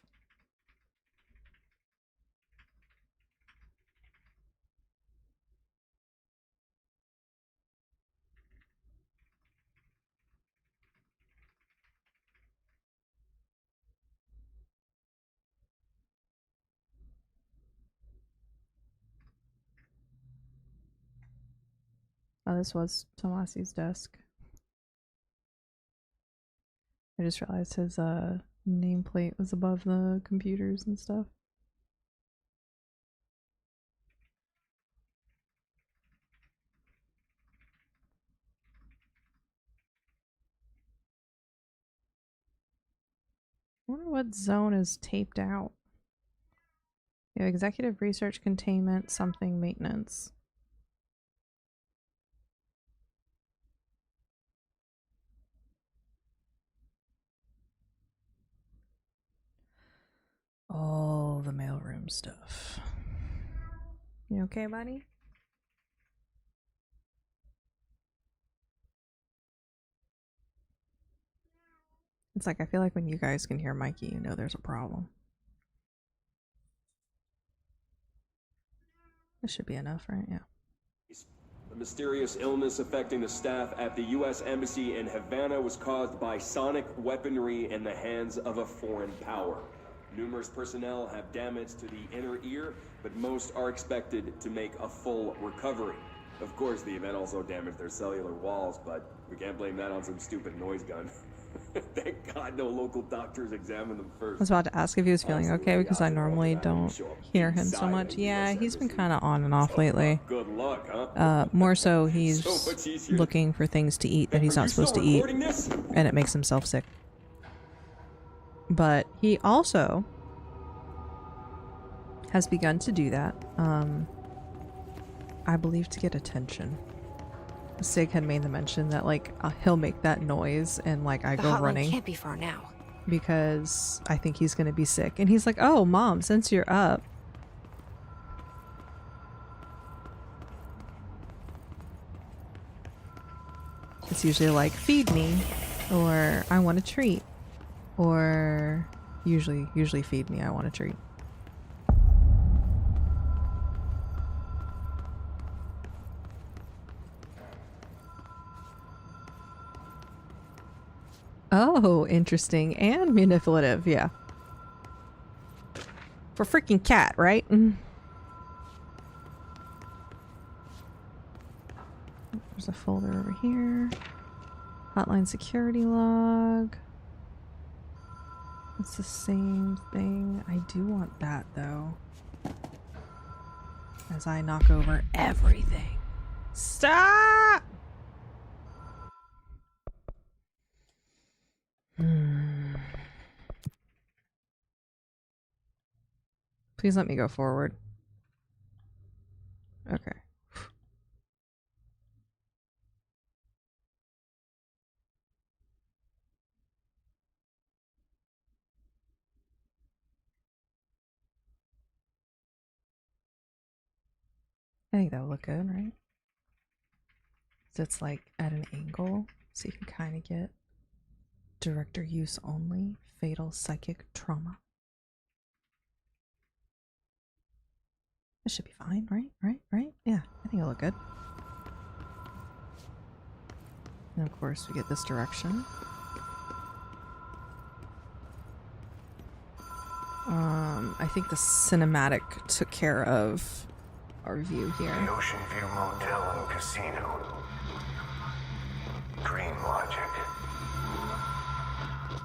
Oh, this was Tomasi's desk. I just realized his nameplate was above the computers and stuff. I wonder what zone is taped out. You have executive research, containment, something, maintenance. All the mailroom stuff. You okay, buddy? It's like, I feel like when you guys can hear Mikey, you know there's a problem. This should be enough, right? Yeah. The mysterious illness affecting the staff at the U.S. Embassy in Havana was caused by sonic weaponry in the hands of a foreign power. Numerous personnel have damage to the inner ear, but most are expected to make a full recovery. Of course, the event also damaged their cellular walls, but we can't blame that on some stupid noise gun. Thank God no local doctors examined them first. I was about to ask if he was feeling okay because I normally don't hear him so much. Yeah, he's been kind of on and off lately. Good luck, huh? More so he's looking for things to eat that he's not supposed to eat, and it makes himself sick. But he also has begun to do that, I believe, to get attention. Sig had made the mention that like he'll make that noise and like I The go hotline running can't be far now. because I think he's gonna be sick. And he's like, "Oh, Mom, since you're up." It's usually like, "Feed me," or "I want a treat," or usually "Feed me, I want a treat." Oh, interesting and manipulative, yeah. For freaking cat, right? There's a folder over here. Hotline security log. It's the same thing. I do want that though. As I knock over everything. Stop! Please let me go forward. Okay. I think that would look good, right? So it's like at an angle, so you can kind of get director use only, fatal psychic trauma. This should be fine, right? Right? Yeah, I think it'll look good. And of course we get this direction. I think the cinematic took care of our view here. The Ocean View Motel and Casino. Dream logic.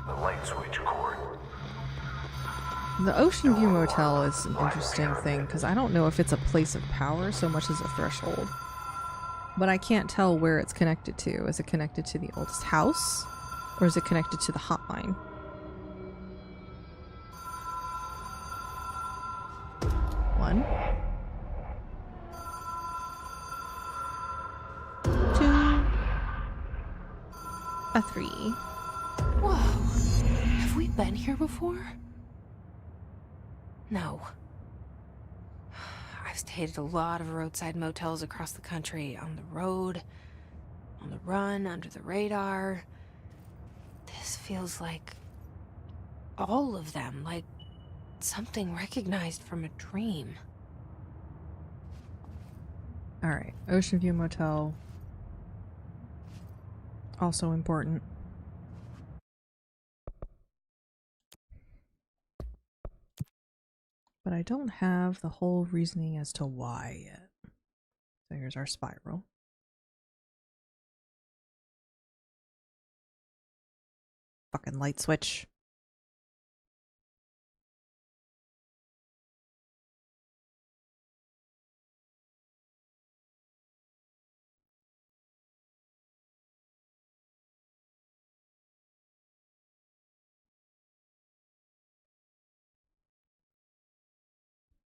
The light switch cord. The Ocean View Motel is an interesting thing because I don't know if it's a place of power so much as a threshold. But I can't tell where it's connected to. Is it connected to the oldest house? Or is it connected to the hotline? One. Two. A three. Whoa. Have we been here before? No. I've stayed at a lot of roadside motels across the country, on the road, on the run, under the radar. This feels like all of them, like something recognized from a dream. Alright, Ocean View Motel. Also important. But I don't have the whole reasoning as to why yet. So here's our spiral. Fucking light switch.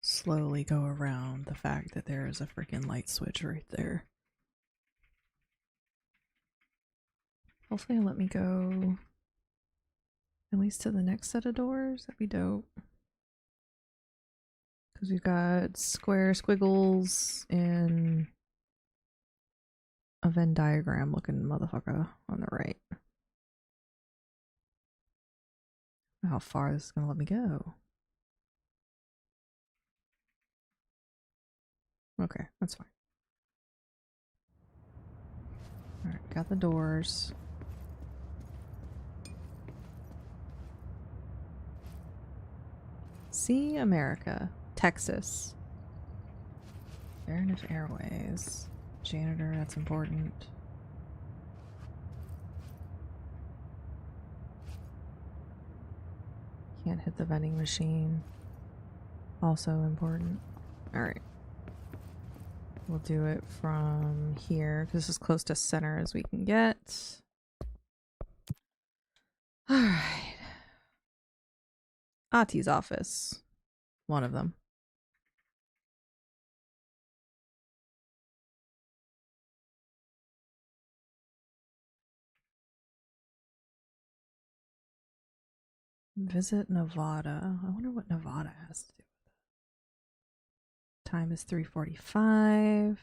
Slowly go around the fact that there is a freaking light switch right there. Hopefully it'll let me go at least to the next set of doors. That'd be dope. Because we've got square squiggles and a Venn diagram looking motherfucker on the right. How far this is gonna let me go. Okay, that's fine. Alright, got the doors. See America. Texas. Fairness Airways. Janitor, that's important. Can't hit the vending machine. Also important. Alright. We'll do it from here, because this is close to center as we can get. Alright. Ati's office. One of them. Visit Nevada. I wonder what Nevada has to do with it. Time is 3:45.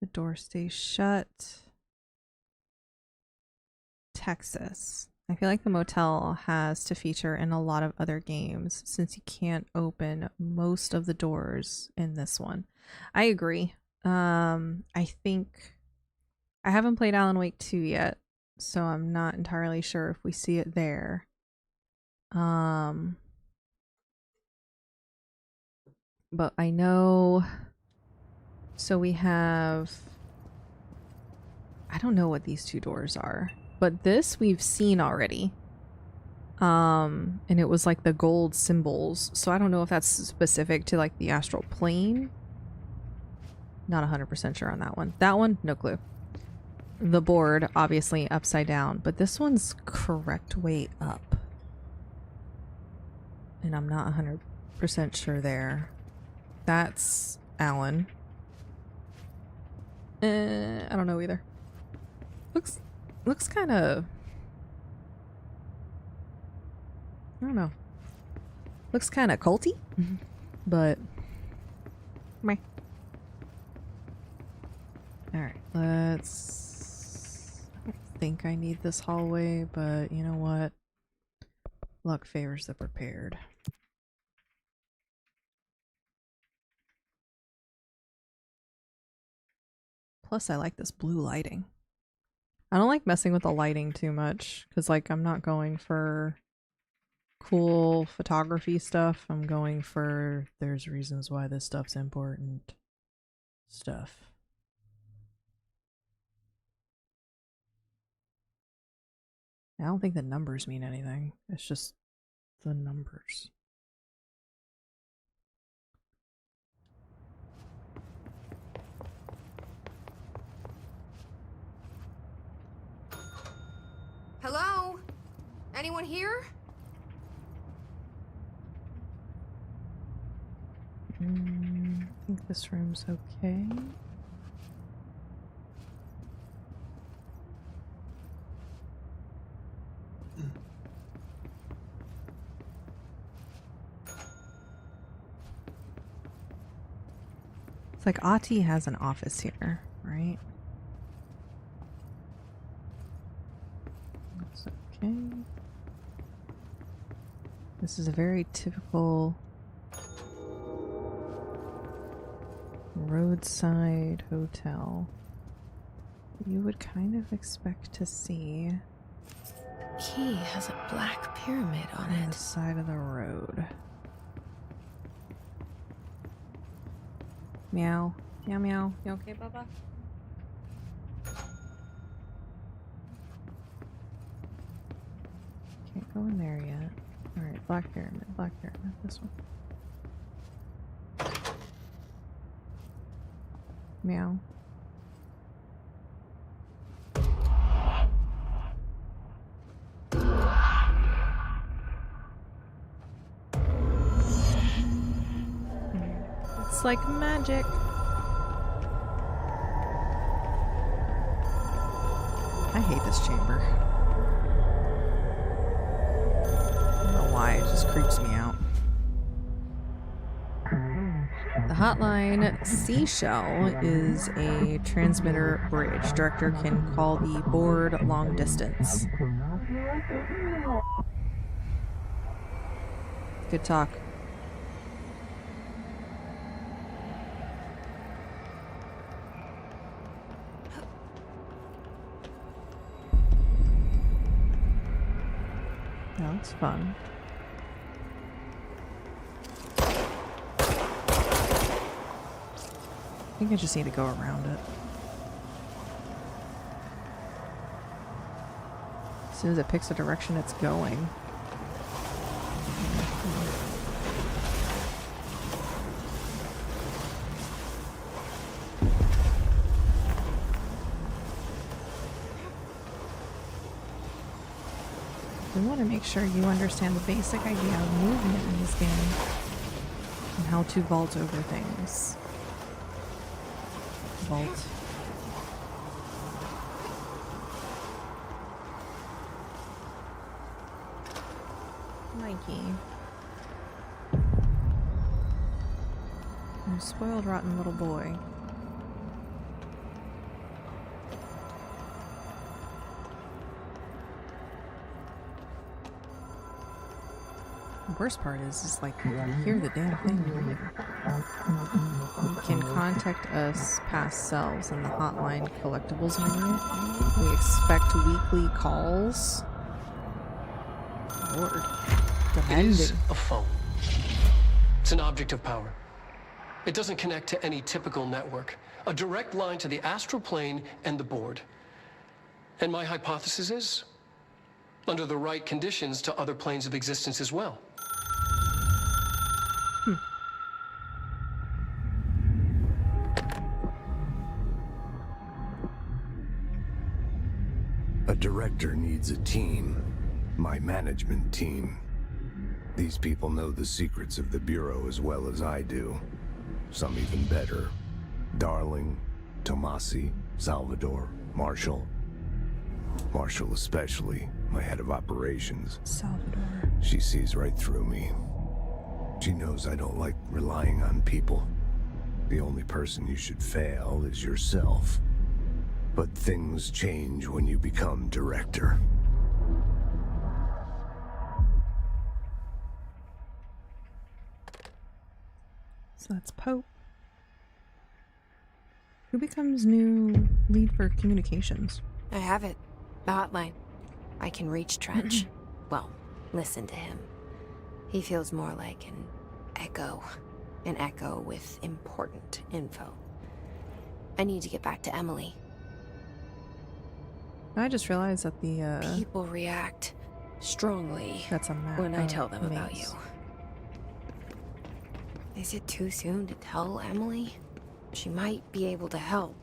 The door stays shut. Texas. I feel like the motel has to feature in a lot of other games since you can't open most of the doors in this one. I agree. I think I haven't played Alan Wake 2 yet, so I'm not entirely sure if we see it there. But I know, so we have, I don't know what these two doors are, but this we've seen already. And it was like the gold symbols, so I don't know if that's specific to like the astral plane. Not 100% sure on that one. That one, no clue. The board, obviously upside down, but this one's correct way up. And I'm not 100% sure there. That's Alan. I don't know either. Looks kind of, I don't know. Looks kind of culty, but meh. All right, let's. I don't think I need this hallway, but you know what? Luck favors the prepared. Plus, I like this blue lighting. I don't like messing with the lighting too much because, like, I'm not going for cool photography stuff. I'm going for there's reasons why this stuff's important stuff. I don't think the numbers mean anything. It's just the numbers. Hello? Anyone here? I think this room's okay. It's like Ati has an office here, right? That's okay. This is a very typical roadside hotel. You would kind of expect to see. Key has a black pyramid on the it. Side of the road. Meow. Meow meow. You okay, Bubba? Can't go in there yet. Alright, black pyramid, this one. Meow. It's like magic. I hate this chamber. I don't know why, it just creeps me out. The hotline Seashell is a transmitter bridge. Director can call the board long distance. Good talk. That's fun. I think I just need to go around it. As soon as it picks a direction it's going. We want to make sure you understand the basic idea of movement in this game and how to vault over things. Vault. Mikey. You spoiled, rotten little boy. The worst part is like, you can hear the damn thing moving. You can contact us past selves in the hotline collectibles menu. We expect weekly calls. Lord. It is a phone. It's an object of power. It doesn't connect to any typical network. A direct line to the astral plane and the board. And my hypothesis is, under the right conditions, to other planes of existence as well. A director needs a team. My management team. These people know the secrets of the Bureau as well as I do. Some even better. Darling, Tomasi, Salvador, Marshall. Marshall especially, my head of operations. Salvador. She sees right through me. She knows I don't like relying on people. The only person you should fail is yourself. But things change when you become director. So that's Pope. Who becomes new lead for communications? I have it. The hotline. I can reach Trench. Well, listen to him. He feels more like an echo. An echo with important info. I need to get back to Emily. I just realized that the People react strongly that's a map when I tell them about maze. you. Is it too soon to tell Emily? She might be able to help.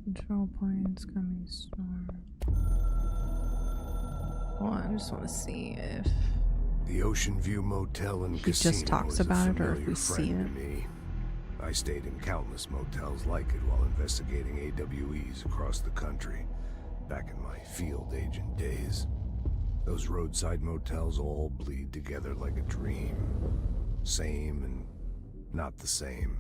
Control points, coming storm. Well, I just want to see if The Ocean View Motel and he Casino just talks is a about it or if familiar we see friend it. to me. I stayed in countless motels like it while investigating AWEs across the country, back in my field agent days. Those roadside motels all bleed together like a dream. Same and not the same.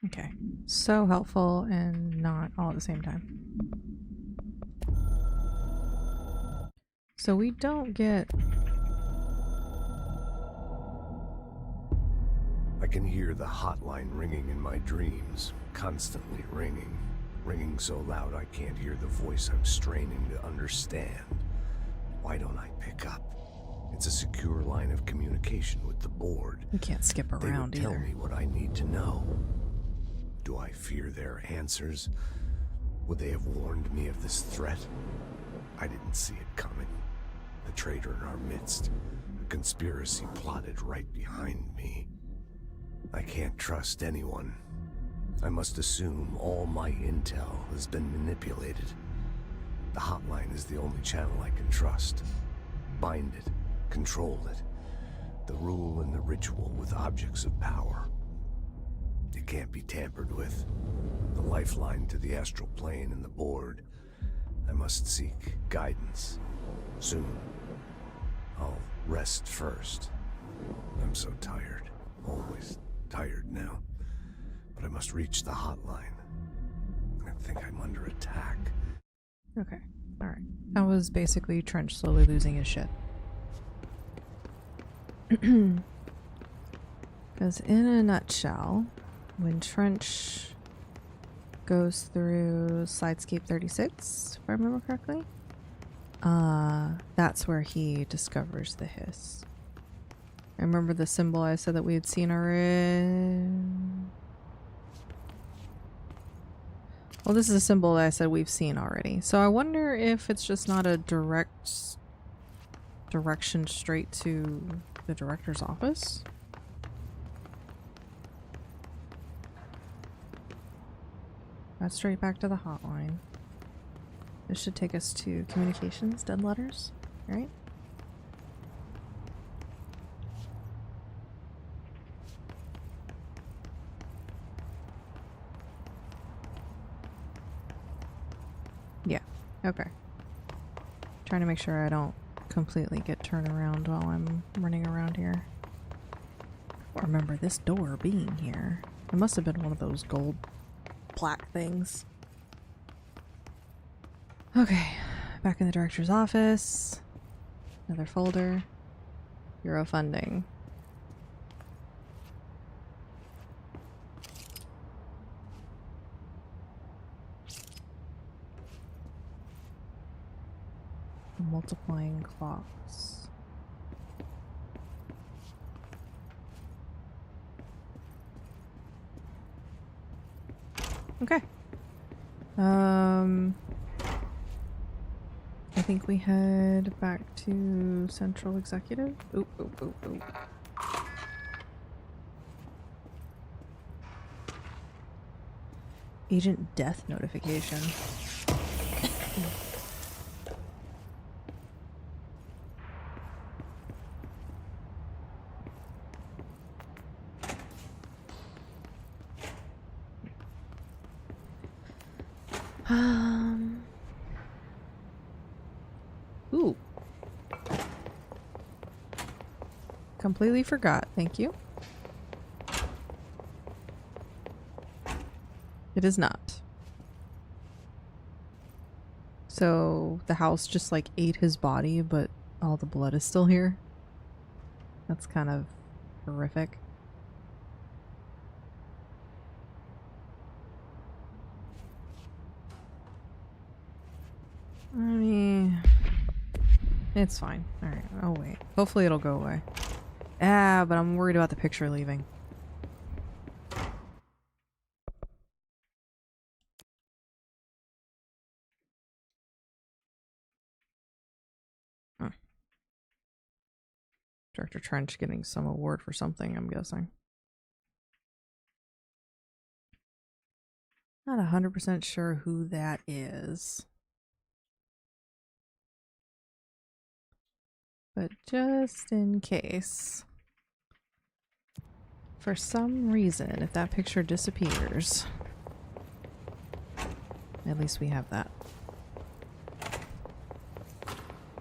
Okay. So helpful and not all at the same time. So we don't get... I can hear the hotline ringing in my dreams, constantly ringing. Ringing so loud I can't hear the voice I'm straining to understand. Why don't I pick up? It's a secure line of communication with the board. We can't skip around They would tell either. me what I need to know. Do I fear their answers? Would they have warned me of this threat? I didn't see it coming. The traitor in our midst. A conspiracy plotted right behind me. I can't trust anyone. I must assume all my intel has been manipulated. The hotline is the only channel I can trust. Bind it, control it. The rule and the ritual with objects of power. It can't be tampered with. The lifeline to the astral plane and the board. I must seek guidance. Soon. I'll rest first. I'm so tired. Always tired now. But I must reach the hotline. I think I'm under attack. Okay. Alright. That was basically Trench slowly losing his shit. Because in a nutshell, when Trench goes through Slidescape 36, if I remember correctly, that's where he discovers the hiss. I remember the symbol I said that we had seen already. Well, this is a symbol that I said we've seen already. So I wonder if it's just not a direct direction straight to the director's office. That's straight back to the hotline. This should take us to communications, dead letters, right? Yeah, okay. Trying to make sure I don't completely get turned around while I'm running around here. I remember this door being here. It must have been one of those gold plaque things. Okay, back in the director's office. Another folder. Bureau funding. Multiplying clocks. Okay. I think we head back to Central Executive. Oop, oop, oop, oop. Agent death notification. Ooh. Completely forgot. Thank you. It is not. So the house just like ate his body, but all the blood is still here. That's kind of horrific. I mean, it's fine. Alright, oh wait. Hopefully it'll go away. Ah, but I'm worried about the picture leaving. Huh. Director Trench getting some award for something, I'm guessing. Not 100% sure who that is. But just in case. For some reason, if that picture disappears, at least we have that.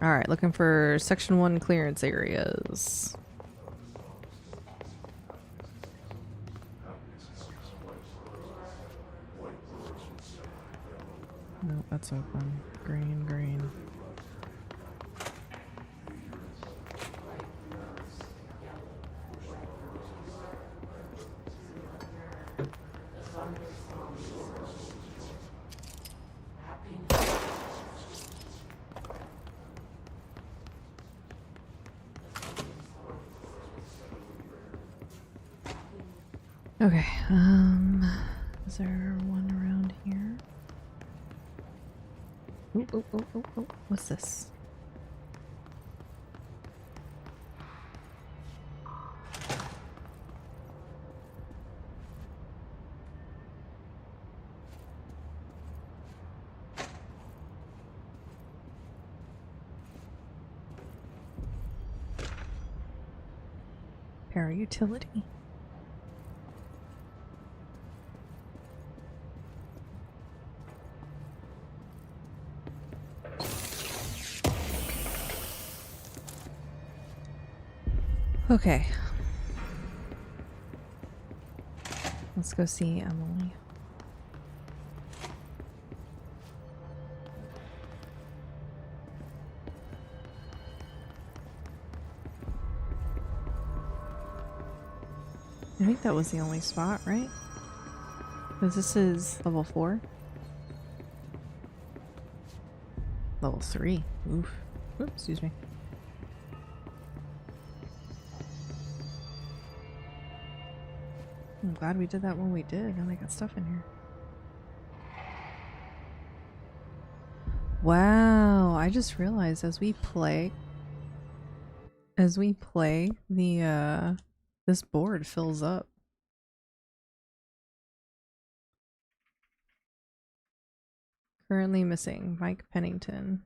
Alright, looking for Section 1 clearance areas. Nope, that's open. Green, green. Okay, is there one around here? Oh, what's this? Para-utility. Okay. Let's go see Emily. I think that was the only spot, right? Because this is level 4. Level 3. Oof. Oops, excuse me. I'm glad we did that when we did. Now they got stuff in here. Wow, I just realized as we play the this board fills up. Currently missing Mike Pennington,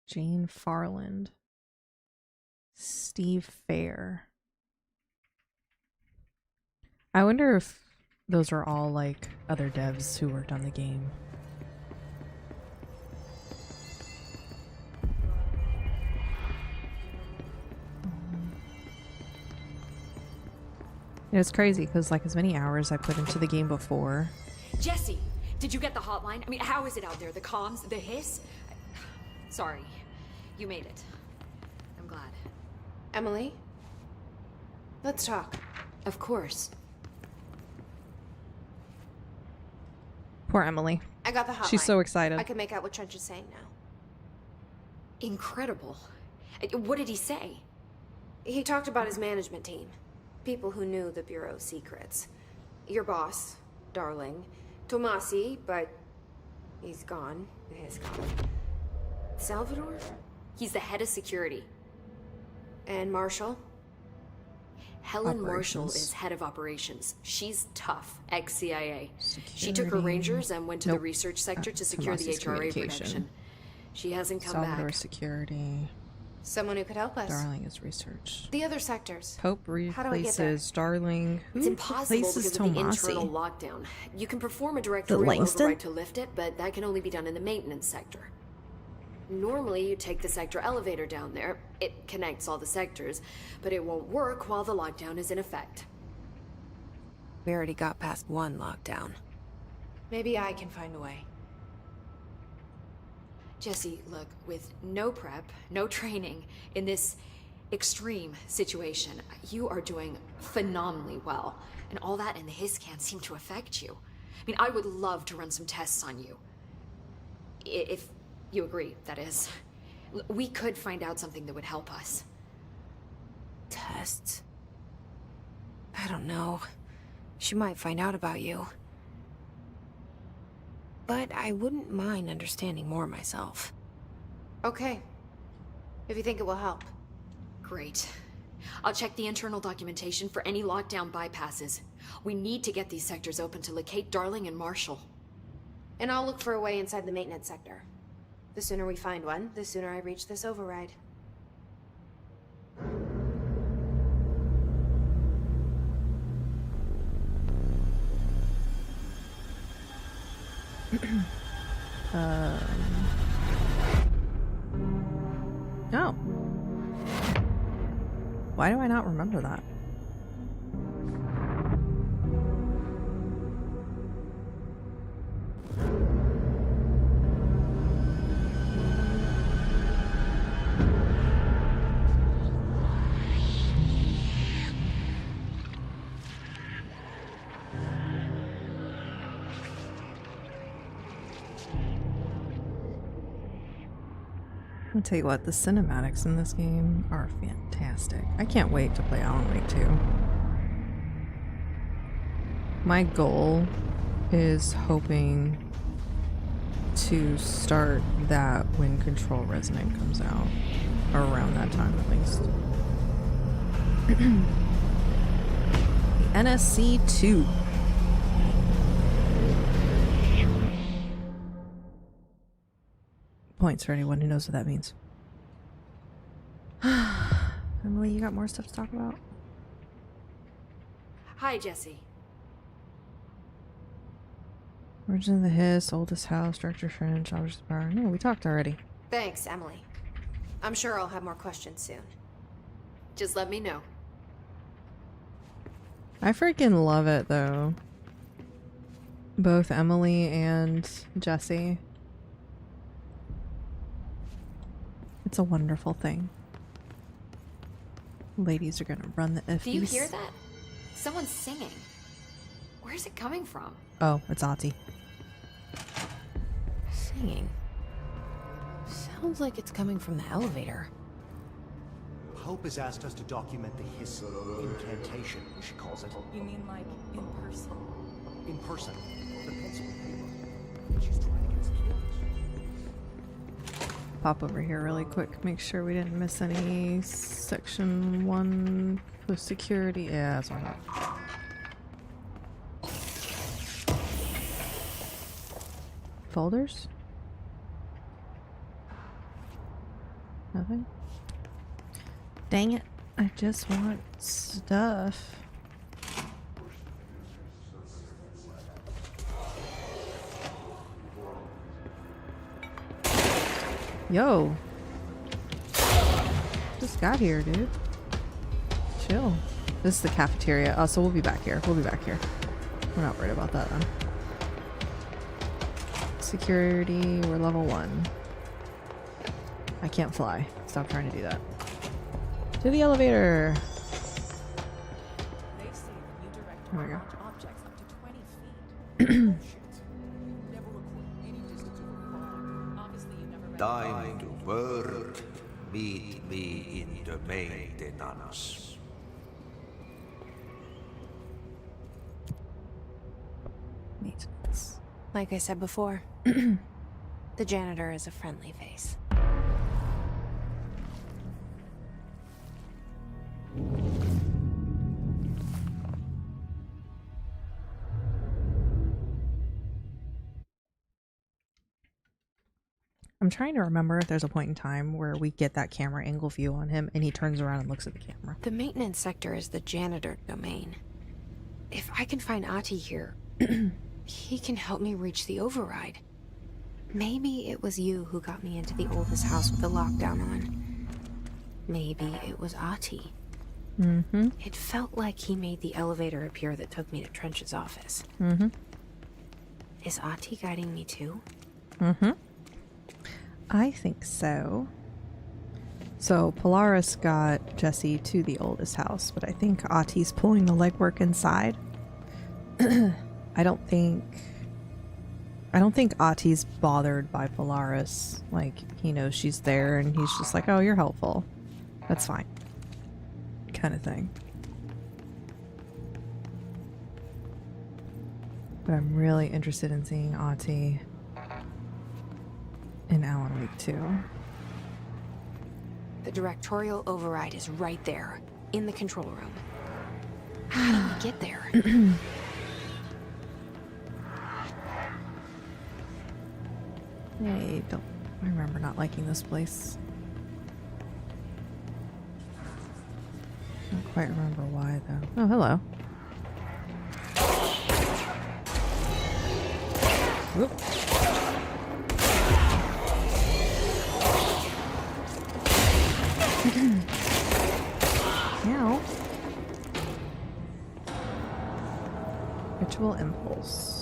Jane Farland, Steve Fair. I wonder if those are all like other devs who worked on the game. It's crazy because like as many hours I put into the game before. Jesse, did you get the hotline? I mean, how is it out there? The comms, the hiss? Sorry, you made it. I'm glad. Emily? Let's talk. Of course. Poor Emily. I got the hotline. She's so excited. I can make out what Trench is saying now. Incredible. What did he say? He talked about his management team. People who knew the Bureau's secrets. Your boss, Darling. Tomasi, but he's gone. He's gone. Salvador? He's the head of security. And Marshall? Helen Marshall is head of operations. She's tough, ex-CIA. She took her Rangers and went to the research sector to secure the HRA protection. She hasn't come Salvador back. Security. Someone who could help us. Darling is research. The other sectors. Pope replaces Darling. Who It's impossible replaces because of the internal Tomasi? lockdown. You can perform a directorial Langston? override to lift it, but that can only be done in the maintenance sector. Normally, you take the sector elevator down there. It connects all the sectors, but it won't work while the lockdown is in effect. We already got past one lockdown. Maybe I can find a way. Jesse, look, with no prep, no training, in this extreme situation, you are doing phenomenally well. And all that and the hiss can't seem to affect you. I mean, I would love to run some tests on you. If you agree, that is. We could find out something that would help us. Tests? I don't know. She might find out about you. But I wouldn't mind understanding more myself. Okay. If you think it will help. Great. I'll check the internal documentation for any lockdown bypasses. We need to get these sectors open to locate Darling and Marshall. And I'll look for a way inside the maintenance sector. The sooner we find one, the sooner I reach this override. Oh. Why do I not remember that? I'll tell you what, the cinematics in this game are fantastic. I can't wait to play Alan Wake 2. My goal is hoping to start that when Control Resonant comes out. Or around that time at least. The NSC 2. Points for anyone who knows what that means. Emily, you got more stuff to talk about? Hi, Jesse. Origin of the Hiss, Oldest House, Director French, Objects of Power. No, we talked already. Thanks, Emily. I'm sure I'll have more questions soon. Just let me know. I freaking love it, though. Both Emily and Jesse. It's a wonderful thing. Ladies are gonna run the FBs. Do you hear that? Someone's singing. Where's it coming from? Oh, it's Ati. Singing. Sounds like it's coming from the elevator. Hope has asked us to document the hiss incantation, she calls it. You mean like in person? In person. The pencil and paper. She's trying to get us killed. Pop over here really quick. Make sure we didn't miss any section 1 post security. Yeah, that's what I thought. Folders? Nothing? Dang it. I just want stuff. Yo. Just got here, dude. Chill. This is the cafeteria. Oh, so we'll be back here. We'll be back here. We're not worried about that then. Security, we're level 1. I can't fly. Stop trying to do that. To the elevator. They say the new director There we go. will launch objects up to 20 feet. Time to work. Meet me in the maintenance. Maintenance. Like I said before, the janitor is a friendly face. I'm trying to remember if there's a point in time where we get that camera angle view on him and he turns around and looks at the camera. The maintenance sector is the janitor domain. If I can find Ati here, he can help me reach the override. Maybe it was you who got me into the oldest house with the lockdown on. Maybe it was Ati. Mm-hmm. It felt like he made the elevator appear that took me to Trench's office. Mm-hmm. Is Ati guiding me too? Mm-hmm. I think so. So Polaris got Jesse to the oldest house, but I think Ati's pulling the legwork inside. I don't think Ati's bothered by Polaris. Like, he knows she's there and he's just like, oh, you're helpful. That's fine. Kind of thing. But I'm really interested in seeing Ati in Alan Wake 2. The directorial override is right there, in the control room. How do we get there? I don't remember not liking this place. Don't quite remember why though. Oh, hello. Whoop. Now, ritual impulse.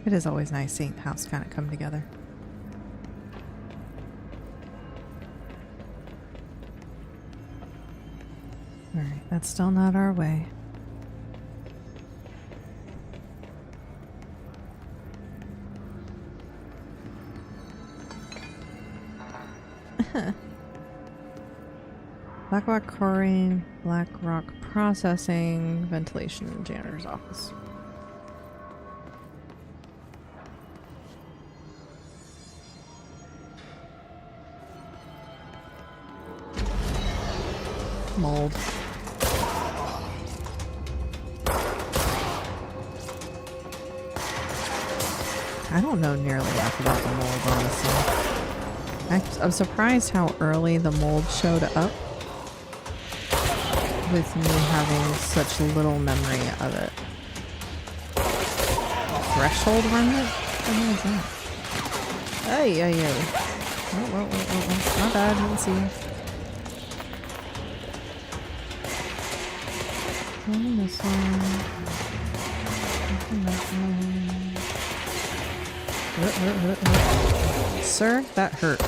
It is always nice seeing the house kind of come together. Alright, that's still not our way. Black rock quarrying, black rock processing, ventilation in the janitor's office. Mold. I don't know nearly enough about the mold, honestly. I'm surprised how early the mold showed up with me having such little memory of it. Threshold remnant? What the hell is that? Ay, ay, ay. Oh. My bad, didn't see you. This one. Sir, that hurt.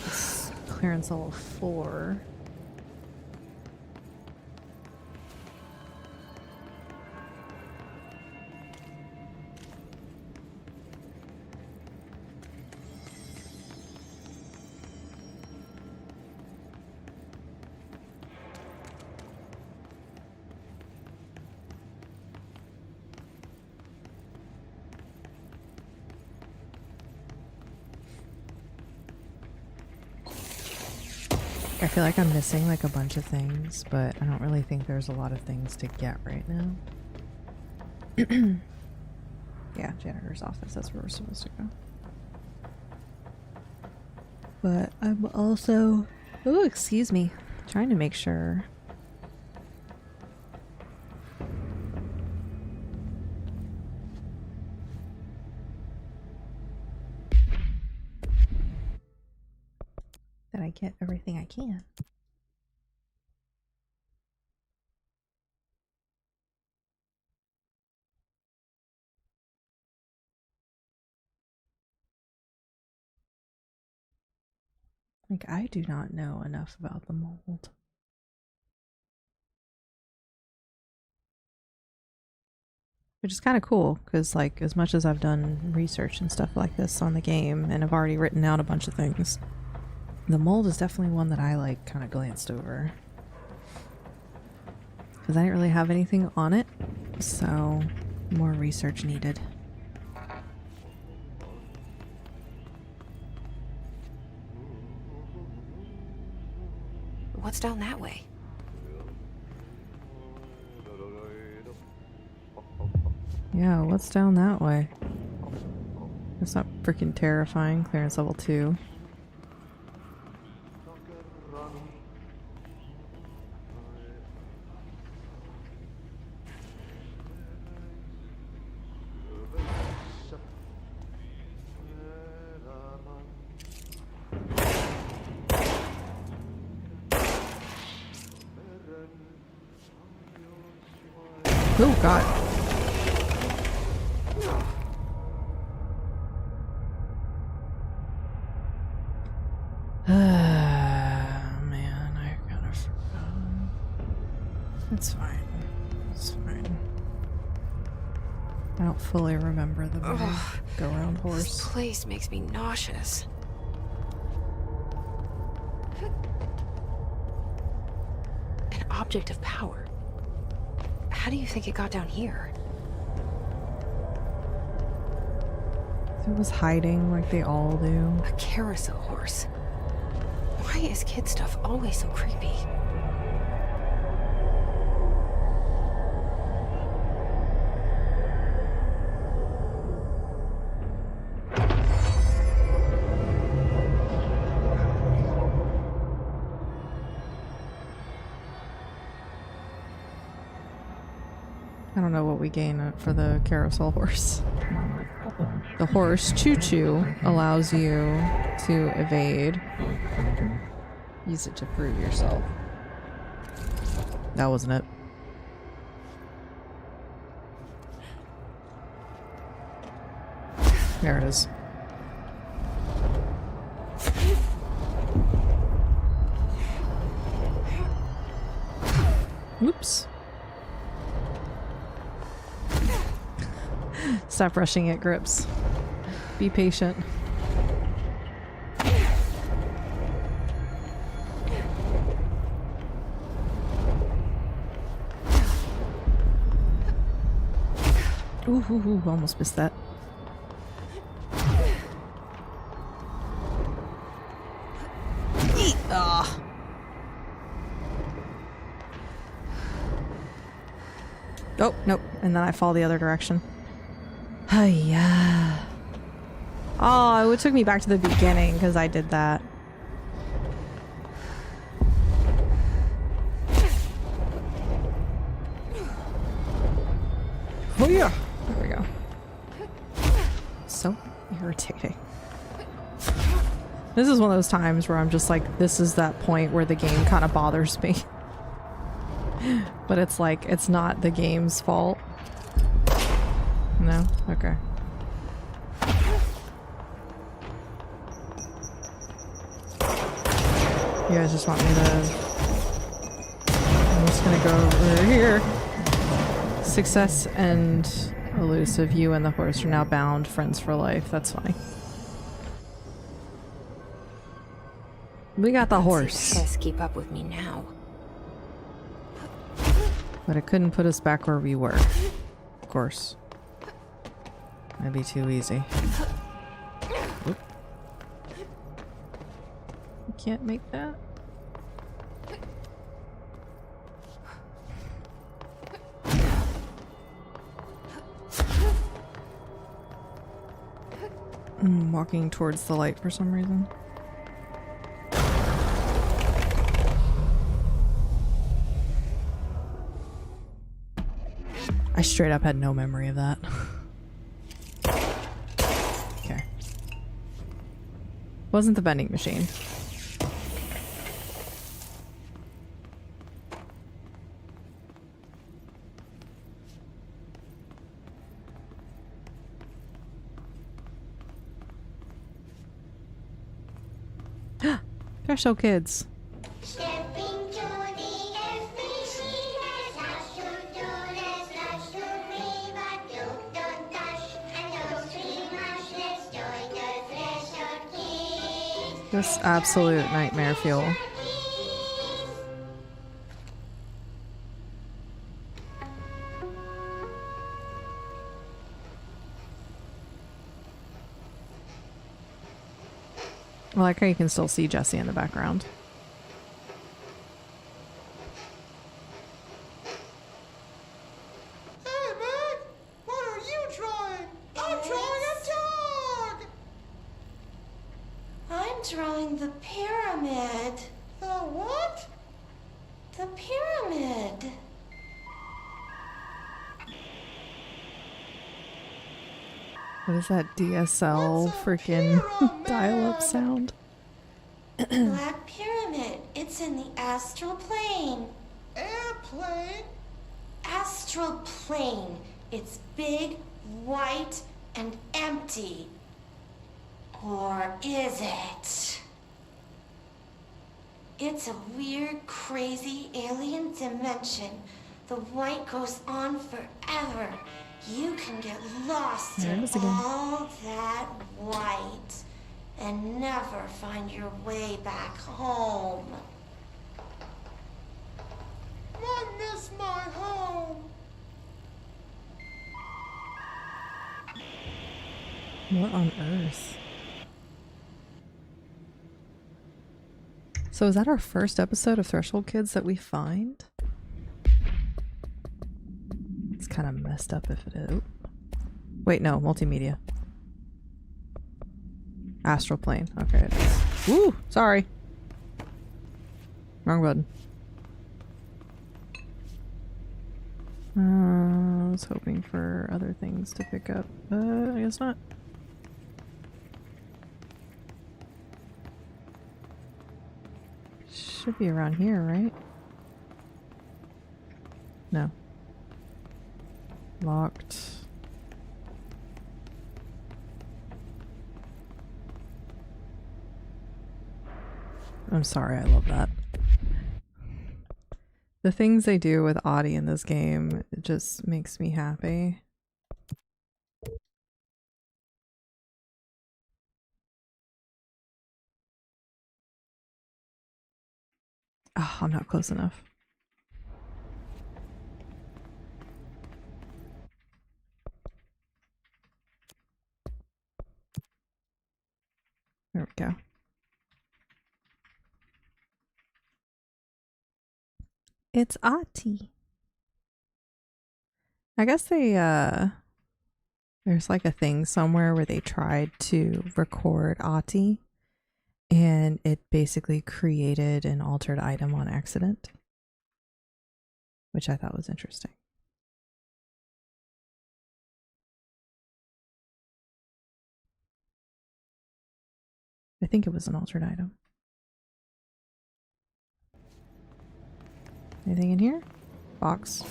It's clearance level 4. I feel like I'm missing like a bunch of things, but I don't really think there's a lot of things to get right now. Yeah, janitor's office, that's where we're supposed to go. But I'm also, oh, excuse me, trying to make sure. That I get everything I can. Like, I do not know enough about the mold. Which is kind of cool, because, like, as much as I've done research and stuff like this on the game, and I've already written out a bunch of things, the mold is definitely one that I, like, kind of glanced over. Because I didn't really have anything on it, so more research needed. What's down that way? Yeah, what's down that way? It's not freaking terrifying. Clearance level 2. Oh god. Man, I kind of forgot. It's fine. It's fine. I don't fully remember the go-around horse. This place makes me nauseous. An object of power. How do you think it got down here? It was hiding like they all do. A carousel horse. Why is kid stuff always so creepy? I don't know what we gain for the carousel horse. The horse, Choo Choo, allows you to evade. Use it to prove yourself. That wasn't it. There it is. Oops. Stop rushing at grips. Be patient. Ooh, almost missed that. Ah. Oh, nope. And then I fall the other direction. Yeah. Oh, it took me back to the beginning because I did that. Oh yeah. There we go. So irritating. This is one of those times where I'm just like, this is that point where the game kind of bothers me. But it's like, it's not the game's fault. No? Okay. You guys just want me to... I'm just gonna go over here. Success and elusive. You and the horse are now bound, friends for life. That's fine. We got the horse. Just keep up with me now. But it couldn't put us back where we were. Of course. That'd be too easy. Oop. You can't make that? I'm walking towards the light for some reason. I straight up had no memory of that. Okay. Wasn't the vending machine. Threshold kids. This absolute nightmare fuel. I like how you can still see Jesse in the background. Hey, Meg! What are you drawing? I'm drawing a dog! I'm drawing the pyramid. The what? The pyramid. What is that DSL freaking dial-up sound? Black pyramid. It's in the astral plane. Airplane? Astral plane. It's big, white, and empty. Or is it? It's a weird, crazy alien dimension. The white goes on forever. You can get lost There it in is again. all that white and never find your way back home. I miss my home. What on earth? So is that our first episode of Threshold Kids that we find? It's kind of messed up if it is. Wait, no, multimedia. Astral plane. Okay, it is. Woo! Sorry. Wrong button. I was hoping for other things to pick up, but I guess not. Should be around here, right? No. Locked. I'm sorry, I love that. The things they do with Audie in this game, it just makes me happy. Oh, I'm not close enough. There we go. It's Audie. I guess they, there's like a thing somewhere where they tried to record Audie and it basically created an altered item on accident, which I thought was interesting. I think it was an altered item. Anything in here? Box.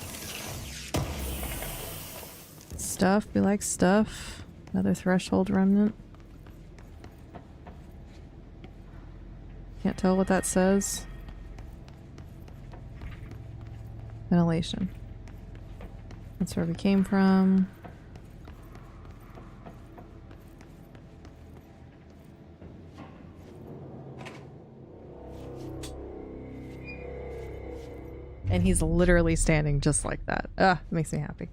Stuff. We like stuff. Another threshold remnant. Can't tell what that says. Ventilation. That's where we came from. And he's literally standing just like that. Ah, it makes me happy.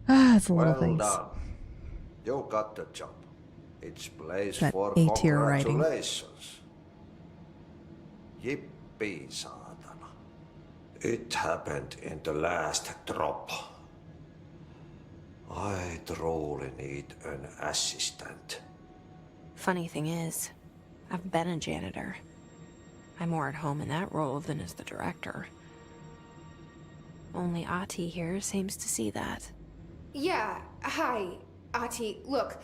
Ah, it's a little things. Done. You got the job. It's place That for A-tier writing. congratulations. Yippee, saatana. It happened in the last drop. I truly need an assistant. Funny thing is, I've been a janitor. I'm more at home in that role than as the director. Only Ati here seems to see that. Yeah, hi, Ati. Look,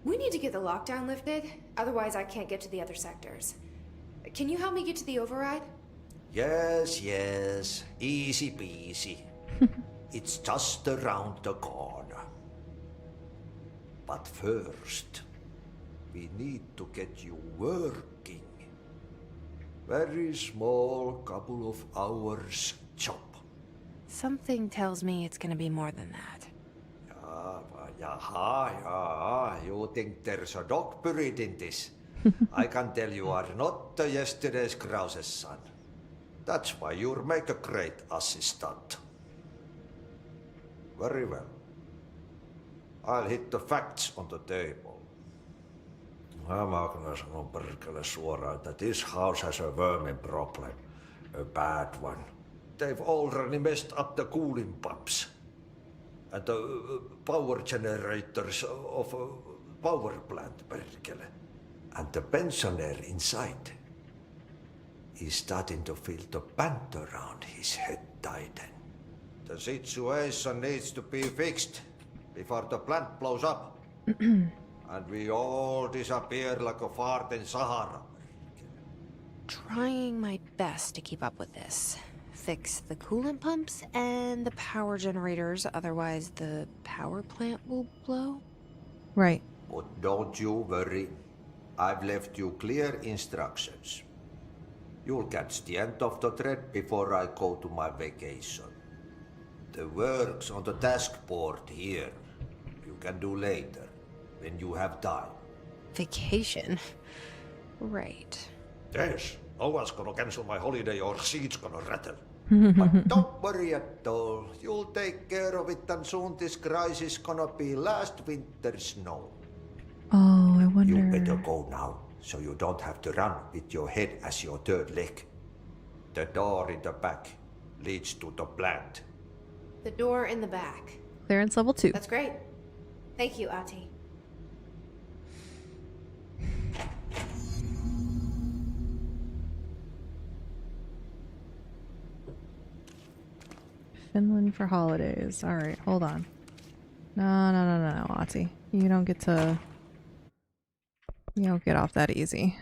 we need to get the lockdown lifted, otherwise I can't get to the other sectors. Can you help me get to the override? Yes, easy peasy. It's just around the corner. But first, we need to get you working. Very small, couple of hours job. Something tells me it's gonna be more than that. You think there's a dog buried in this? I can tell you are not yesterday's Krause's son. That's why you'll make a great assistant. Very well. I'll hit the facts on the table. Mä kyllä sanon perkele suoraan, että this house has a vermin problem. A bad one. They've already messed up the cooling pumps. And the power generators of a power plant, perkele. And the pensioner inside is starting to feel the band around his head tighten. The situation needs to be fixed before the plant blows up. And we all disappear like a fart in Sahara. Trying my best to keep up with this. Fix the coolant pumps and the power generators, otherwise the power plant will blow. Right. But don't you worry. I've left you clear instructions. You'll catch the end of the thread before I go to my vacation. The work's on the task board here. You can do later, when you have time. Vacation? Right. Yes, no one's gonna cancel my holiday or seat's gonna rattle. But don't worry at all. You'll take care of it and soon this crisis gonna be last winter's snow. Oh, I wonder. You better go now, so you don't have to run with your head as your third leg. The door in the back leads to the plant. The door in the back. Clearance level 2. That's great. Thank you, Ati. Finland for holidays. Alright, hold on. No, Ati. You don't get to... You don't get off that easy.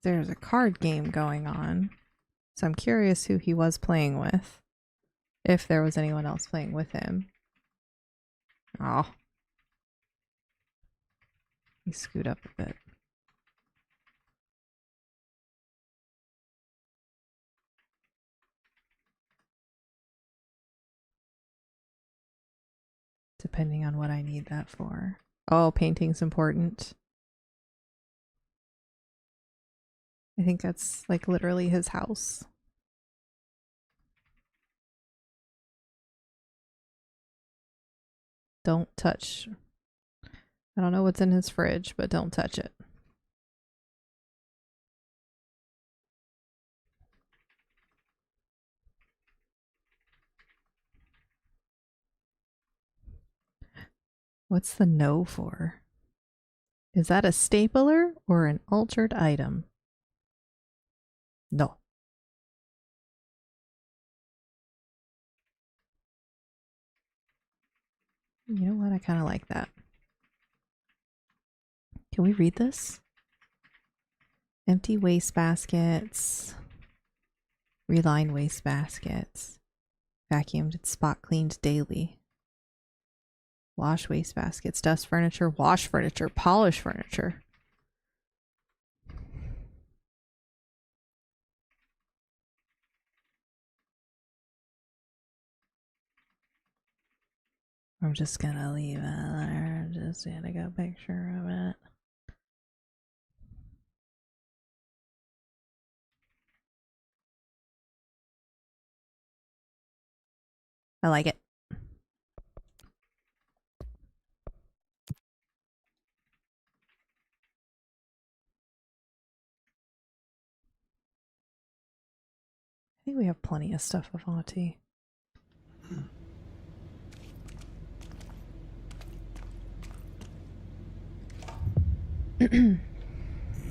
There's a card game going on. So I'm curious who he was playing with. If there was anyone else playing with him. Oh. He scoot up a bit. Depending on what I need that for. Oh, painting's important. I think that's like literally his house. Don't touch. I don't know what's in his fridge, but don't touch it. What's the no for? Is that a stapler or an altered item? No. You know what? I kind of like that. Can we read this? Empty waste baskets. Reline waste baskets. Vacuumed and spot cleaned daily. Wash waste baskets. Dust furniture. Wash furniture. Polish furniture. I'm just gonna leave it there. Just take a picture of it. I like it. think we have plenty of stuff with Auntie.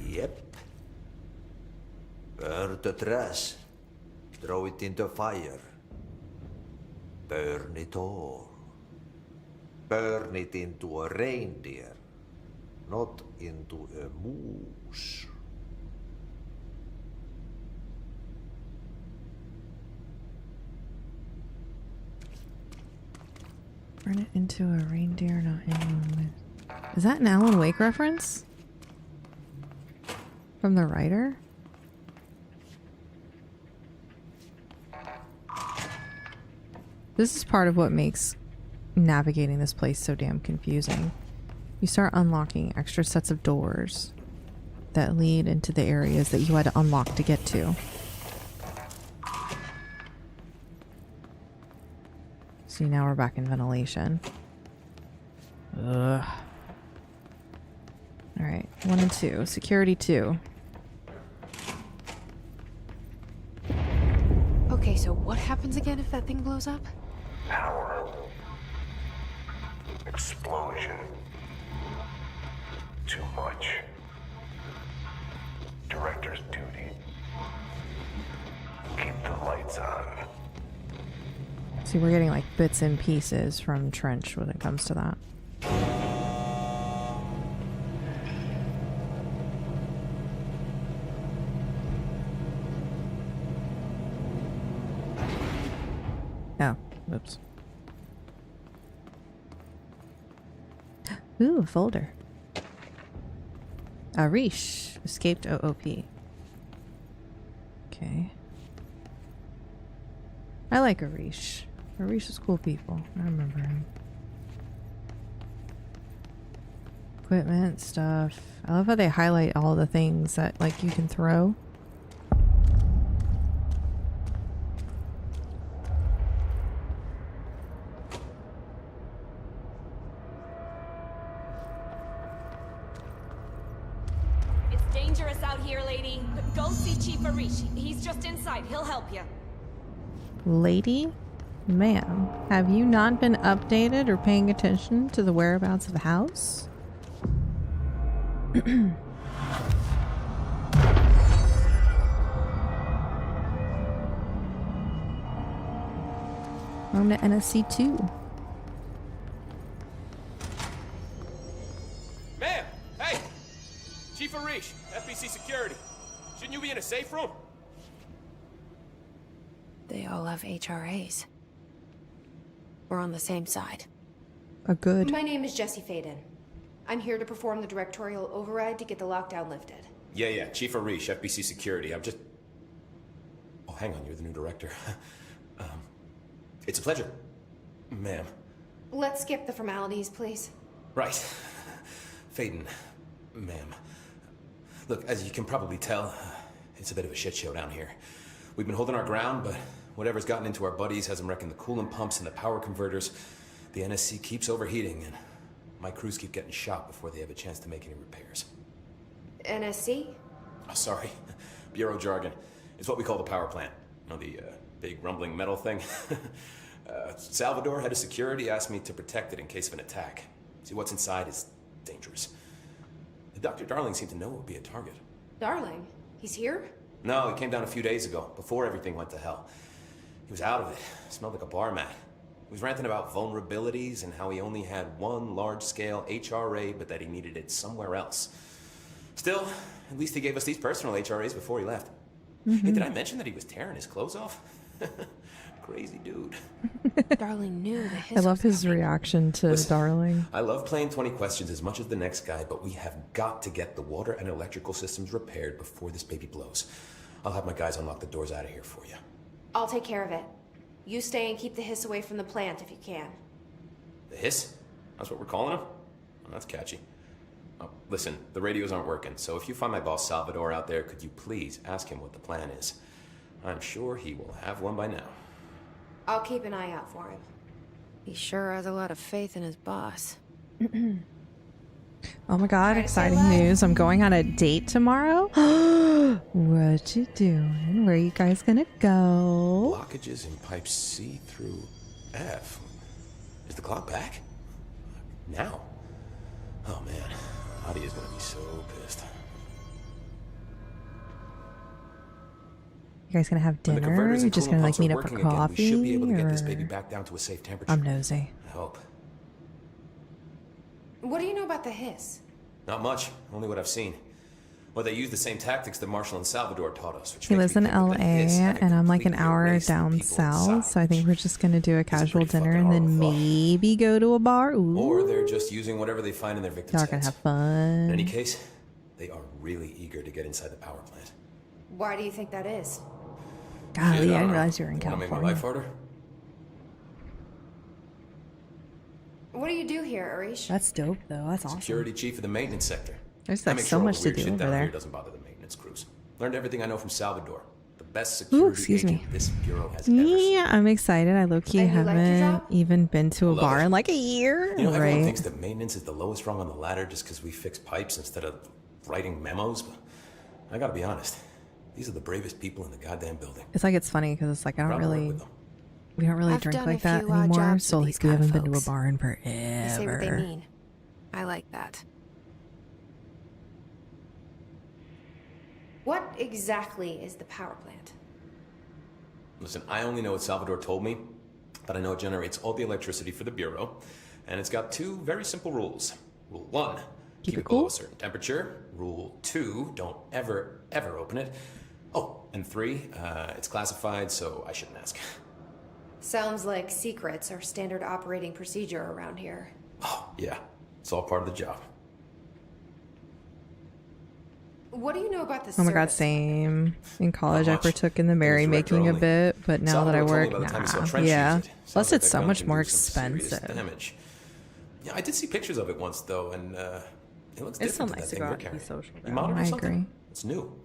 Yep. Burn the trash. Throw it into fire. Burn it all. Burn it into a reindeer, not into a moose. Burn it into a reindeer, not into a moose. Is that an Alan Wake reference? From the writer? This is part of what makes navigating this place so damn confusing. You start unlocking extra sets of doors that lead into the areas that you had to unlock to get to. See, now we're back in ventilation. Ugh. Alright, 1 and 2. Security 2. Okay, so what happens again if that thing blows up? Power. Explosion. Too much. Director's duty. Keep the lights on. See, we're getting like bits and pieces from Trench when it comes to that. Oh, oops. Ooh, a folder. Arish escaped OOP. Okay. I like Arish. Arish is cool people. I remember him. Equipment, stuff. I love how they highlight all the things that like you can throw. It's dangerous out here, lady. Go see Chief Arish. He's just inside. He'll help you. Lady? Ma'am, have you not been updated or paying attention to the whereabouts of the house? Home to NSC 2. Ma'am! Hey! Chief Arish, FBC Security. Shouldn't you be in a safe room? They all have HRAs. We're on the same side. A good. My name is Jesse Faden. I'm here to perform the directorial override to get the lockdown lifted. Yeah, Chief Arish, FBC Security. I'm just... Oh, hang on, you're the new director. It's a pleasure, ma'am. Let's skip the formalities, please. Right. Faden, ma'am. Look, as you can probably tell, it's a bit of a shit show down here. We've been holding our ground, but whatever's gotten into our buddies has them wrecking the coolant pumps and the power converters. The NSC keeps overheating, and my crews keep getting shot before they have a chance to make any repairs. NSC? Oh, sorry. Bureau jargon. It's what we call the power plant. You know, the big rumbling metal thing? Salvador, head of security, asked me to protect it in case of an attack. See, what's inside is dangerous. Dr. Darling seemed to know it would be a target. Darling? He's here? No, he came down a few days ago, before everything went to hell. He was out of it. Smelled like a bar mat. He was ranting about vulnerabilities and how he only had one large-scale HRA, but that he needed it somewhere else. Still, at least he gave us these personal HRAs before he left. Hey, did I mention that he was tearing his clothes off? Crazy dude. Darling knew the hiss I love was his coming. reaction to Darling. I love playing 20 questions as much as the next guy, but we have got to get the water and electrical systems repaired before this baby blows. I'll have my guys unlock the doors out of here for you. I'll take care of it. You stay and keep the hiss away from the plant if you can. The hiss? That's what we're calling him? Oh, that's catchy. Oh, listen, the radios aren't working, so if you find my boss Salvador out there, could you please ask him what the plan is? I'm sure he will have one by now. I'll keep an eye out for him. He sure has a lot of faith in his boss. Oh my god, Try to stay exciting alive. news. I'm going on a date tomorrow. What you doing? Where you guys gonna go? Blockages in pipes C through F. Is the clock back? Now? Oh man, Adi is gonna be so pissed. You guys gonna have When the dinner? converters You're and just coolant gonna pumps like meet are up for working again, coffee? we should be able to get this or- baby back down to a safe temperature. I'm nosy. I hope. What do you know about the hiss? Not much, only what I've seen. Well, they use the same tactics that Marshall and Salvador taught us. Which He makes lives me in think that LA the hiss had and I'm like an completely hour erased the down people south, inside, so I think we're just gonna do a casual dinner and then maybe go to a bar. Ooh. Or they're just using whatever they find in their victims' Y'all gonna heads. have fun. In any case, they are really eager to get inside the power plant. Why do you think that is? Golly, Shit, I don't didn't know. realize you were in Wanna make my California. life harder? What do you do here, Arish? That's dope though. That's awesome. Security chief of the maintenance sector. There's I like make so sure all much the to weird do shit over down there. here doesn't bother the maintenance crews. Learned everything I know from Salvador. The best Ooh, security excuse me. agent this bureau has ever seen. Yeah, I'm excited. I low-key And you like your haven't job? even been to a Love bar it. in like a year. You know, everyone right? thinks that maintenance is the lowest rung on the ladder just because we fix pipes instead of writing memos, but I gotta be honest. These are the bravest people in the goddamn building. It's like it's funny because it's like I don't Proud to work really, with them. we don't really I've drink done like a that few, anymore. jobs So with like these we kind of haven't been to a folks. bar in They say what they forever. mean. I like that. What exactly is the power plant? Listen, I only know what Salvador told me, but I know it generates all the electricity for the Bureau, and it's got two very simple rules. Rule 1, keep it below a certain temperature. Rule 2, don't ever, ever open it. Oh, and 3, it's classified, so I shouldn't ask. Sounds like secrets are standard operating procedure around here. Yeah, it's all part of the job. What do you know about the Oh my god, service? same. In college, I much. partook in the merrymaking a only. bit, but now that I Salvador told me work, by the time he saw nah. Trench Yeah. use it. Plus, Sounds like it's that so gun much can more do some serious expensive. damage. Yeah, I did see pictures of it once, though, and it looks It's still different to nice that to thing go you're out and be carrying. social. You though. modded or I something? agree. It's new.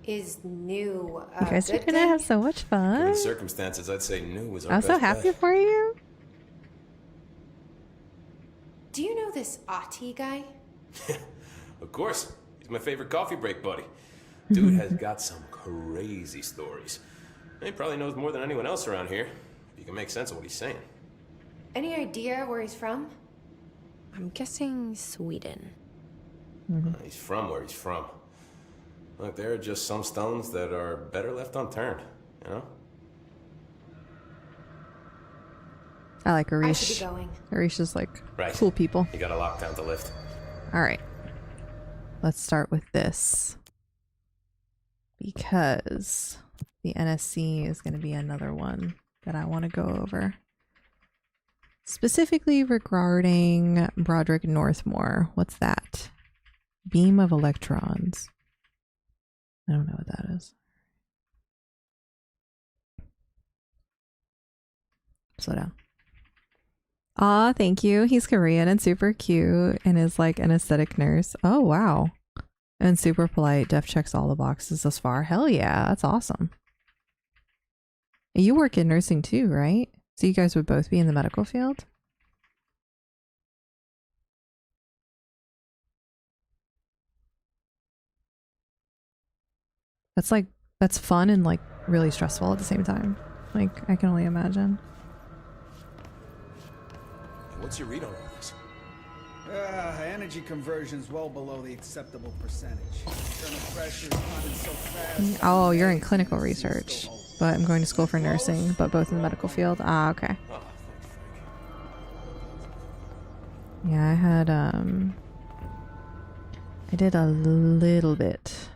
Is new You guys are good gonna thing? have so much Given fun. the circumstances, I'd say new was our I'm best so happy bet. for you. Do you know this Ati guy? Of course. He's my favorite coffee break buddy. Dude has got some crazy stories. He probably knows more than anyone else around here. If you can make sense of what he's saying. Any idea where he's from? I'm guessing Sweden. He's from where he's from. Look, there are just some stones that are better left unturned, you know? I like I Arish. should be going. Arish is like Right. cool people. You got a lockdown to lift. All right. Let's start with this. Because the NSC is going to be another one that I want to go over. Specifically regarding Broderick Northmore. What's that? Beam of electrons. I don't know what that is. Slow down. Aw, thank you. He's Korean and super cute and is like an aesthetic nurse. Oh, wow. And super polite. Def checks all the boxes thus far. Hell yeah, that's awesome. You work in nursing too, right? So you guys would both be in the medical field? That's like, that's fun and like really stressful at the same time. Like, I can only imagine. What's your read on all this? Energy conversion's well below the acceptable percentage. Internal pressure's climbing so fast. Oh, you're in clinical research, but I'm going to school for nursing, but both in the medical field. Ah, okay. Yeah, I had, I did a little bit.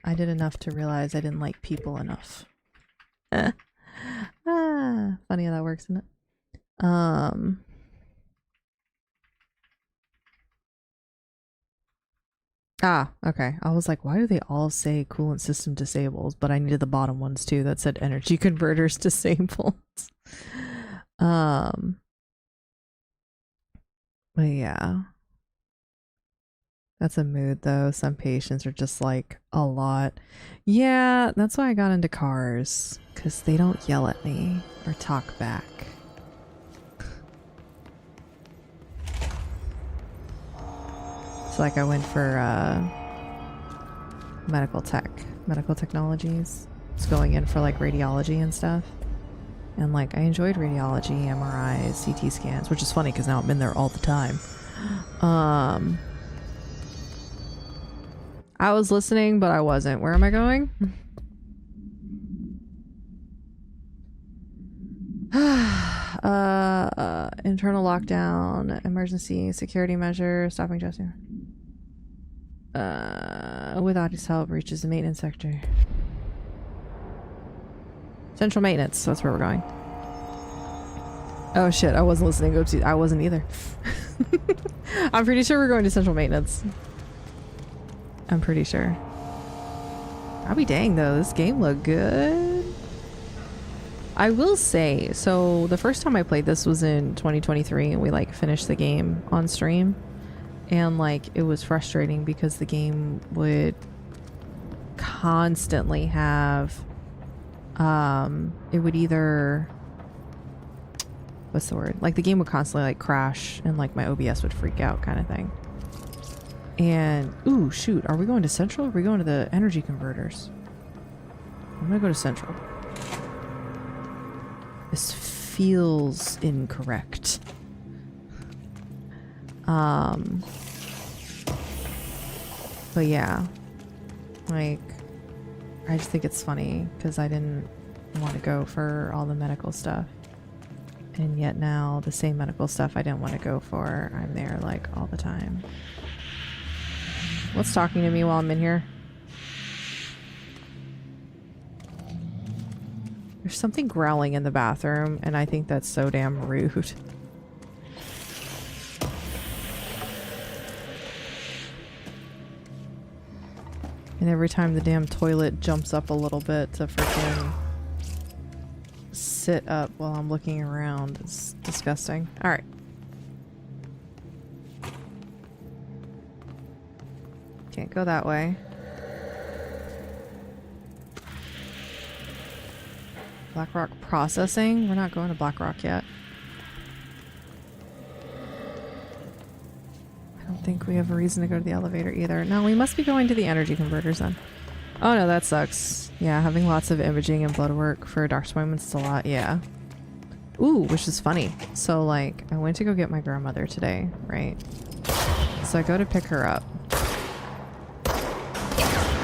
I did enough to realize I didn't like people enough. Funny how that works, isn't it? Okay. I was like, why do they all say coolant system disabled? But I needed the bottom ones too that said energy converters disabled. But yeah. That's a mood though. Some patients are just like a lot. Yeah, that's why I got into cars. Because they don't yell at me or talk back. So like I went for medical technologies. It's going in for like radiology and stuff. And like I enjoyed radiology, MRIs, CT scans, which is funny because now I'm in there all the time. I was listening, but I wasn't. Where am I going? Internal lockdown, emergency security measure, stopping Jesse. Without his help, reaches the maintenance sector. Central maintenance, that's where we're going. Oh shit, I wasn't listening. Oopsie, I wasn't either. I'm pretty sure we're going to central maintenance. I'm pretty sure. I'll be dang though, this game looked good. I will say, so the first time I played this was in 2023 and we like finished the game on stream. And like it was frustrating because the game would constantly have it would either, what's the word, like the game would constantly like crash and like my OBS would freak out kind of thing. And ooh shoot, are we going to central or are we going to the energy converters? I'm gonna go to central. This feels incorrect. But yeah, like I just think it's funny because I didn't want to go for all the medical stuff, and yet now the same medical stuff I didn't want to go for, I'm there like all the time. What's talking to me while I'm in here? There's something growling in the bathroom, and I think that's so damn rude. And every time the damn toilet jumps up a little bit to freaking sit up while I'm looking around, it's disgusting. Alright. Can't go that way. Blackrock processing? We're not going to Blackrock yet. I don't think we have a reason to go to the elevator either. No, we must be going to the energy converters then. Oh no, that sucks. Yeah, having lots of imaging and blood work for Darkspawn is a lot, yeah. Ooh, which is funny. So like, I went to go get my grandmother today, right? So I go to pick her up.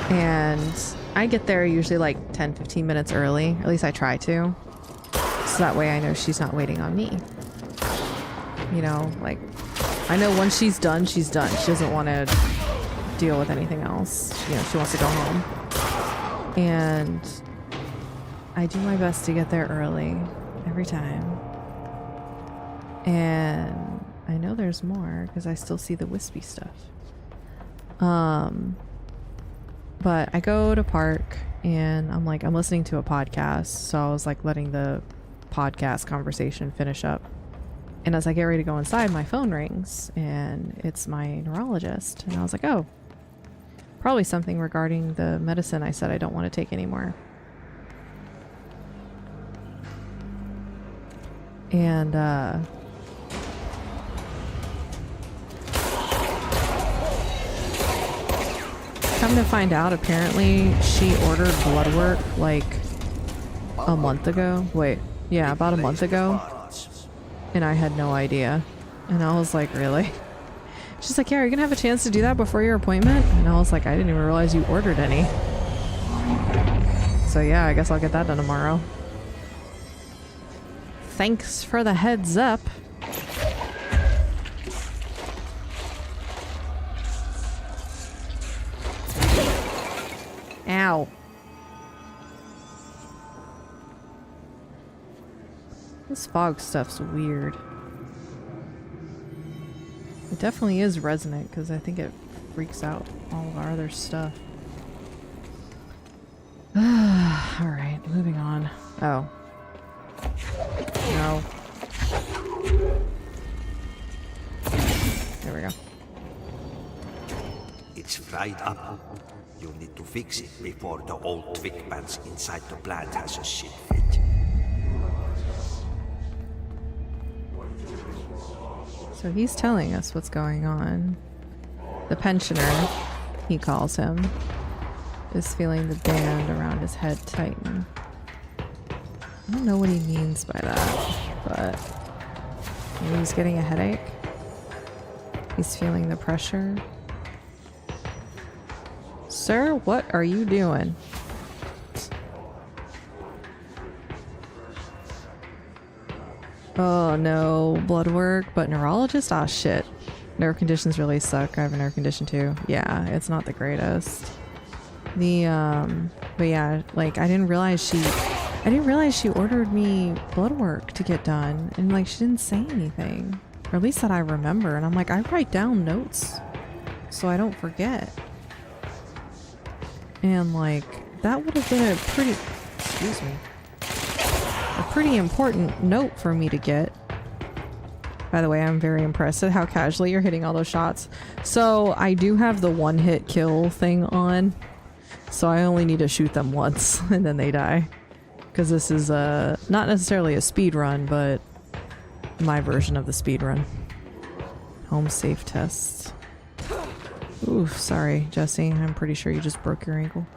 And I get there usually like 10-15 minutes early. At least I try to. So that way I know she's not waiting on me. You know, like, I know once she's done, she's done. She doesn't want to deal with anything else. You know, she wants to go home. And I do my best to get there early every time. And I know there's more because I still see the wispy stuff. But I go to park and I'm like, I'm listening to a podcast. So I was like letting the podcast conversation finish up. And as I get ready to go inside, my phone rings and it's my neurologist. And I was like, oh, probably something regarding the medicine I said I don't want to take anymore. And, come to find out, apparently she ordered blood work like a month ago. Wait, yeah, about a month ago. And I had no idea. And I was like, really? She's like, yeah, are you gonna have a chance to do that before your appointment? And I was like, I didn't even realize you ordered any. So yeah, I guess I'll get that done tomorrow. Thanks for the heads up. Ow. This fog stuff's weird. It definitely is resonant because I think it freaks out all of our other stuff. Alright, moving on. Oh. No. There we go. It's fried up. You need to fix it before the old twig pants inside the plant has a shit fit. So he's telling us what's going on. the pensioner, he calls him, is feeling the band around his head tighten. I don't know what he means by that, but maybe he's getting a headache. He's feeling the pressure. Sir, what are you doing? Oh no, blood work, but neurologist? Ah shit. Nerve conditions really suck. I have a nerve condition too. Yeah, it's not the greatest. But yeah, like I didn't realize she ordered me blood work to get done, and like she didn't say anything. Or at least that I remember, and I'm like, I write down notes so I don't forget. And like that would have been a pretty, excuse me, a pretty important note for me to get. By the way, I'm very impressed at how casually you're hitting all those shots. So I do have the one hit kill thing on. So I only need to shoot them once and then they die. Because this is not necessarily a speed run, but my version of the speed run. Home safe tests. Oof, sorry, Jesse. I'm pretty sure you just broke your ankle.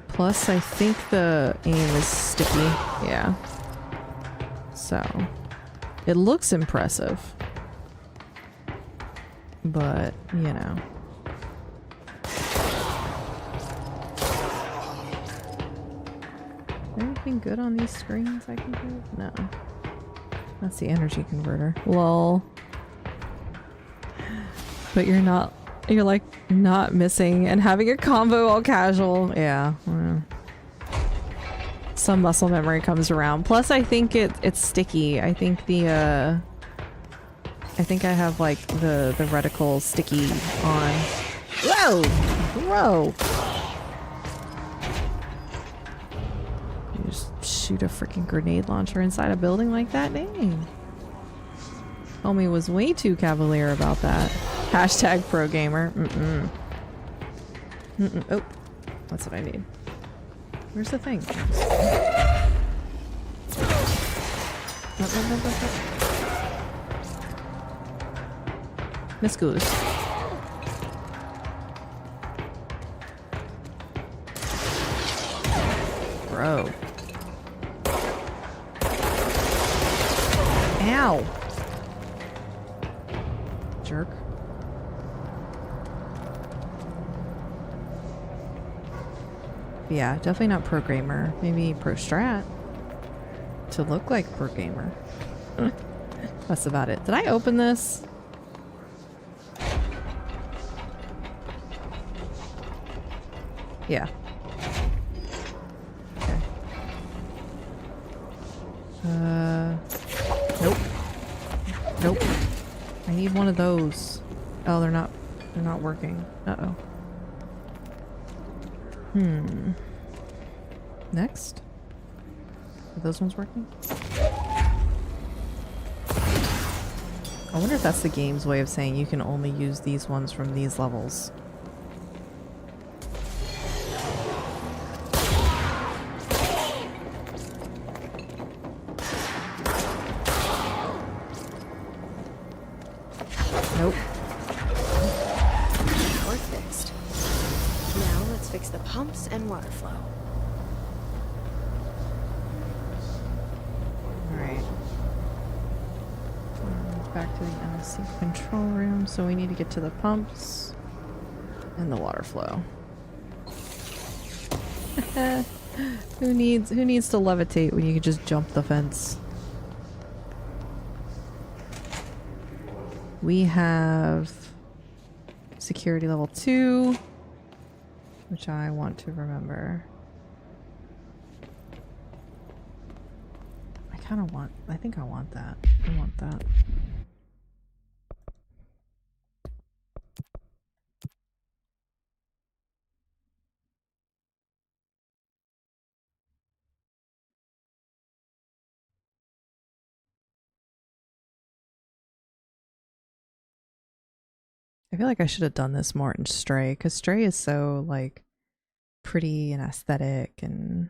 Plus, I think the aim is sticky. Yeah. So, it looks impressive. But, you know. Anything good on these screens I can do? No. That's the energy converter. Lol. But you're like not missing and having a combo all casual. Yeah. Some muscle memory comes around. Plus I think it's sticky. I think I have like the reticle sticky on. Whoa! Whoa! You just shoot a freaking grenade launcher inside a building like that? Dang. Homie was way too cavalier about that. Hashtag pro gamer. Oh, that's what I need. Where's the thing? Miss Goose. Bro. Ow. Jerk. Yeah, definitely not pro gamer. Maybe pro strat. To look like pro gamer. That's about it. Did I open this? Yeah. Okay. Nope. Nope. I need one of those. Oh, they're not working. Uh-oh. Next? Are those ones working? I wonder if that's the game's way of saying you can only use these ones from these levels. Nope. We're fixed. Now let's fix the pumps and water flow. Alright. Back to the MSC control room, so we need to get to the pumps and the water flow. Who needs to levitate when you can just jump the fence? We have security level 2, which I want to remember. I think I want that. I want that. I feel like I should have done this more in Stray, because Stray is so, like, pretty and aesthetic and...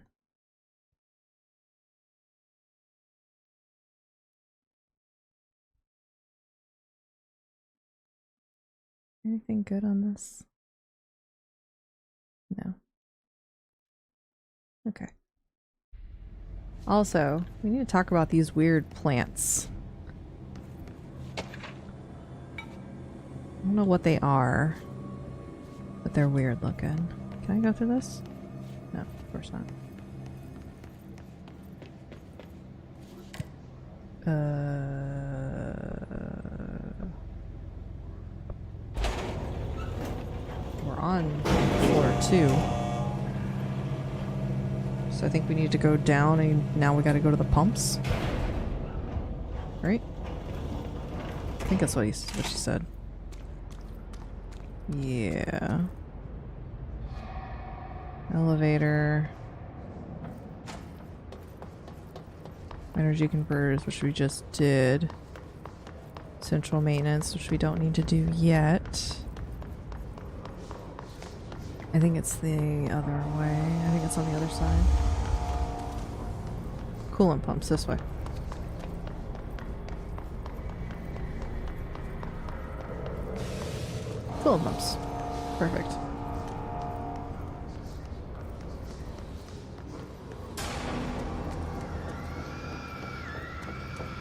Anything good on this? No. Okay. Also, we need to talk about these weird plants. I don't know what they are, but they're weird looking. Can I go through this? No, of course not. We're on floor 2. So I think we need to go down and now we gotta go to the pumps. Right? I think that's what she said. Yeah. Elevator. Energy converters, which we just did. Central maintenance, which we don't need to do yet. I think it's the other way. I think it's on the other side. Coolant pumps this way. Coolant pumps. Perfect.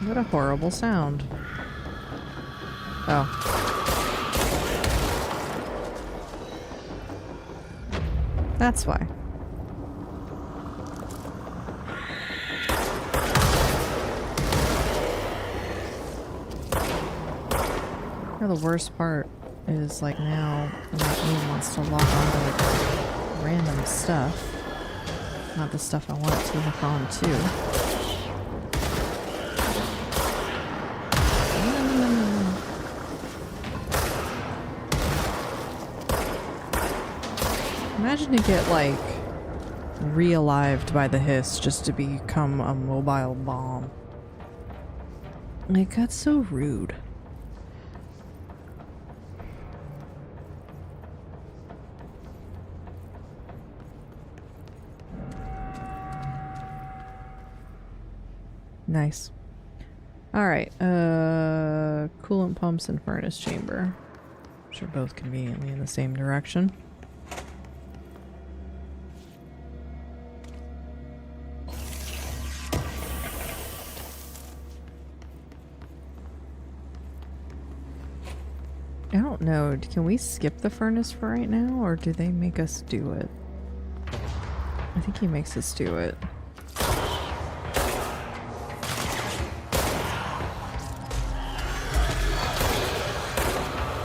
What a horrible sound. Oh. That's why. Now the worst part is like now that game wants to lock onto like random stuff. Not the stuff I want it to lock on to. Imagine to get like re-alived by the hiss just to become a mobile bomb. Like, that's so rude. Nice. Alright, coolant pumps and furnace chamber. Which are both conveniently in the same direction. I don't know, can we skip the furnace for right now, or do they make us do it? I think he makes us do it.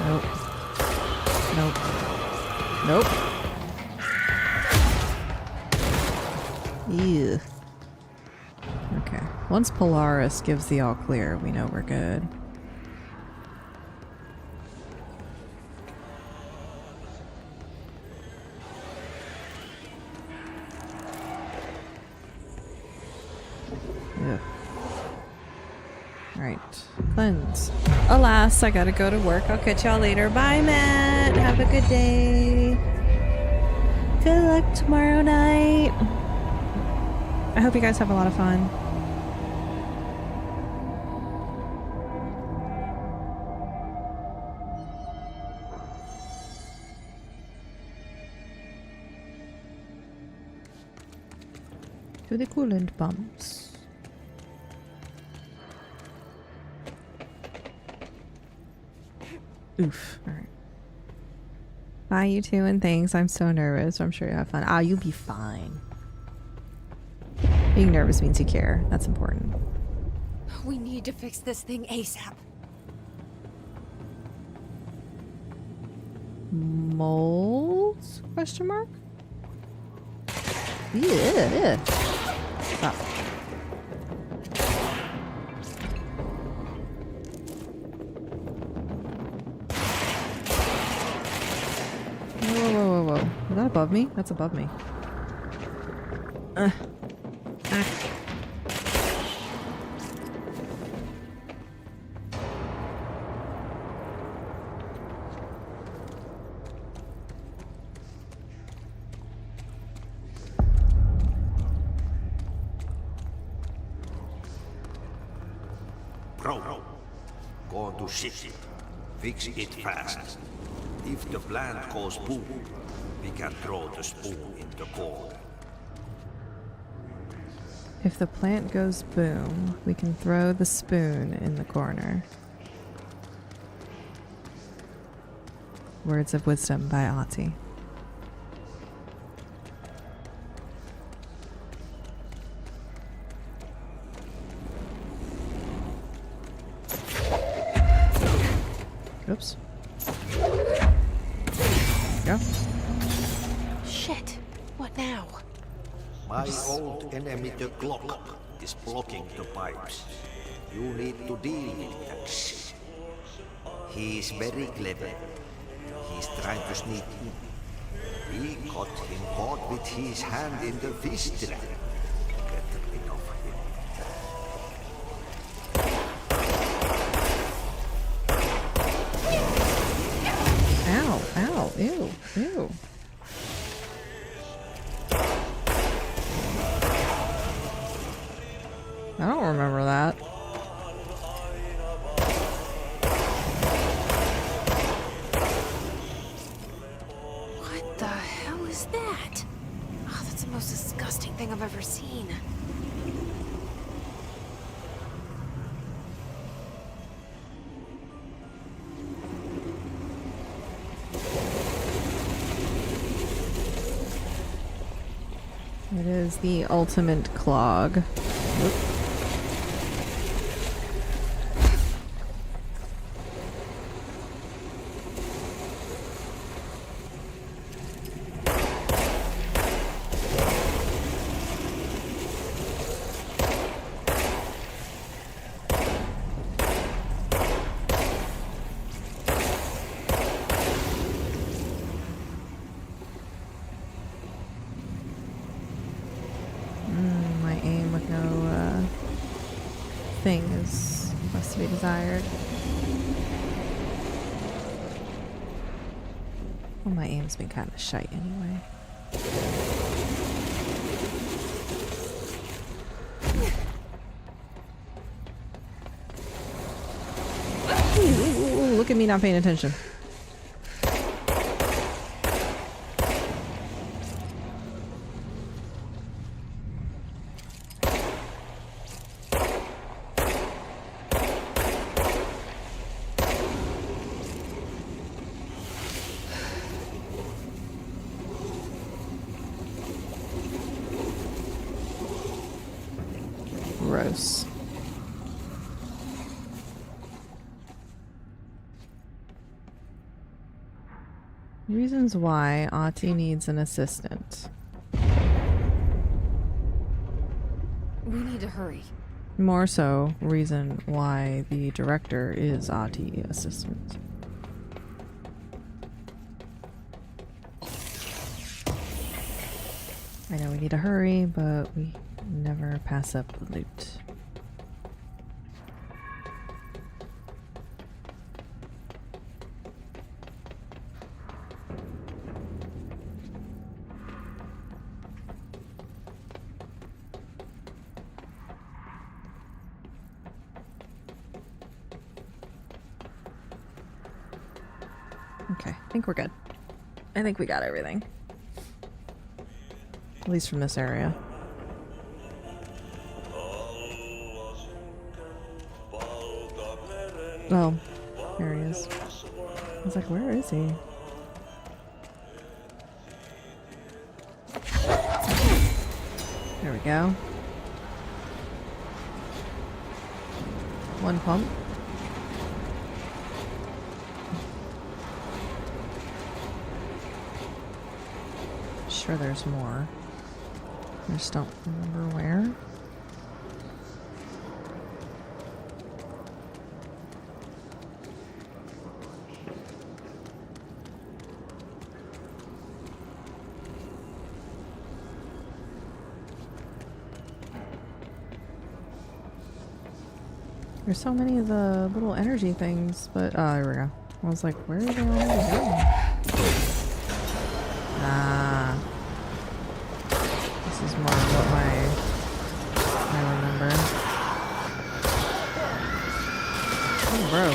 Nope. Nope. Nope. Ew. Okay. Once Polaris gives the all clear, we know we're good. Alright. Cleanse. Alas, I gotta go to work. I'll catch y'all later. Bye, Matt. Have a good day. Good luck tomorrow night. I hope you guys have a lot of fun. To the coolant pumps. Oof. Alright. Bye, you two, and thanks. I'm so nervous. I'm sure you have fun. Ah, you'll be fine. Being nervous means you care. That's important. We need to fix this thing ASAP. Moles? Question mark? Yeah. Stop. Whoa. Is that above me? That's above me. Bro, go on to ship it. Fix it fast. If the plant goes boom, we can throw the spoon in the corner. If the plant goes boom, we can throw the spoon in the corner. Words of Wisdom by Ati. Oops. Go. Shit. What now? My old enemy, the clock, is blocking the pipes. You need to deal with that shit. He's very clever. He's trying to sneak in. We got him caught with his hand in the fish trap. Get rid of him. Ow, ow, ew, ew. I don't remember that. What the hell is that? Oh, that's the most disgusting thing I've ever seen. It is the ultimate clog. Whoop. My aim with no thing is less to be desired. Well, my aim's been kind of shite anyway. Ooh, look at me not paying attention. Gross. Reasons why Ati needs an assistant. We need to hurry. More so, reason why the director is Ati assistant. I know we need to hurry, but we never pass up loot. Okay, I think we're good. I think we got everything. At least from this area. Oh, there he is. I was like, where is he? There we go. One pump. Sure there's more. I just don't remember where. There's so many of the little energy things, but there we go. I was like, where are they all going? Ah. This is more of what I remember. Oh, bro.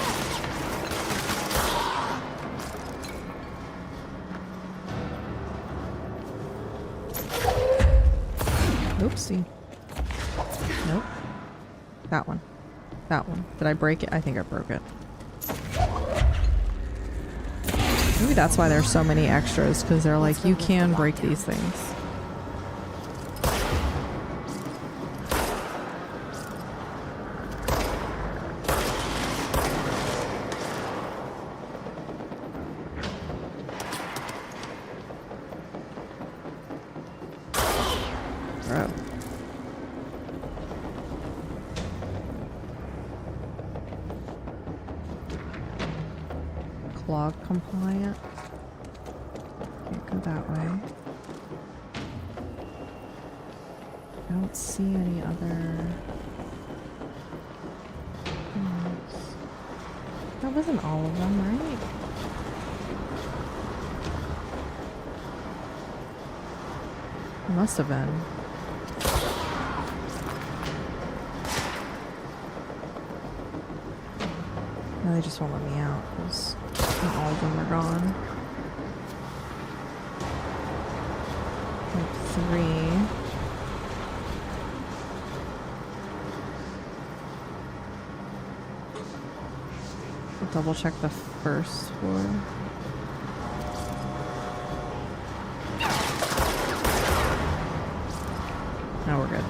see. Nope. That one. That one. Did I break it? I think I broke it. Maybe that's why there's so many extras, because they're like, you can break these things. Bro. Clog compliant. Can't go that way. I don't see any other things. That wasn't all of them, right? It must have been. No, they just won't let me out because all of them are gone. Like 3. I'll double check the first floor. Now we're good.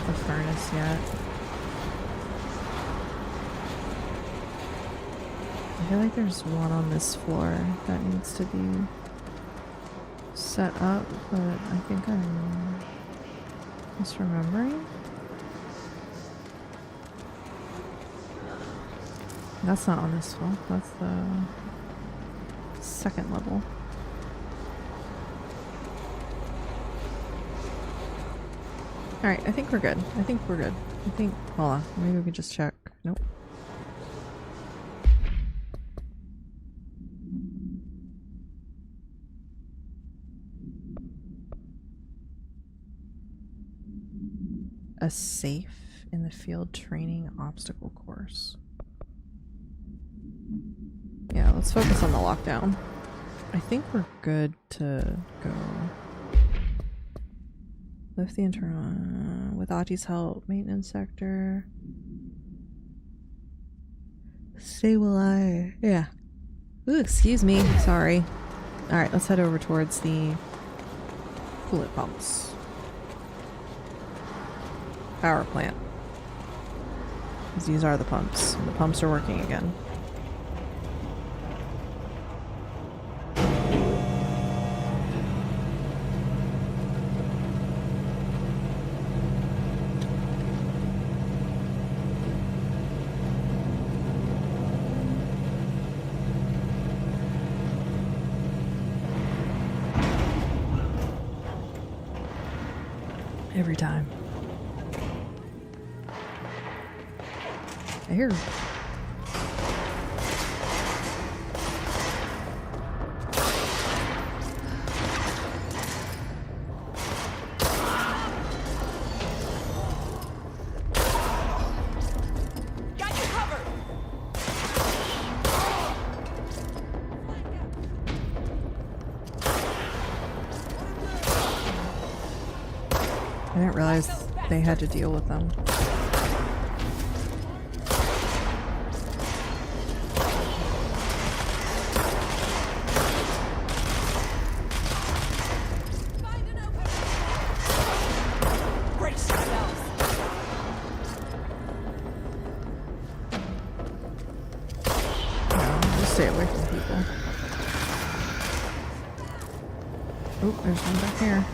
The furnace yet. I feel like there's one on this floor that needs to be set up, but I think I'm misremembering. That's not on this floor. That's the second level. Alright, I think we're good. I think we're good. I think... Hold on. Maybe we can just check. Nope. A safe in the field training obstacle course. Yeah, let's focus on the lockdown. I think we're good to go. Lift the internal with Aji's help. Maintenance sector. Stay will I. Yeah. Ooh, excuse me. Sorry. Alright, let's head over towards the coolant pumps. Power plant. These are the pumps. The pumps are working again. Every time. I hear. I didn't realize they had to deal with them. Stay away from people. Oh, there's one back here.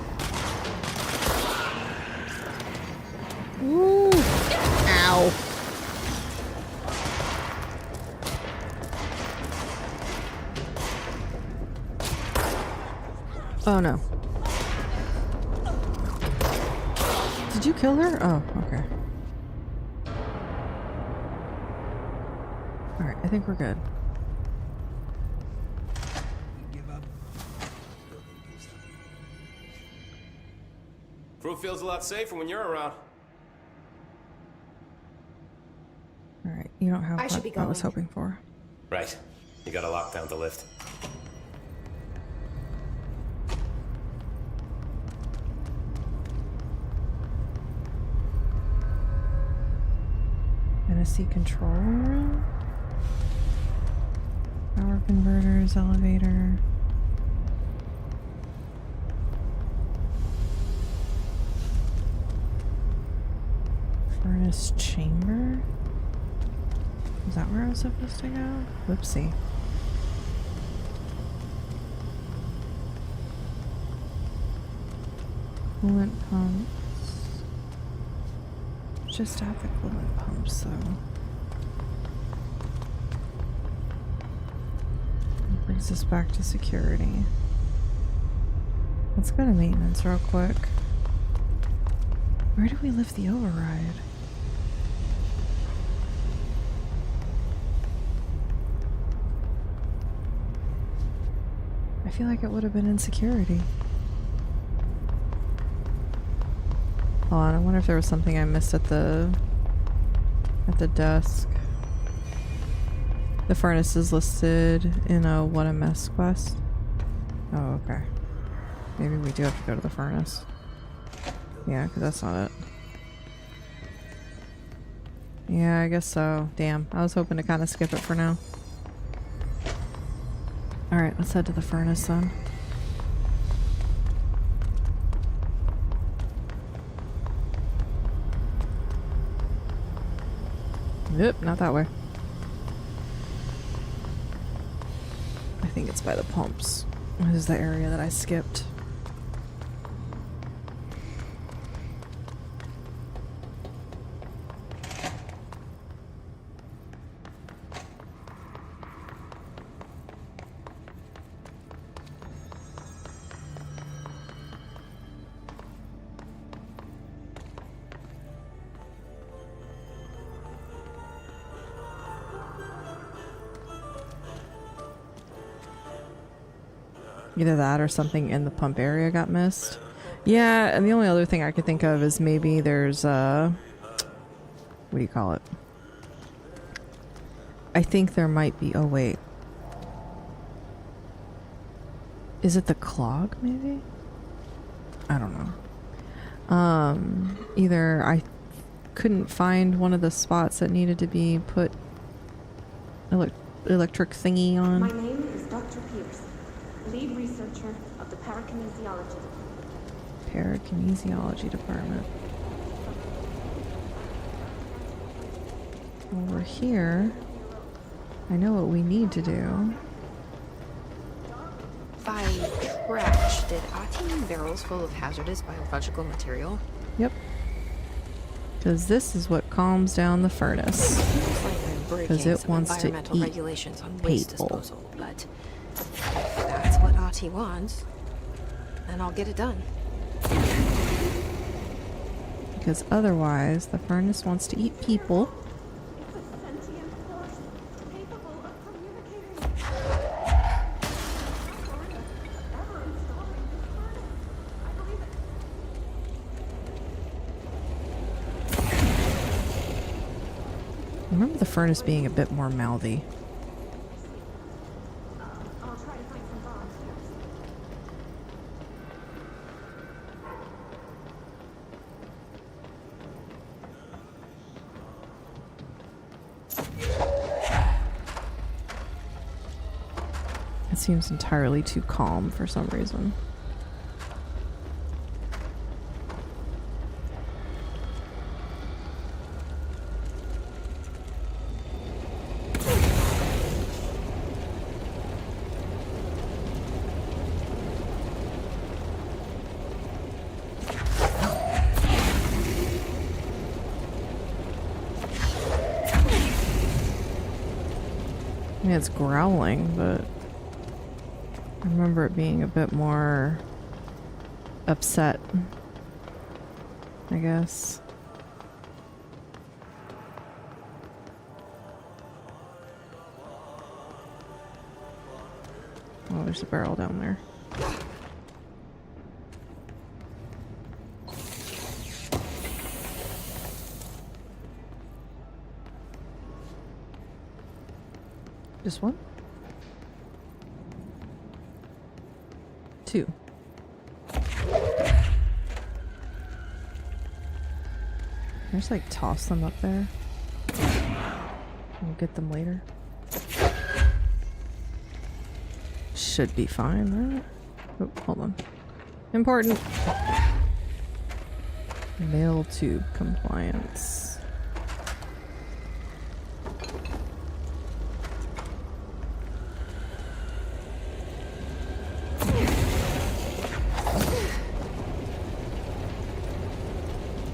Ooh. Ow. Oh no. Did you kill her? Oh, okay. Alright, I think we're good. Crew feels a lot safer when you're around. You don't have I should be what I was going. hoping for. Right. You gotta lock down the lift. Gonna see control room. Power converters, elevator. Furnace chamber? Is that where I was supposed to go? Whoopsie. Coolant pumps. Just at the coolant pumps, though. Brings us back to security. Let's go to maintenance real quick. Where do we lift the override? I feel like it would have been in security. Hold on, I wonder if there was something I missed at the desk. The furnace is listed in a What a Mess quest. Oh, okay. Maybe we do have to go to the furnace. Yeah, because that's not it. Yeah, I guess so. Damn, I was hoping to kind of skip it for now. Alright, let's head to the furnace then. Yep, not that way. I think it's by the pumps. This is the area that I skipped. Either that or something in the pump area got missed. Yeah, and the only other thing I could think of is maybe there's what do you call it? I think there might be, oh wait. Is it the clog maybe? I don't know. Either I couldn't find one of the spots that needed to be put electric thingy on. My name is Dr. Pierce, lead researcher of the Parakinesiology department. Over here, I know what we need to do. By trash, did Ati mean barrels full of hazardous biological material? Yep. Because this is what calms down the furnace. Because it wants to eat regulations on waste people. disposal, but if that's what Ati wants, then I'll get it done. Because otherwise, the furnace wants to eat people. I remember the furnace being a bit more mouthy. It seems entirely too calm for some reason. I mean, it's growling, but I remember it being a bit more upset, I guess. Oh, there's a barrel down there. Just one? 2. I just like toss them up there. We'll get them later. Should be fine, right? Oh, hold on. Important. Mail tube compliance.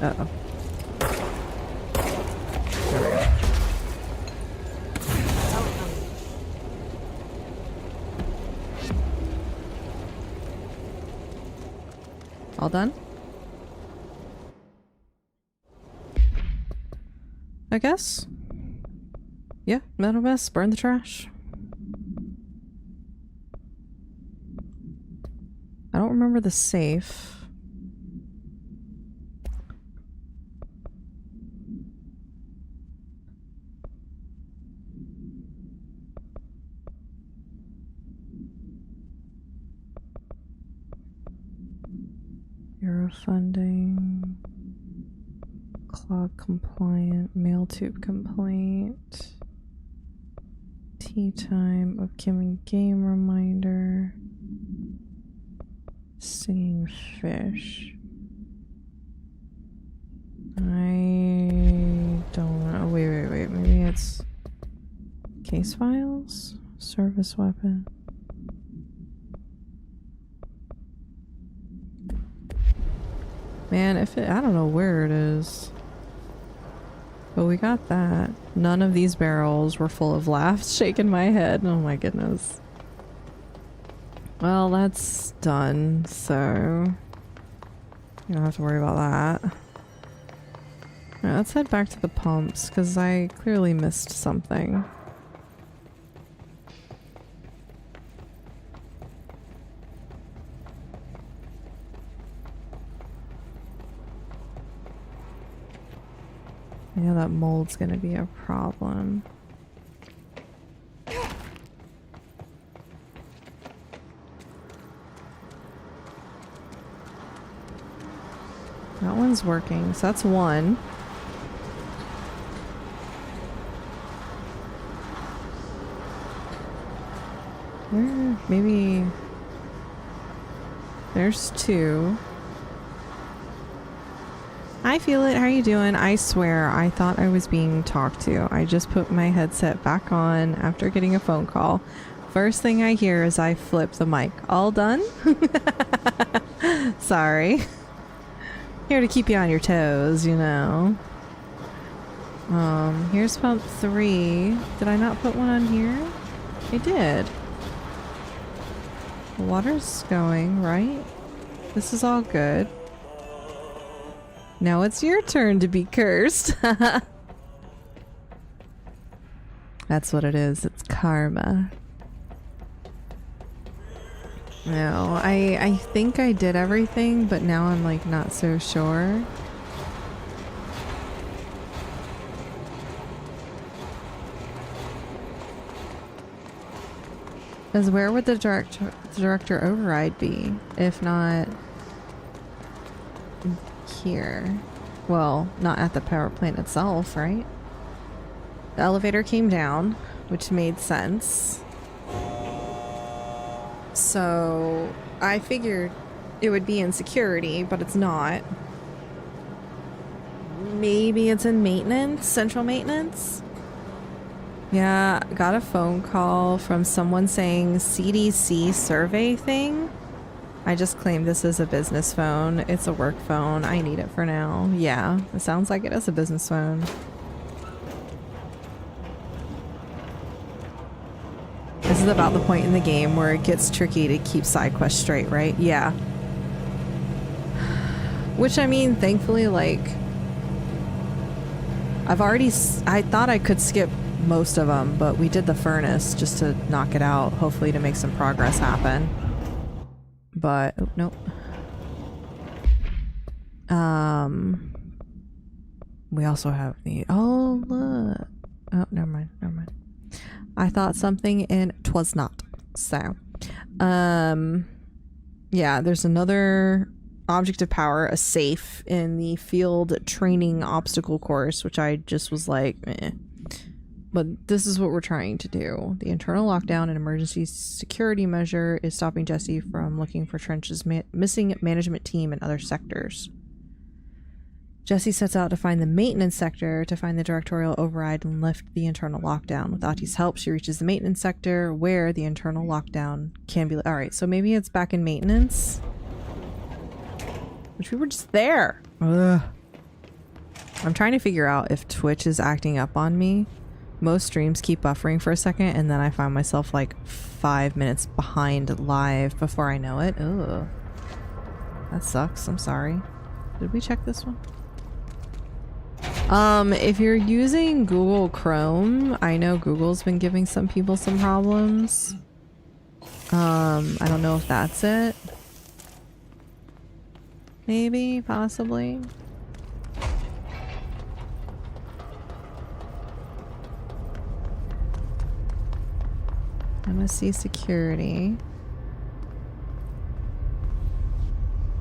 Uh-oh. All done? I guess. Yeah, metal mess, burn the trash. I don't remember the safe. Euro funding, clock compliant, mail tube complaint, tea time, upcoming game reminder, singing fish. I don't know. Wait. Maybe it's case files, service weapon. Man, if it, I don't know where it is. But we got that. None of these barrels were full of laughs, shaking my head. Oh my goodness. Well, that's done, so you don't have to worry about that. Alright, let's head back to the pumps, because I clearly missed something. Yeah, that mold's gonna be a problem. That one's working, so that's one. Where? Maybe there's 2. I feel it. How are you doing? I swear, I thought I was being talked to. I just put my headset back on after getting a phone call. First thing I hear is I flip the mic. All done? Sorry. Here to keep you on your toes, you know. Here's pump 3. Did I not put one on here? I did. The water's going, right? This is all good. Now it's your turn to be cursed. That's what it is. It's karma. No, I think I did everything, but now I'm like not so sure. Because where would the director override be if not here? Well, not at the power plant itself, right? The elevator came down, which made sense. So I figured it would be in security, but it's not. Maybe it's in maintenance, central maintenance? Yeah, got a phone call from someone saying CDC survey thing. I just claimed this is a business phone. It's a work phone. I need it for now. Yeah, it sounds like it is a business phone. This is about the point in the game where it gets tricky to keep side quests straight, right? Yeah. Which, I mean, thankfully, like, I thought I could skip most of them, but we did the furnace just to knock it out, hopefully to make some progress happen. But, oh, nope. We also have the, oh, look. Oh, never mind. I thought something and 'twas not. So, yeah, there's another object of power, a safe in the field training obstacle course, which I just was like, eh. But this is what we're trying to do. The internal lockdown, an emergency security measure, is stopping Jesse from looking for Trench's missing management team in other sectors. Jesse sets out to find the maintenance sector to find the directorial override and lift the internal lockdown. With Ati's help, she reaches the maintenance sector where the internal lockdown can be... Alright, so maybe it's back in maintenance? Which we were just there. Ugh. I'm trying to figure out if Twitch is acting up on me. Most streams keep buffering for a second and then I find myself like 5 minutes behind live before I know it. Ugh. That sucks. I'm sorry. Did we check this one? If you're using Google Chrome, I know Google's been giving some people some problems. I don't know if that's it. Maybe, possibly. MSC security.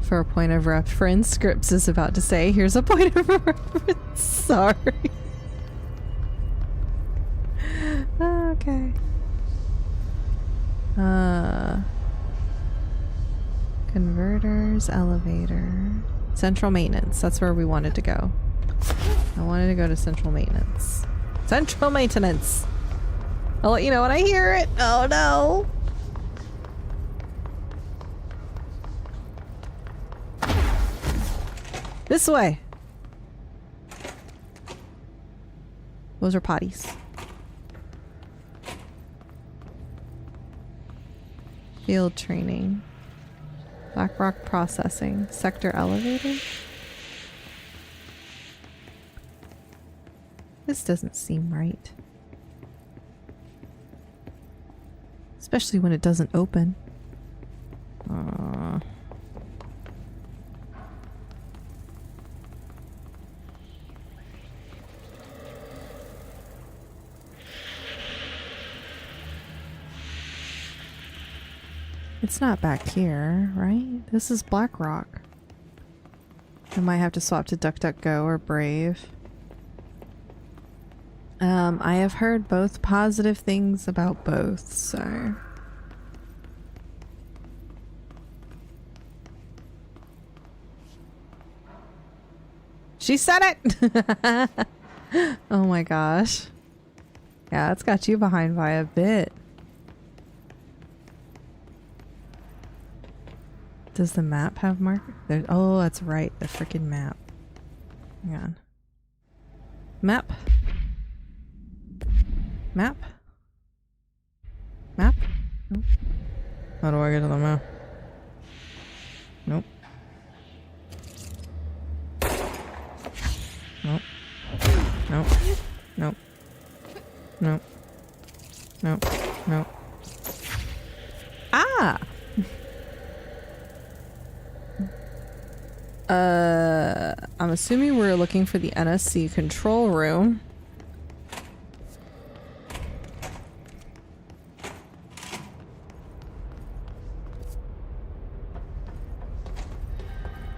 For a point of reference, Scripps is about to say, here's a point of reference. Sorry. Okay. Converters, elevator. Central maintenance. That's where we wanted to go. I wanted to go to central maintenance. Central maintenance! I'll let you know when I hear it. Oh no! This way! Those are potties. Field training. Blackrock processing. Sector elevator? This doesn't seem right. Especially when it doesn't open. It's not back here, right? This is Blackrock. I might have to swap to DuckDuckGo or Brave. I have heard both positive things about both, so... She said it! Oh my gosh. Yeah, it's got you behind by a bit. Does the map have markers? Oh, that's right. The freaking map. Hang on. Map. Map? Map? Nope. How do I get to the map? Nope. Nope. Nope. Nope. Nope. Nope. Nope. Ah! I'm assuming we're looking for the NSC control room.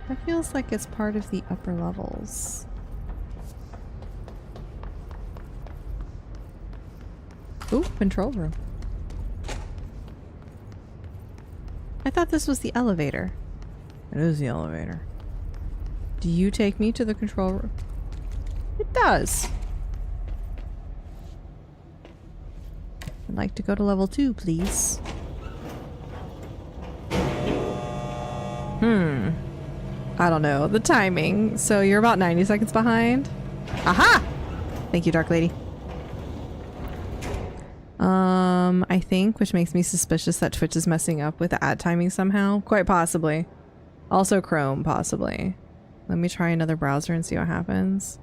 That feels like it's part of the upper levels. Ooh, control room. I thought this was the elevator. It is the elevator. Do you take me to the control room? It does. I'd like to go to level 2, please. I don't know. The timing. So you're about 90 seconds behind. Aha! Thank you, Dark Lady. I think, which makes me suspicious that Twitch is messing up with the ad timing somehow. Quite possibly. Also Chrome, possibly. Let me try another browser and see what happens.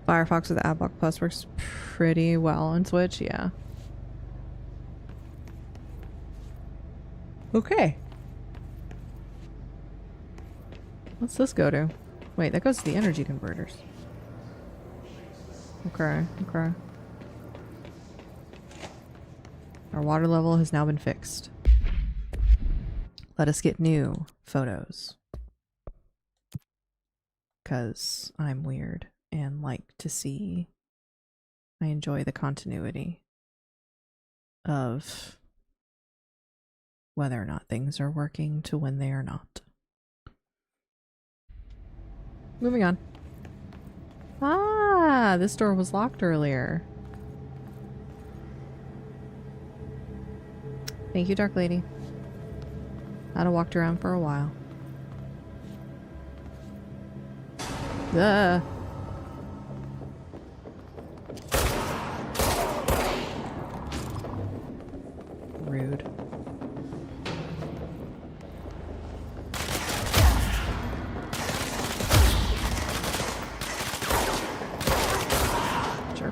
Firefox with Adblock Plus works pretty well on Twitch, yeah. Okay. What's this go to? Wait, that goes to the energy converters. Okay, okay. Our water level has now been fixed. Let us get new photos. Because I'm weird and like to see. I enjoy the continuity of whether or not things are working to when they are not. Moving on. Ah, this door was locked earlier. Thank you, Dark Lady. I'd have walked around for a while. Duh. Rude. Sure.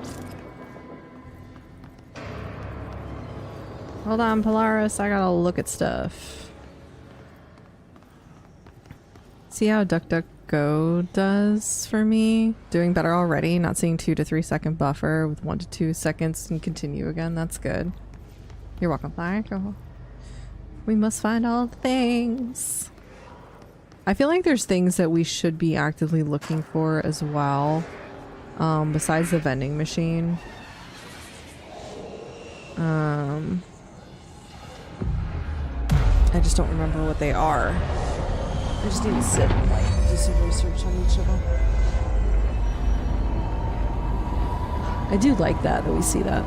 Hold on, Polaris. I gotta look at stuff. See how DuckDuckGo does for me? Doing better already. Not seeing 2 to 3 second buffer with 1 to 2 seconds and continue again. That's good. You're welcome. Thank you. We must find all the things. I feel like there's things that we should be actively looking for as well. Besides the vending machine. I just don't remember what they are. I just need to sit and like do some research on each of them. I do like that we see that.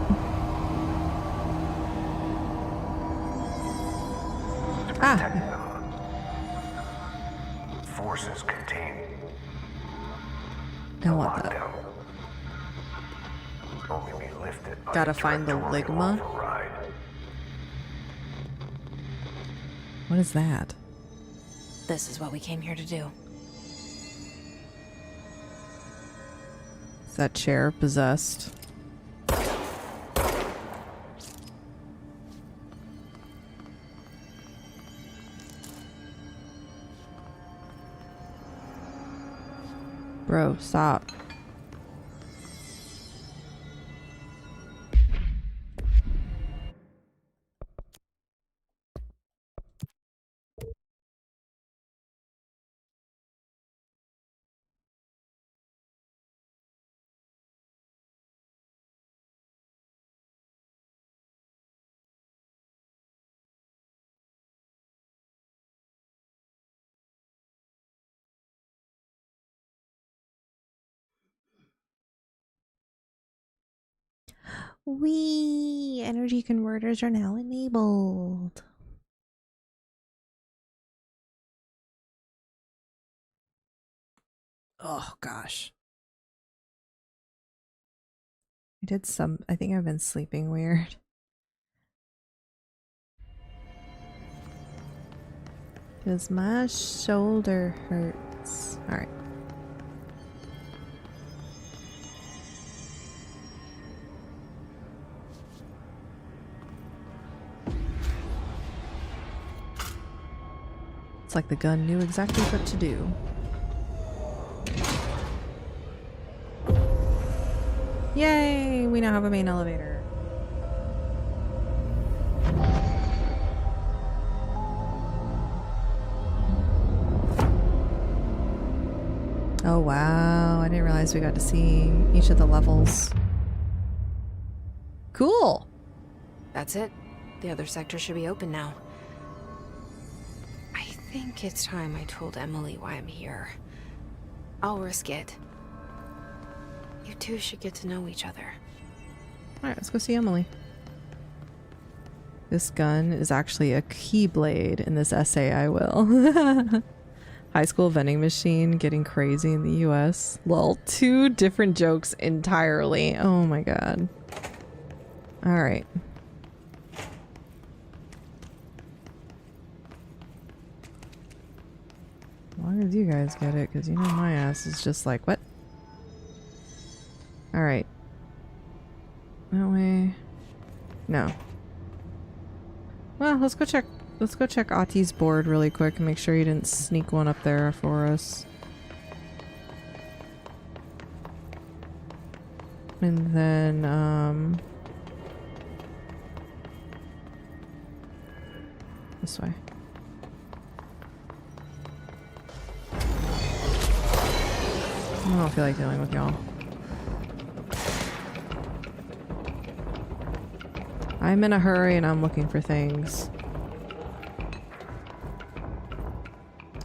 Forces contained. I want that. Only be lifted by Gotta find the Ligma. What is that? This is what we came here to do. Is that chair possessed? Bro, stop. Wee! Energy converters are now enabled. Oh gosh. I think I've been sleeping weird. Because my shoulder hurts. Alright. It's like the gun knew exactly what to do. Yay! We now have a main elevator. Oh wow, I didn't realize we got to see each of the levels. Cool! That's it. The other sector should be open now. I think it's time I told Emily why I'm here. I'll risk it. You two should get to know each other. Alright, let's go see Emily. This gun is actually a keyblade in this essay, I will. High school vending machine getting crazy in the US. Lol, 2 different jokes entirely. Oh my god. Alright. As long as you guys get it, because you know my ass is just like, what? Alright. That way. No. Well, let's go check Ati's board really quick and make sure he didn't sneak one up there for us. And then, This way. I don't feel like dealing with y'all. I'm in a hurry and I'm looking for things.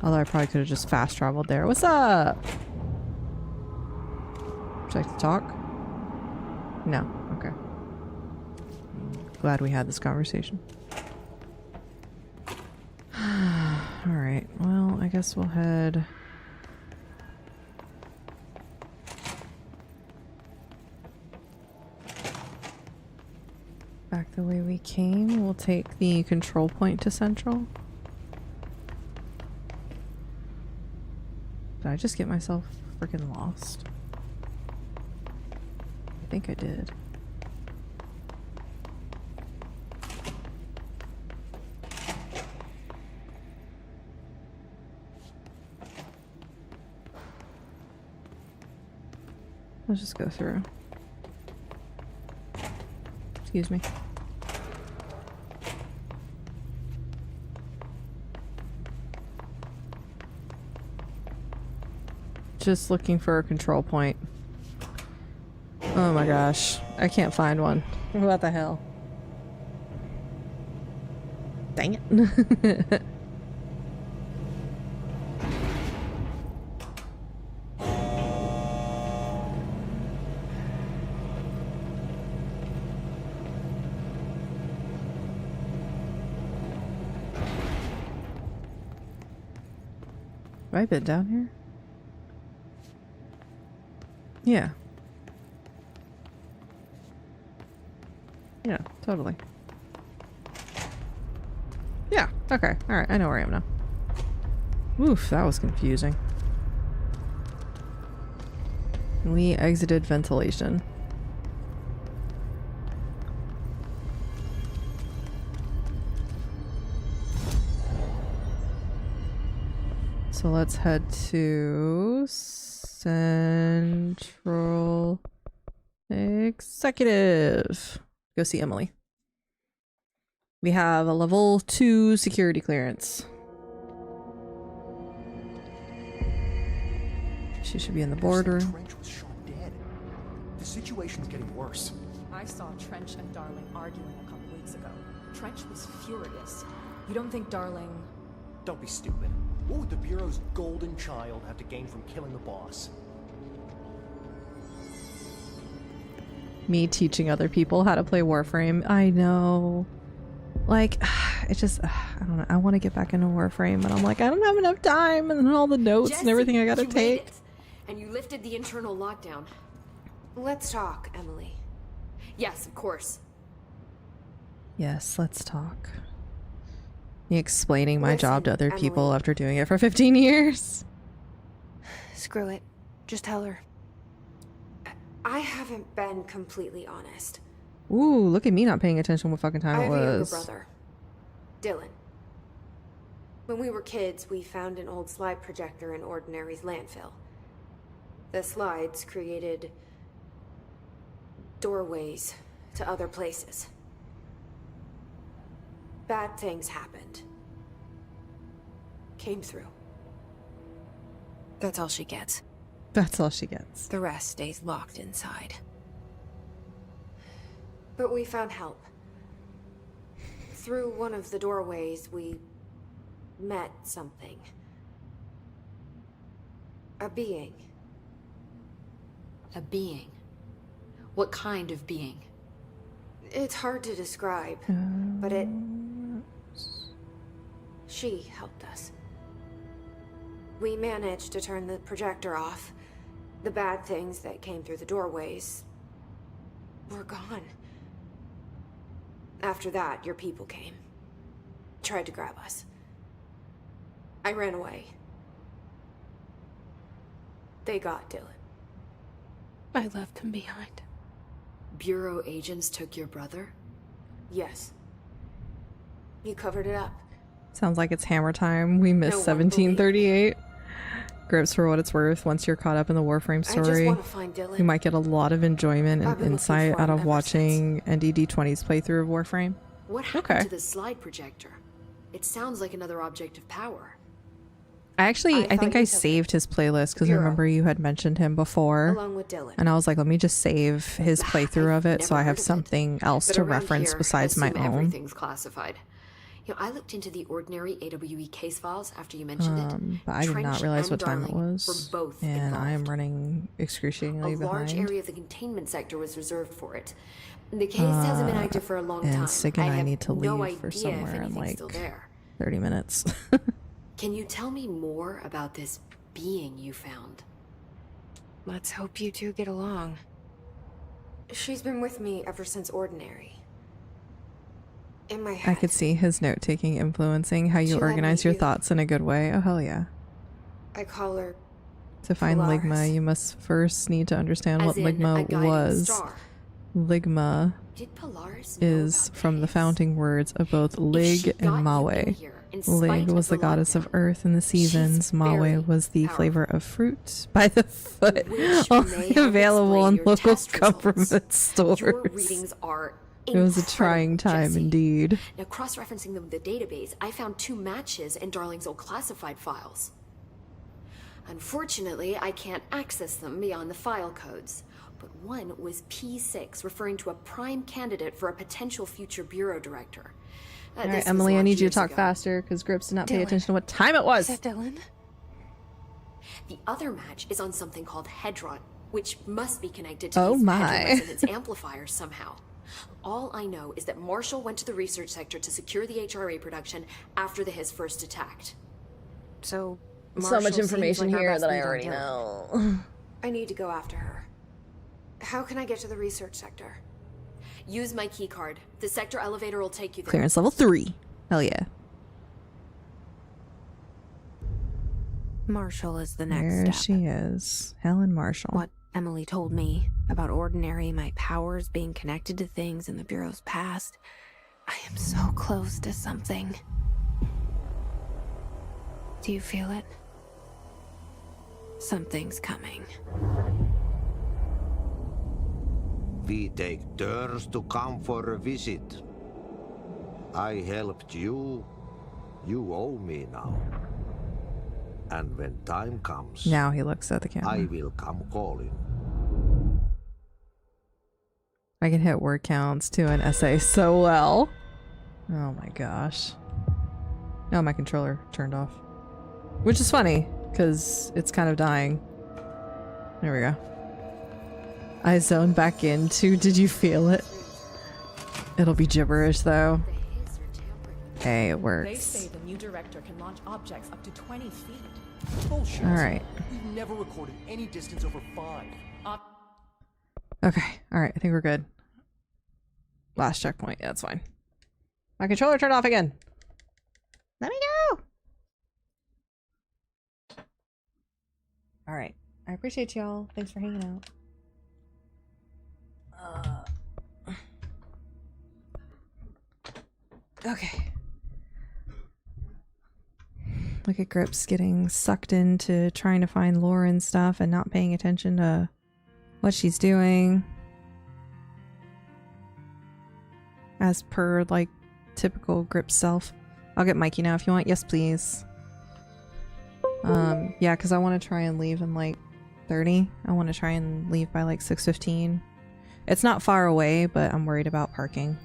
Although I probably could have just fast traveled there. What's up? Would you like to talk? No. Okay. Glad we had this conversation. Alright, well, I guess we'll head... back the way we came. We'll take the control point to Central. Did I just get myself freaking lost? I think I did. Let's just go through. Excuse me. Just looking for a control point. Oh my gosh. I can't find one. What the hell? Dang it. Have I been down here? Yeah. Yeah, totally. Yeah, okay. Alright, I know where I am now. Oof, that was confusing. We exited ventilation. So let's head to Central Executive. Go see Emily. We have a level 2 security clearance. She should be in the boardroom. Trench was shot dead. The situation's getting worse. I saw Trench and Darling arguing a couple weeks ago. Trench was furious. You don't think Darling... Don't be stupid. What would the Bureau's golden child have to gain from killing the boss? Me teaching other people how to play Warframe. I know. Like, it just, I don't know. I want to get back into Warframe, but I'm like, I don't have enough time, and then all the notes Jesse, and everything I gotta you made take. it. And you lifted the internal lockdown. Let's talk, Emily. Yes, of course. Yes, let's talk. Me explaining my Listen, job to other people Emily. after doing it for 15 years. Screw it. Just tell her. I haven't been completely honest. Ooh, look at me not paying attention what fucking time I it have a younger was. brother, Dylan. When we were kids, we found an old slide projector in Ordinary's landfill. The slides created doorways to other places. Bad things happened. Came through. That's all she gets. That's all she gets. The rest stays locked inside. But we found help. Through one of the doorways, we met something. A being. A being. What kind of being? It's hard to describe, but she helped us. We managed to turn the projector off. The bad things that came through the doorways were gone. After that, your people came. Tried to grab us. I ran away. They got Dylan. I left him behind. Bureau agents took your brother? Yes. You covered it up. Sounds like it's hammer time. We missed No one believed 1738. Grips for what it's worth. Once you're caught up in the Warframe I just story, want to find Dylan. you might get a lot of enjoyment I've and been looking insight for out him of ever watching NDD20's playthrough of Warframe. What happened Okay. to the slide projector? It sounds like another object of power. I think I saved his playlist because I remember you had mentioned him before. Along with Dylan. And I was like, let me just save his playthrough of it so I have something else to reference besides my own. Everything's classified. You know, I looked into the ordinary AWE case files after you mentioned it. But I did not realize what time it was. Were both and involved. I am running excruciatingly behind. A large area of the containment sector was reserved for it. The case hasn't been active for a long time. And Sig and I need to no leave for somewhere in like 30 minutes. Can you tell me more about this being you found? Let's hope you two get along. She's been with me ever since Ordinary. In my I head. could see his note-taking influencing how you organize your thoughts in a good way. Oh, hell yeah. I call her To find Polaris. Ligma, you must first need to understand what As in a Ligma guiding was. star. Ligma Did Polaris know is about from the founding words of both Lig and Mawe. Lig was the goddess of earth and the seasons. Mawe was the flavor of fruit by the foot, only available on local government stores. Your readings are It was a trying time Jesse. indeed. Now, cross-referencing them with the database, I found 2 matches in Darling's old classified files. Unfortunately, I can't access them beyond the file codes. But one was P6, referring to a prime candidate for a potential future bureau director. All right, Emily, I need you to talk faster because Grips did not pay attention to what time it was. Is that Dylan? The other match is on something called Hedron, which must be connected to Oh these my. Hedron resonance amplifiers somehow. All I know is that Marshall went to the research sector to secure the HRA production after the Hiss first attacked. So So much information here that I already know. I need to go after her. How can I get to the research sector? Use my key card. The sector elevator will take you there. Clearance level 3. Hell yeah. Marshall is the next There step. she is. Helen Marshall. What Emily told me about Ordinary, my powers being connected to things in the Bureau's past. I am so close to something. Do you feel it? Something's coming. We take turns to come for a visit. I helped you. You owe me now. And when time comes, Now he looks at the camera. I will come calling. I can hit word counts to an essay so well. Oh my gosh. Oh, my controller turned off. Which is funny, because it's kind of dying. There we go. I zoned back into, did you feel it? It'll be gibberish though. Hey, it They works. say the new director can launch objects up to 20 feet. Bullshit. Alright. We've never recorded any distance over 5. Okay, alright, I think we're good. Last checkpoint, yeah, that's fine. My controller turned off again. Let me go! Alright, I appreciate y'all. Thanks for hanging out. Okay. Look at Grips getting sucked into trying to find lore and stuff and not paying attention to what she's doing. As per, like, typical Grips self. I'll get Mikey now if you want. Yes, please. Yeah, because I want to try and leave in, like, 30. I want to try and leave by, like, 6:15. It's not far away, but I'm worried about parking.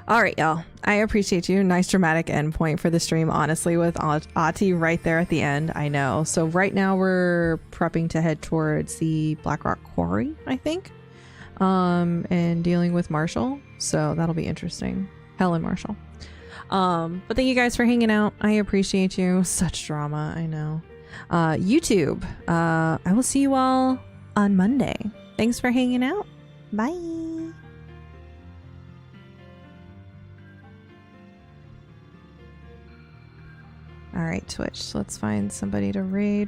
Alright, y'all. I appreciate you. Nice dramatic endpoint for the stream, honestly, with Ati right there at the end. I know. So right now we're prepping to head towards the Blackrock Quarry, I think. And dealing with Marshall. So that'll be interesting. Helen Marshall. But thank you guys for hanging out. I appreciate you. Such drama, I know. YouTube. I will see you all on Monday. Thanks for hanging out. Bye. Alright, Twitch. Let's find somebody to raid